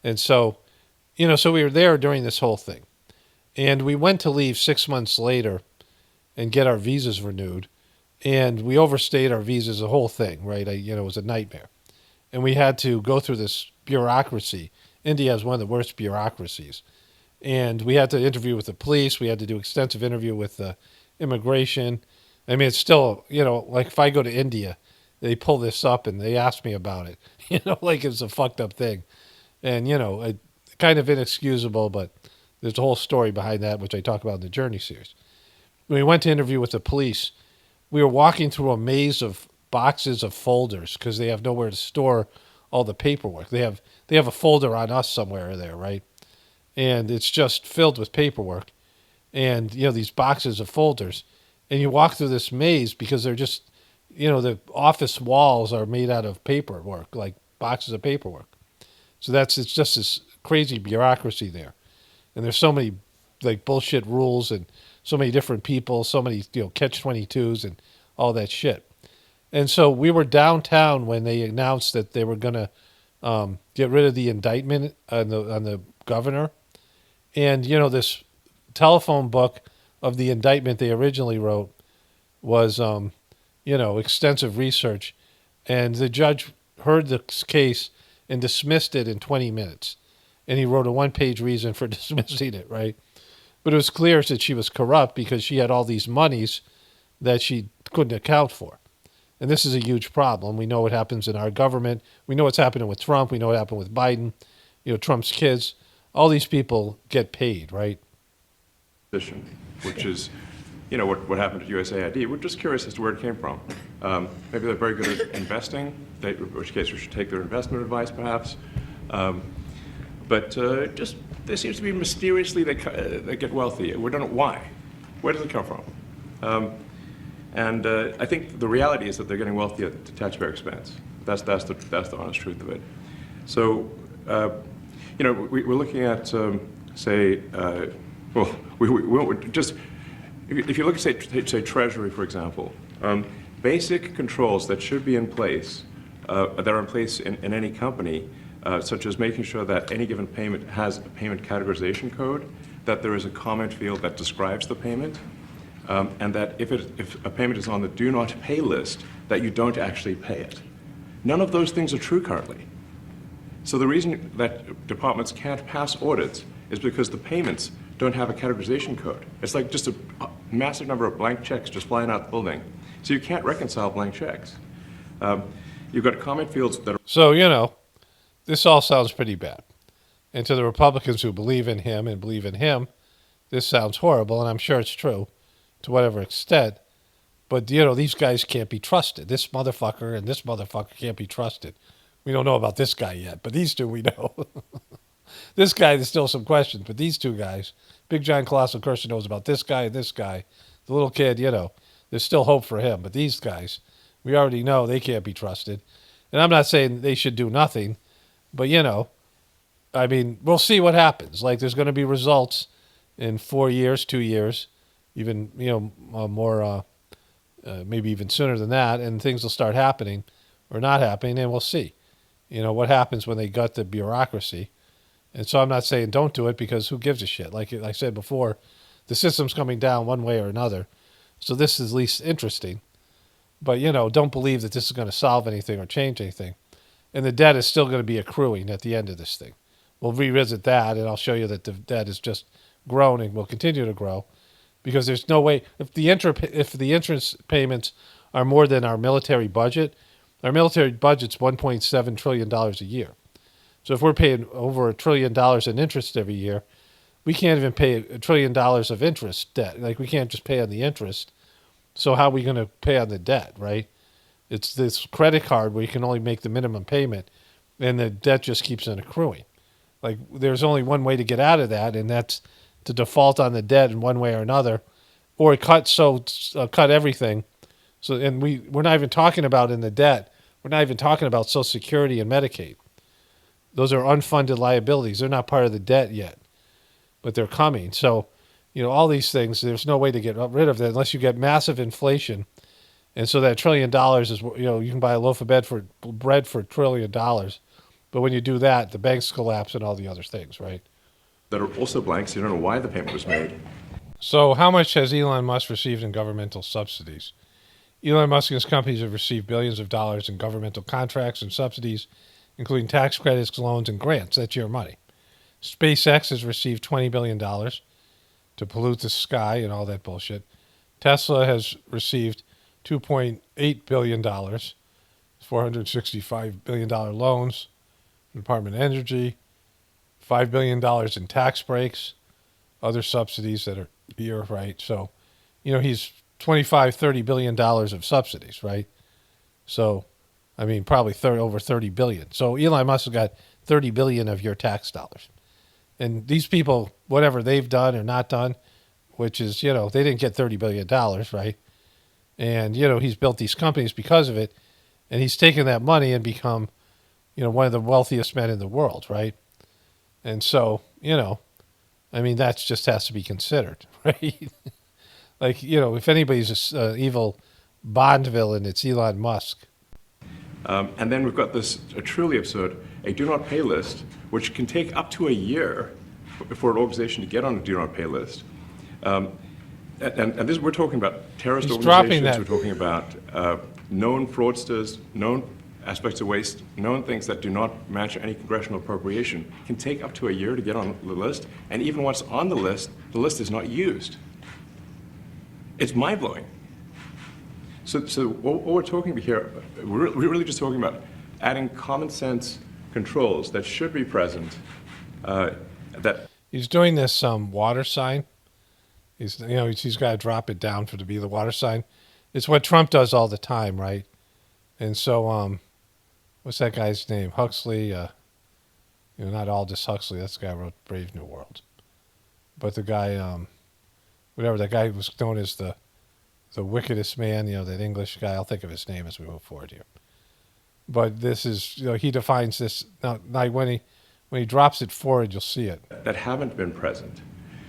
And so, you know, so we were there during this whole thing. And we went to leave 6 months later and get our visas renewed. And we overstayed our visas, the whole thing, right? You know, it was a nightmare. And we had to go through this bureaucracy. India has one of the worst bureaucracies. And we had to interview with the police. We had to do extensive interview with immigration. I mean, it's still, you know, like if I go to India, they pull this up and they ask me about it. You know, like it's a fucked up thing. And, you know, kind of inexcusable, but there's a whole story behind that, which I talk about in the Journey series. When we went to interview with the police, we were walking through a maze of boxes of folders because they have nowhere to store all the paperwork. They have a folder on us somewhere there, right? And it's just filled with paperwork. And, you know, these boxes of folders. And you walk through this maze because they're just, you know, the office walls are made out of paperwork, like boxes of paperwork. So it's just this crazy bureaucracy there. And there's so many, like, bullshit rules and so many different people, so many, you know, catch-22s and all that shit. And so we were downtown when they announced that they were going to get rid of the indictment on the governor. And, you know, this telephone book of the indictment they originally wrote was, you know, extensive research. And the judge heard this case and dismissed it in 20 minutes. And he wrote a one-page reason for dismissing it, right? But it was clear that she was corrupt because she had all these monies that she couldn't account for. And this is a huge problem. We know what happens in our government. We know what's happening with Trump. We know what happened with Biden. You know, Trump's kids. All these people get paid, right? Which is, you know, what happened at USAID. We're just curious as to where it came from. Maybe they're very good at investing, in which case we should take their investment advice, perhaps. But just there seems to be mysteriously they get wealthy. We don't know why. Where does it come from? And I think the reality is that they're getting wealthy at the taxpayer expense. That's the honest truth of it. So, you know, we're looking at, say, well, we just if you look at say Treasury, for example, basic controls that should be in place, that are in place in any company, such as making sure that any given payment has a payment categorization code, that there is a comment field that describes the payment, and that if a payment is on the do not pay list, that you don't actually pay it. None of those things are true currently. So the reason that departments can't pass audits is because the payments don't have a categorization code. It's like just massive number of blank checks just flying out the building. So you can't reconcile blank checks. You've got comment fields that are... So, this all sounds pretty bad. And to the Republicans who believe in him, this sounds horrible, and I'm sure it's true to whatever extent. But, these guys can't be trusted. This motherfucker and this motherfucker can't be trusted. We don't know about this guy yet, but these two we know. This guy, there's still some questions, but these two guys, Big John Colossal Cursor knows about this guy and this guy. The little kid, there's still hope for him. But these guys, we already know they can't be trusted. And I'm not saying they should do nothing, but, we'll see what happens. Like, there's going to be results in 4 years, 2 years, even, more, maybe even sooner than that, and things will start happening or not happening, and we'll see, what happens when they gut the bureaucracy. And so I'm not saying don't do it, because who gives a shit? Like I said before, the system's coming down one way or another. So this is at least interesting. But, don't believe that this is going to solve anything or change anything. And the debt is still going to be accruing at the end of this thing. We'll revisit that, and I'll show you that the debt is just grown and will continue to grow, because there's no way, if the interest payments are more than our military budget's $1.7 trillion a year. So if we're paying over $1 trillion in interest every year, we can't even pay $1 trillion of interest debt. Like, we can't just pay on the interest. So how are we going to pay on the debt, right? It's this credit card where you can only make the minimum payment, and the debt just keeps on accruing. Like, there's only one way to get out of that, and that's to default on the debt in one way or another, or cut everything. So, and we're not even talking about in the debt. We're not even talking about Social Security and Medicaid. Those are unfunded liabilities. They're not part of the debt yet, but they're coming. So, all these things, there's no way to get rid of that unless you get massive inflation. And so that $1 trillion is, you can buy a loaf of bread for $1 trillion. But when you do that, the banks collapse and all the other things, right? That are also blank, so you don't know why the payment was made. So how much has Elon Musk received in governmental subsidies? Elon Musk and his companies have received billions of dollars in governmental contracts and subsidies, including tax credits, loans, and grants. That's your money. SpaceX has received $20 billion to pollute the sky and all that bullshit. Tesla has received $2.8 billion, $465 billion loans from the Department of Energy, $5 billion in tax breaks, other subsidies that are here, right? So, he's $25-30 billion of subsidies, right? So, probably over 30 billion. So Elon Musk has got 30 billion of your tax dollars. And these people, whatever they've done or not done, which is, they didn't get $30 billion, right? And, he's built these companies because of it. And he's taken that money and become, one of the wealthiest men in the world, right? And so, that just has to be considered, right? Like, if anybody's an evil Bond villain, it's Elon Musk. And then we've got this truly absurd, a do not pay list, which can take up to a year for an organization to get on a do not pay list. And this, we're talking about terrorist organizations, we're talking about known fraudsters, known aspects of waste, known things that do not match any congressional appropriation, can take up to a year to get on the list. And even once on the list is not used. It's mind-blowing. So what we're talking about here, we're really just talking about adding common sense controls that should be present. He's doing this water sign. He's got to drop it down to be the water sign. It's what Trump does all the time, right? And so, what's that guy's name? Huxley. Not Aldous Huxley. That's the guy who wrote Brave New World. But the guy, whatever that guy was known as the wickedest man, that English guy. I'll think of his name as we move forward here. But this is, he defines this now. When he drops it forward, you'll see it. That haven't been present.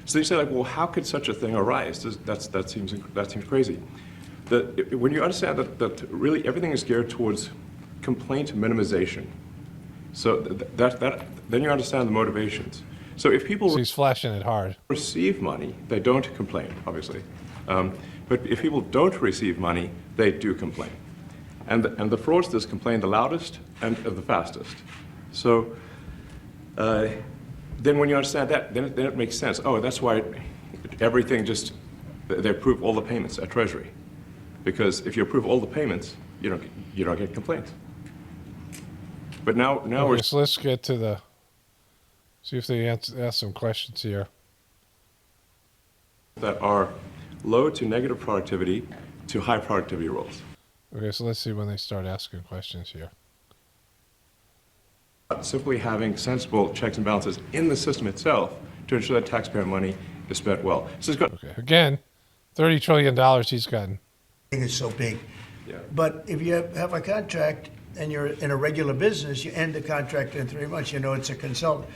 So you say, like, well, how could such a thing arise? That seems crazy. When you understand that really everything is geared towards complaint minimization, so then you understand the motivations. So if people he's flashing it hard. Receive money, they don't complain, obviously. But if people don't receive money, they do complain. And the fraudsters complain the loudest and the fastest. So then when you understand that, then it makes sense. Oh, that's why everything just they approve all the payments at Treasury. Because if you approve all the payments, you don't get complaints. But now okay, so let's get to the, see if they ask some questions here. That are low to negative productivity to high productivity roles. Okay, so let's see when they start asking questions here. Simply having sensible checks and balances in the system itself to ensure that taxpayer money is spent well. So it's good. Okay, again, $30 trillion he's gotten. I think it's so big. Yeah. But if you have a contract and you're in a regular business, you end the contract in 3 months, you know it's a consultant.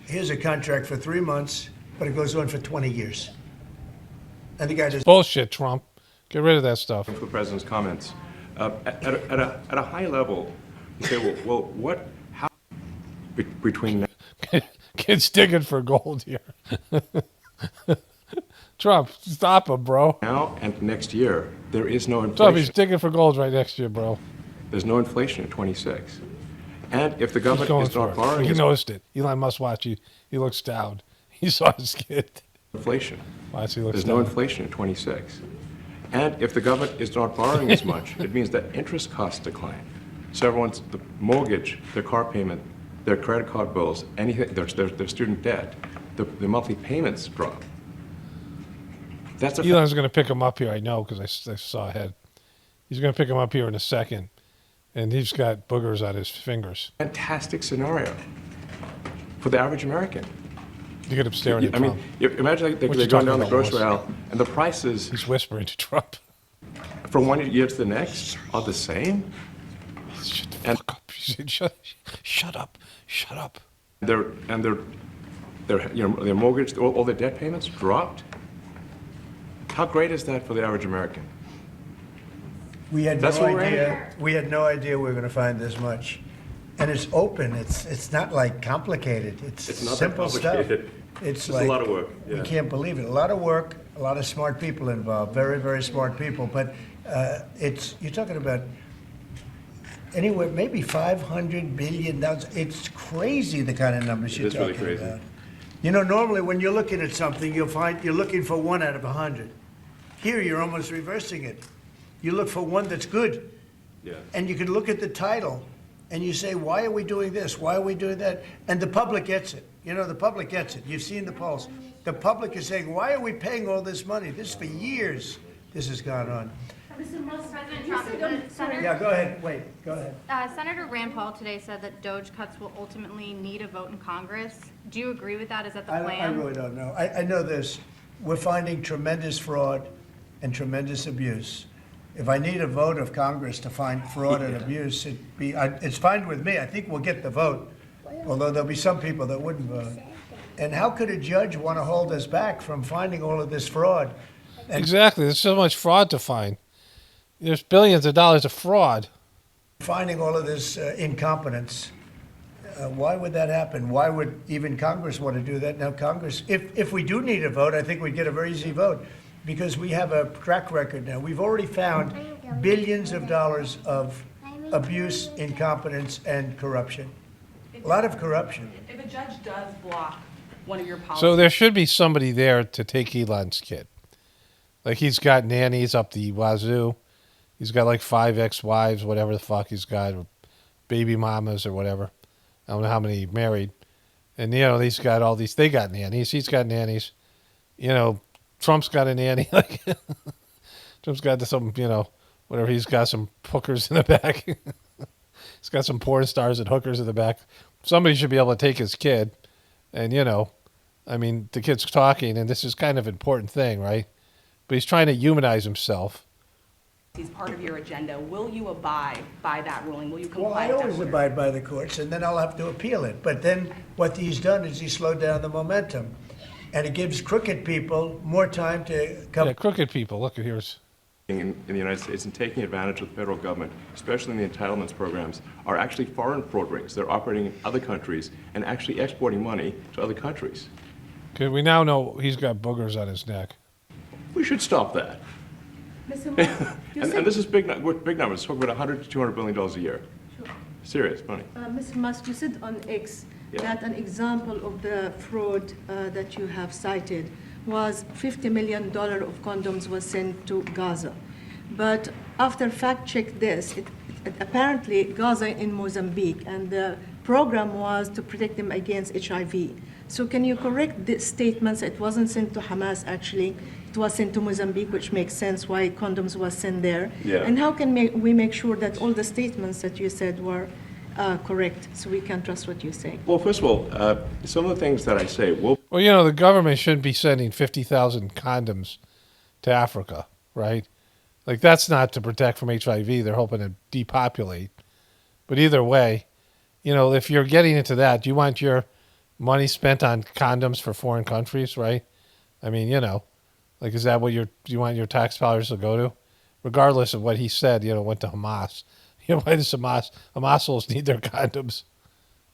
Here's a contract for 3 months, but it goes on for 20 years. And the guy does bullshit, Trump. Get rid of that stuff. For the president's comments, at a high level, you say, well, what? How? Between kids digging for gold here. Trump, stop him, bro. Now and next year, there is no inflation. Trump, he's digging for gold right next year, bro. There's no inflation in 26. And if the government is not borrowing, he noticed it. Elon Musk watch. He looks down. He saw his kid. Inflation. Watch, he looks There's down. no inflation in 26. And if the government is not borrowing as much, it means that interest costs decline. So everyone's, the mortgage, their car payment, their credit card bills, anything, their student debt, the monthly payments drop. That's Elon's going to pick him up here, I know, because I saw ahead. He's going to pick him up here in a second, and he's got boogers on his fingers. Fantastic scenario for the average American. You get him staring at Trump. Imagine they're going down the grocery aisle, and the prices... He's whispering to Trump. From one year to the next are the same. Shut the fuck up. Shut up. Shut up. Their mortgage, all their debt payments dropped. How great is that for the average American? We had no idea. We had no idea we were going to find this much, and it's open. It's not like complicated. It's not simple that stuff. complicated. It's like, a lot of work. Yeah. We can't believe it. A lot of work. A lot of smart people involved. Very, very smart people. But you're talking about anywhere maybe $500 billion. It's crazy the kind of numbers you're talking really crazy. about. You know, normally when you're looking at something, you'll find you're looking for 1 out of 100. Here, you're almost reversing it. You look for one that's good. Yeah. And you can look at the title and you say, why are we doing this? Why are we doing that? And the public gets it. You know, the public gets it. You've seen the polls. The public is saying, why are we paying all this money? This for years, this has gone on. President Trump, Senator, Yeah, go ahead. Wait, go ahead. Senator Rand Paul today said that DOGE cuts will ultimately need a vote in Congress. Do you agree with that? Is that the plan? I really don't know. I know this. We're finding tremendous fraud and tremendous abuse. If I need a vote of Congress to find fraud and abuse, it's fine with me. I think we'll get the vote, although there'll be some people that wouldn't vote. And how could a judge want to hold us back from finding all of this fraud? Exactly. There's so much fraud to find. There's billions of dollars of fraud. Finding all of this incompetence. Why would that happen? Why would even Congress want to do that? Now, Congress, if we do need a vote, I think we'd get a very easy vote because we have a track record now. We've already found billions of dollars of abuse, incompetence, and corruption. A lot of corruption. If a judge does block one of your policies... So there should be somebody there to take Elon's kid. Like he's got nannies up the wazoo. He's got like 5 ex-wives, whatever the fuck he's got, or baby mamas or whatever. I don't know how many he married. And, you know, he's got all these, they got nannies. He's got nannies. You know, Trump's got a nanny. Like, Trump's got some, you know, whatever. He's got some hookers in the back. He's got some porn stars and hookers in the back. Somebody should be able to take his kid. And, you know, I mean, the kid's talking, and this is kind of an important thing, right? But he's trying to humanize himself. He's part of your agenda. Will you abide by that ruling? Will you comply Well, I with that always order? abide by the courts, and then I'll have to appeal it. But then what he's done is he slowed down the momentum. And it gives crooked people more time to come. Yeah, crooked people. Look, here's... In the United States and taking advantage of the federal government, especially in the entitlements programs, are actually foreign fraud rings. They're operating in other countries and actually exporting money to other countries. Okay, we now know he's got boogers on his neck. We should stop that. And this is big numbers. Talk about $100 to $200 billion a year. Sure. Serious money. Mr. Musk, you said on X that an example of the fraud that you have cited was $50 million of condoms was sent to Gaza. But after fact-check this, apparently Gaza in Mozambique, and the program was to protect them against HIV. So can you correct the statements? It wasn't sent to Hamas, actually. It was sent to Mozambique, which makes sense why condoms was sent there. Yeah. And how can we make sure that all the statements that you said were correct, so we can trust what you say? Well, first of all, some of the things that I say will... Well, you know, the government shouldn't be sending 50,000 condoms to Africa, right? Like, that's not to protect from HIV. They're hoping to depopulate. But either way, you know, if you're getting into that, do you want your money spent on condoms for foreign countries, right? I mean, you know, like, is that what do you want your tax dollars to go to? Regardless of what he said, you know, went to Hamas. You know, why does Hamas need their condoms?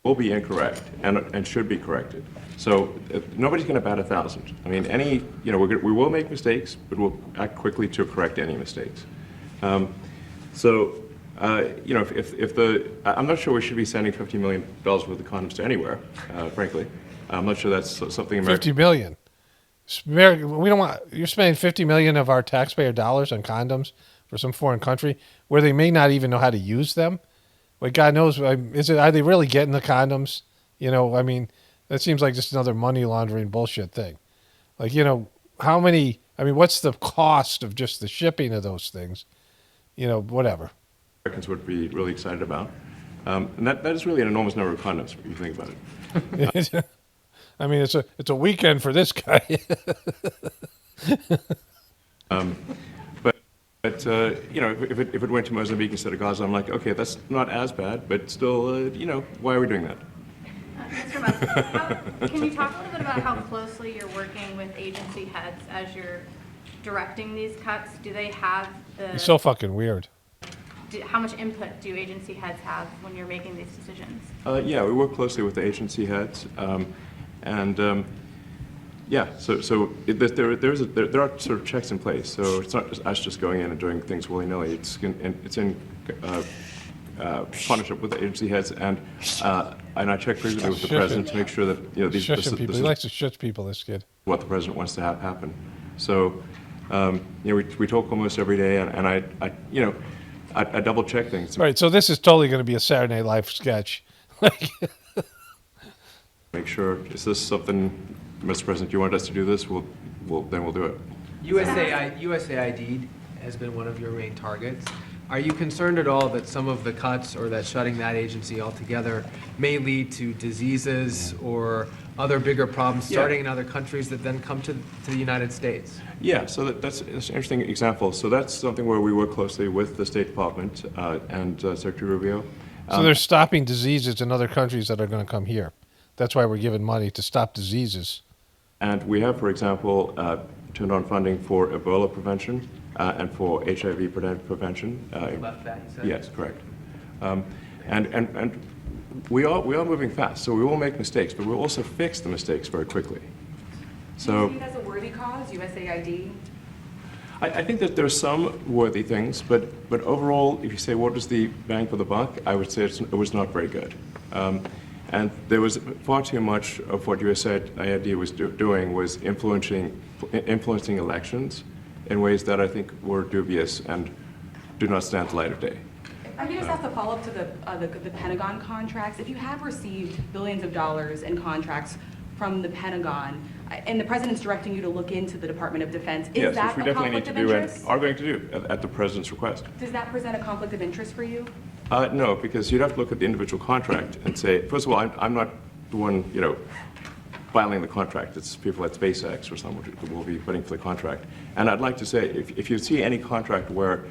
Will be incorrect and should be corrected. So nobody's going to bat 1,000. I mean, we will make mistakes, but we'll act quickly to correct any mistakes. You know, I'm not sure we should be sending $50 million worth of condoms to anywhere, frankly. I'm not sure that's something America... 50 million. We don't want, you're spending 50 million of our taxpayer dollars on condoms for some foreign country where they may not even know how to use them. Like, God knows, are they really getting the condoms? You know, I mean, that seems like just another money laundering bullshit thing. Like, you know, what's the cost of just the shipping of those things? You know, whatever. Americans would be really excited about. And that is really an enormous number of condoms when you think about it. I mean, it's a weekend for this guy. But you know, if it went to Mozambique instead of Gaza, I'm like, okay, that's not as bad, but still, you know, why are we doing that? Mr. Musk, can you talk a little bit about how closely you're working with agency heads as you're directing these cuts? Do they have the... It's so fucking weird. How much input do agency heads have when you're making these decisions? Yeah, we work closely with the agency heads, yeah, there are sort of checks in place. So it's not just us just going in and doing things willy-nilly. It's in partnership with the agency heads, and I check frequently with the president to make sure that, you know, this he likes to shush people, this kid. What the president wants to have happen. So you know, we talk almost every day, and I double check things. Right. So this is totally going to be a Saturday Night Live sketch. Make sure, is this something, Mr. President, you want us to do this? Then we'll do it. USAID has been one of your main targets. Are you concerned at all that some of the cuts or that shutting that agency altogether may lead to diseases or other bigger problems starting in other countries that then come to the United States? Yeah, so that's an interesting example. So that's something where we work closely with the State Department and Secretary Rubio. So they're stopping diseases in other countries that are going to come here. That's why we're giving money to stop diseases. And we have, for example, turned on funding for Ebola prevention and for HIV prevention. Left that, you said? Yes, correct. And we are moving fast, so we will make mistakes, but we'll also fix the mistakes very quickly. So, do you see it as a worthy cause, USAID? I think that there are some worthy things, but overall, if you say what was the bang for the buck, I would say it was not very good. And there was far too much of what USAID was doing was influencing elections in ways that I think were dubious and do not stand the light of day. I can just ask a follow-up to the Pentagon contracts. If you have received billions of dollars in contracts from the Pentagon, and the president's directing you to look into the Department of Defense, is that a conflict of interest? And are going to do at the president's request. Does that present a conflict of interest for you? No, because you'd have to look at the individual contract and say, first of all, I'm not the one, you know, filing the contract. It's people at SpaceX or someone who will be putting for the contract. And I'd like to say, if you see any contract where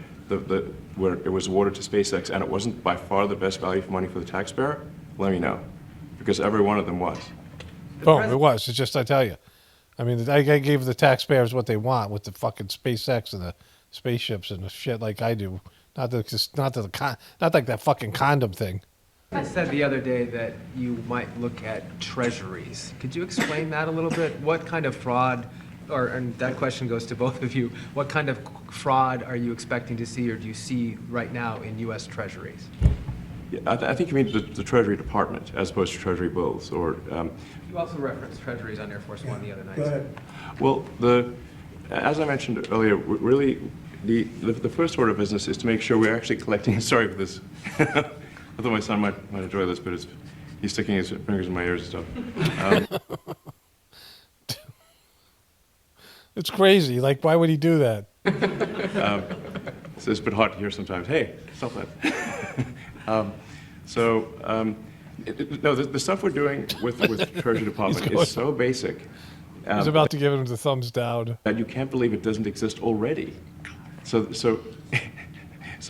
where it was awarded to SpaceX and it wasn't by far the best value for money for the taxpayer, let me know, because every one of them was. Oh, it was. It's just, I tell you. I mean, I gave the taxpayers what they want with the fucking SpaceX and the spaceships and the shit like I do. Not like that fucking condom thing. You said the other day that you might look at treasuries. Could you explain that a little bit? What kind of fraud, and that question goes to both of you, what kind of fraud are you expecting to see or do you see right now in U.S. treasuries? I think you mean the Treasury Department as opposed to Treasury bills, or. You also referenced Treasuries on Air Force One the other night. Go ahead. Well, as I mentioned earlier, really, the first order of business is to make sure we're actually collecting. Sorry for this. I thought my son might enjoy this, but he's sticking his fingers in my ears and stuff. It's crazy. Like, why would he do that? It's a bit hard to hear sometimes. Hey, stop that. No, the stuff we're doing with Treasury Department is so basic. He's about to give him the thumbs down. That you can't believe it doesn't exist already. So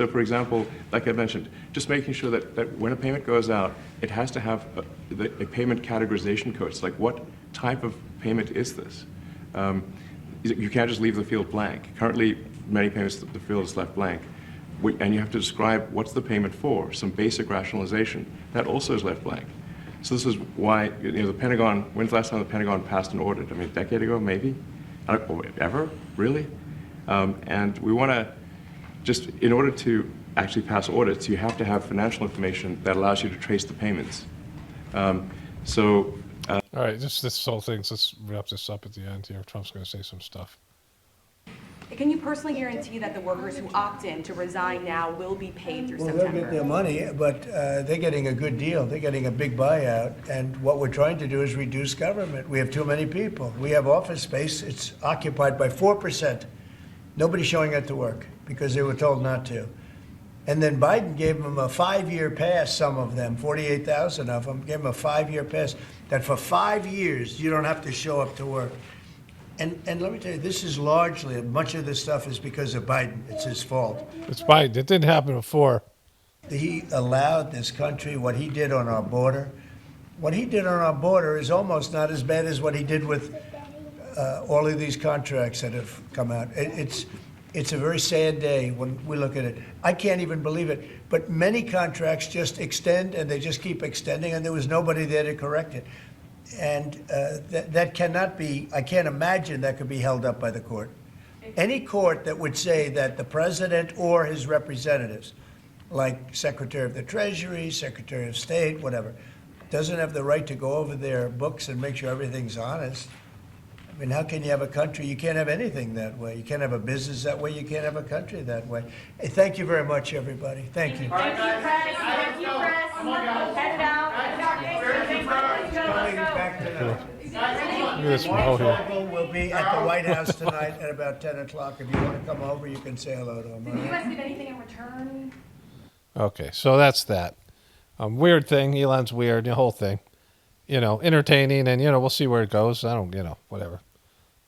for example, like I mentioned, just making sure that when a payment goes out, it has to have a payment categorization code. It's like, what type of payment is this? You can't just leave the field blank. Currently, many payments, the field is left blank. And you have to describe what's the payment for, some basic rationalization. That also is left blank. So this is why, the Pentagon, when's the last time the Pentagon passed an audit? I mean, a decade ago, maybe? Ever? Really? And we want to, just in order to actually pass audits, you have to have financial information that allows you to trace the payments. All right, this whole thing, let's wrap this up at the end here. Trump's going to say some stuff. Can you personally guarantee that the workers who opt in to resign now will be paid through September? They'll get their money, but they're getting a good deal. They're getting a big buyout. And what we're trying to do is reduce government. We have too many people. We have office space. It's occupied by 4%. Nobody's showing up to work because they were told not to. And then Biden gave them a 5-year pass, some of them, 48,000 of them, gave them a 5-year pass, that for 5 years you don't have to show up to work. And let me tell you, this is largely, much of this stuff is because of Biden. It's his fault. It's Biden. It didn't happen before. He allowed this country, what he did on our border. What he did on our border is almost not as bad as what he did with all of these contracts that have come out. It's a very sad day when we look at it. I can't even believe it. But many contracts just extend, and they just keep extending, and there was nobody there to correct it. And that cannot be, I can't imagine that could be held up by the court. Any court that would say that the president or his representatives, like Secretary of the Treasury, Secretary of State, whatever, doesn't have the right to go over their books and make sure everything's honest. I mean, how can you have a country? You can't have anything that way. You can't have a business that way. You can't have a country that way. Hey, thank you very much, everybody. Thank you. Thank you, press. Thank you, press. Head down. Coming back to Look at this row here. We'll be at the White House tonight at about 10 o'clock. If you want to come over, you can say hello to him. Did the U.S. give anything in return? Okay, so that's that. Weird thing. Elon's weird. The whole thing. Entertaining, and we'll see where it goes. I don't, whatever.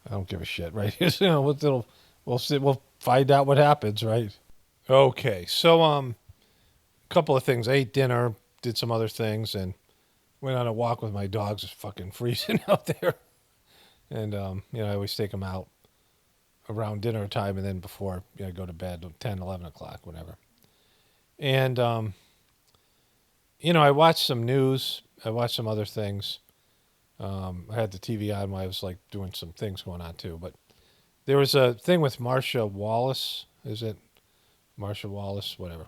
I don't give a shit, right? We'll see. We'll find out what happens, right? Okay, so a couple of things. I ate dinner, did some other things, and went on a walk with my dogs. It's fucking freezing out there, and I always take them out around dinner time, and then before I go to bed, 10, 11 o'clock, whatever. And I watched some news. I watched some other things. I had the TV on while I was doing some things going on too. But there was a thing with Marsha Wallace. Is it Marsha Wallace? Whatever.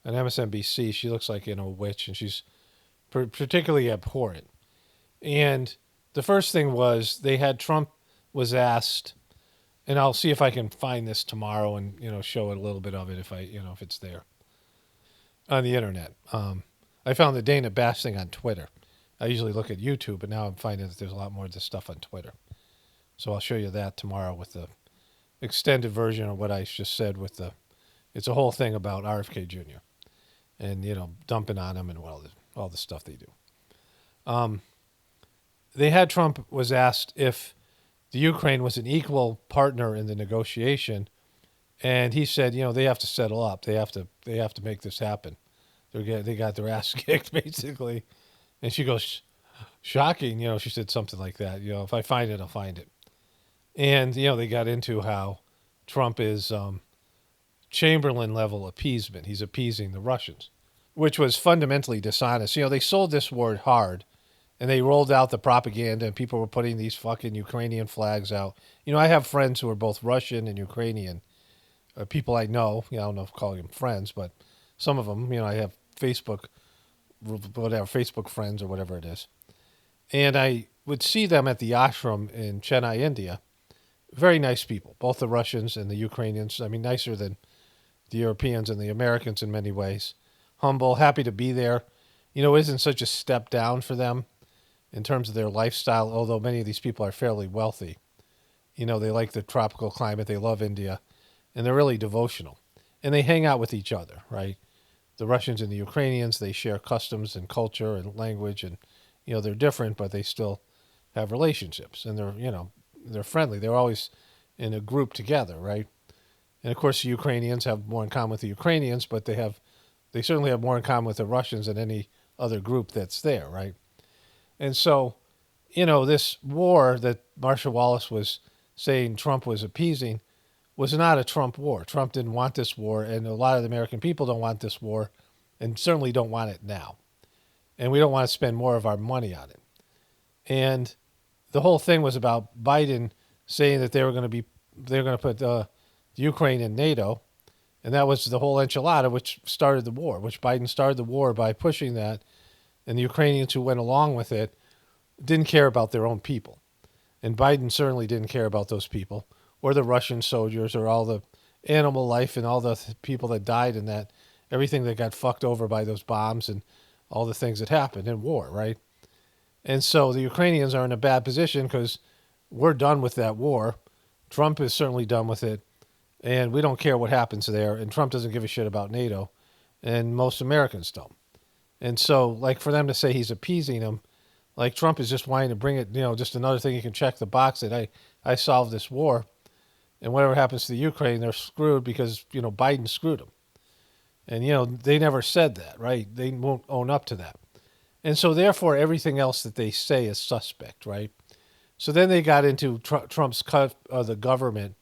On MSNBC, she looks like a witch, and she's particularly abhorrent. And the first thing was Trump was asked, and I'll see if I can find this tomorrow and show it a little bit of it if if it's there on the internet. I found the Dana Bash thing on Twitter. I usually look at YouTube, but now I'm finding that there's a lot more of this stuff on Twitter. So I'll show you that tomorrow with the extended version of what I just said it's a whole thing about RFK Jr. and, dumping on him and all the stuff they do. Trump was asked if the Ukraine was an equal partner in the negotiation, and he said, they have to settle up. They have to make this happen. They got their ass kicked, basically. And she goes, shocking, she said something like that. If I find it, I'll find it. And, they got into how Trump is Chamberlain-level appeasement. He's appeasing the Russians, which was fundamentally dishonest. They sold this word hard, and they rolled out the propaganda, and people were putting these fucking Ukrainian flags out. I have friends who are both Russian and Ukrainian, people I know. I don't know if calling them friends, but some of them, I have Facebook, whatever, Facebook friends or whatever it is. And I would see them at the ashram in Chennai, India. Very nice people, both the Russians and the Ukrainians. I mean, nicer than the Europeans and the Americans in many ways. Humble, happy to be there. You know, it isn't such a step down for them in terms of their lifestyle, although many of these people are fairly wealthy. You know, they like the tropical climate, they love India, and they're really devotional. And they hang out with each other, right? The Russians and the Ukrainians, they share customs and culture and language, and, you know, they're different, but they still have relationships, and they're, you know, they're friendly. They're always in a group together, right? And of course, the Ukrainians have more in common with the Ukrainians, but they certainly have more in common with the Russians than any other group that's there, right? And so, you know, this war that Marshall Wallace was saying Trump was appeasing was not a Trump war. Trump didn't want this war, and a lot of the American people don't want this war, and certainly don't want it now. And we don't want to spend more of our money on it. And the whole thing was about Biden saying that they're going to put Ukraine in NATO, and that was the whole enchilada, which started the war, which Biden started the war by pushing that, and the Ukrainians who went along with it didn't care about their own people. And Biden certainly didn't care about those people, or the Russian soldiers, or all the animal life and all the people that died in that, everything that got fucked over by those bombs and all the things that happened in war, right? And so the Ukrainians are in a bad position because we're done with that war. Trump is certainly done with it, and we don't care what happens there, and Trump doesn't give a shit about NATO, and most Americans don't. And so, like, for them to say he's appeasing them, like, Trump is just wanting to bring it, you know, just another thing you can check the box that I solved this war, and whatever happens to the Ukraine, they're screwed because, you know, Biden screwed them. And, you know, they never said that, right? They won't own up to that. And so, therefore, everything else that they say is suspect, right? So then they got into Trump's cut of the government,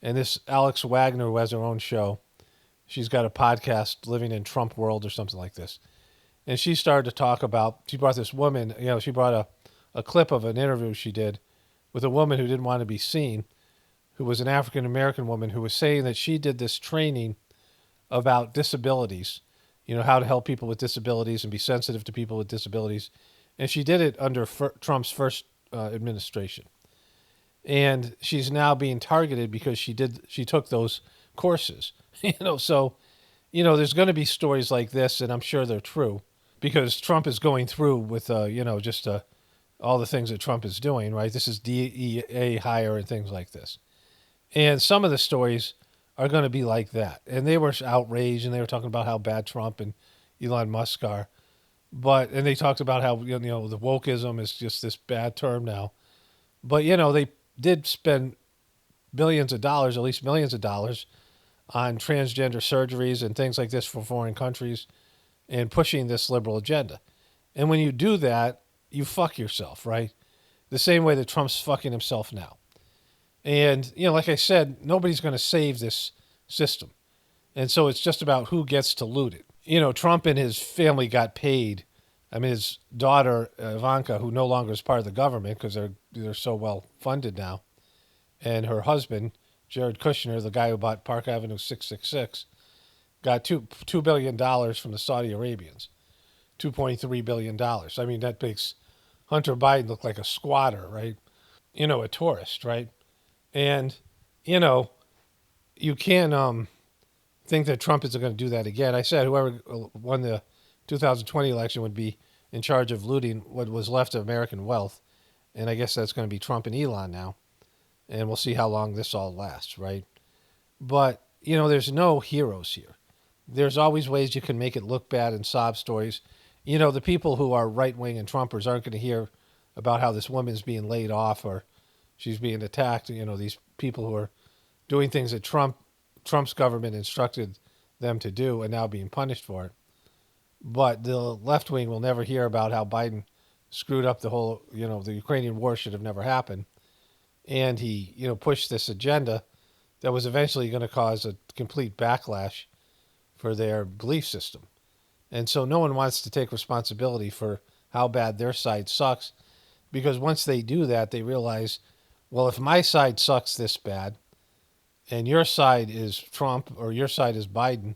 and this Alex Wagner, who has her own show, she's got a podcast, Living in Trump World or something like this. And she started to talk about, she brought this woman, you know, she brought a clip of an interview she did with a woman who didn't want to be seen, who was an African-American woman who was saying that she did this training about disabilities, you know, how to help people with disabilities and be sensitive to people with disabilities. And she did it under Trump's first administration. And she's now being targeted because she took those courses. You know, so, you know, there's going to be stories like this, and I'm sure they're true, because Trump is going through with, you know, just all the things that Trump is doing, right? This is DEA hire and things like this. And some of the stories are going to be like that. And they were outraged, and they were talking about how bad Trump and Elon Musk are. And they talked about how, you know, the wokeism is just this bad term now. But, you know, they did spend billions of dollars, at least millions of dollars, on transgender surgeries and things like this for foreign countries and pushing this liberal agenda. And when you do that, you fuck yourself, right? The same way that Trump's fucking himself now. And, you know, like I said, nobody's going to save this system. And so it's just about who gets to loot it. You know, Trump and his family got paid. I mean, his daughter, Ivanka, who no longer is part of the government because they're so well funded now, and her husband, Jared Kushner, the guy who bought Park Avenue 666, got $2 billion from the Saudi Arabians. $2.3 billion. I mean, that makes Hunter Biden look like a squatter, right? You know, a tourist, right? And, you know, you can't think that Trump isn't going to do that again. I said whoever won the 2020 election would be in charge of looting what was left of American wealth. And I guess that's going to be Trump and Elon now. And we'll see how long this all lasts, right? But, you know, there's no heroes here. There's always ways you can make it look bad in sob stories. You know, the people who are right-wing and Trumpers aren't going to hear about how this woman's being laid off or she's being attacked. You know, these people who are doing things that Trump's government instructed them to do and now being punished for it. But the left wing will never hear about how Biden screwed up the whole, you know, the Ukrainian war should have never happened. And he, you know, pushed this agenda that was eventually going to cause a complete backlash for their belief system. And so no one wants to take responsibility for how bad their side sucks, because once they do that, they realize, well, if my side sucks this bad and your side is Trump or your side is Biden,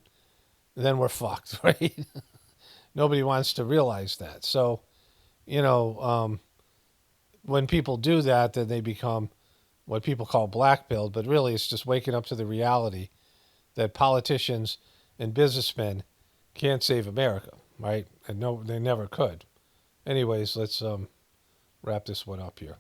then we're fucked, right? nobody wants to realize that. So, you know, when people do that, then they become what people call black-pilled, but really it's just waking up to the reality that politicians and businessmen can't save America, right? And no, they never could. Anyways, let's wrap this one up here.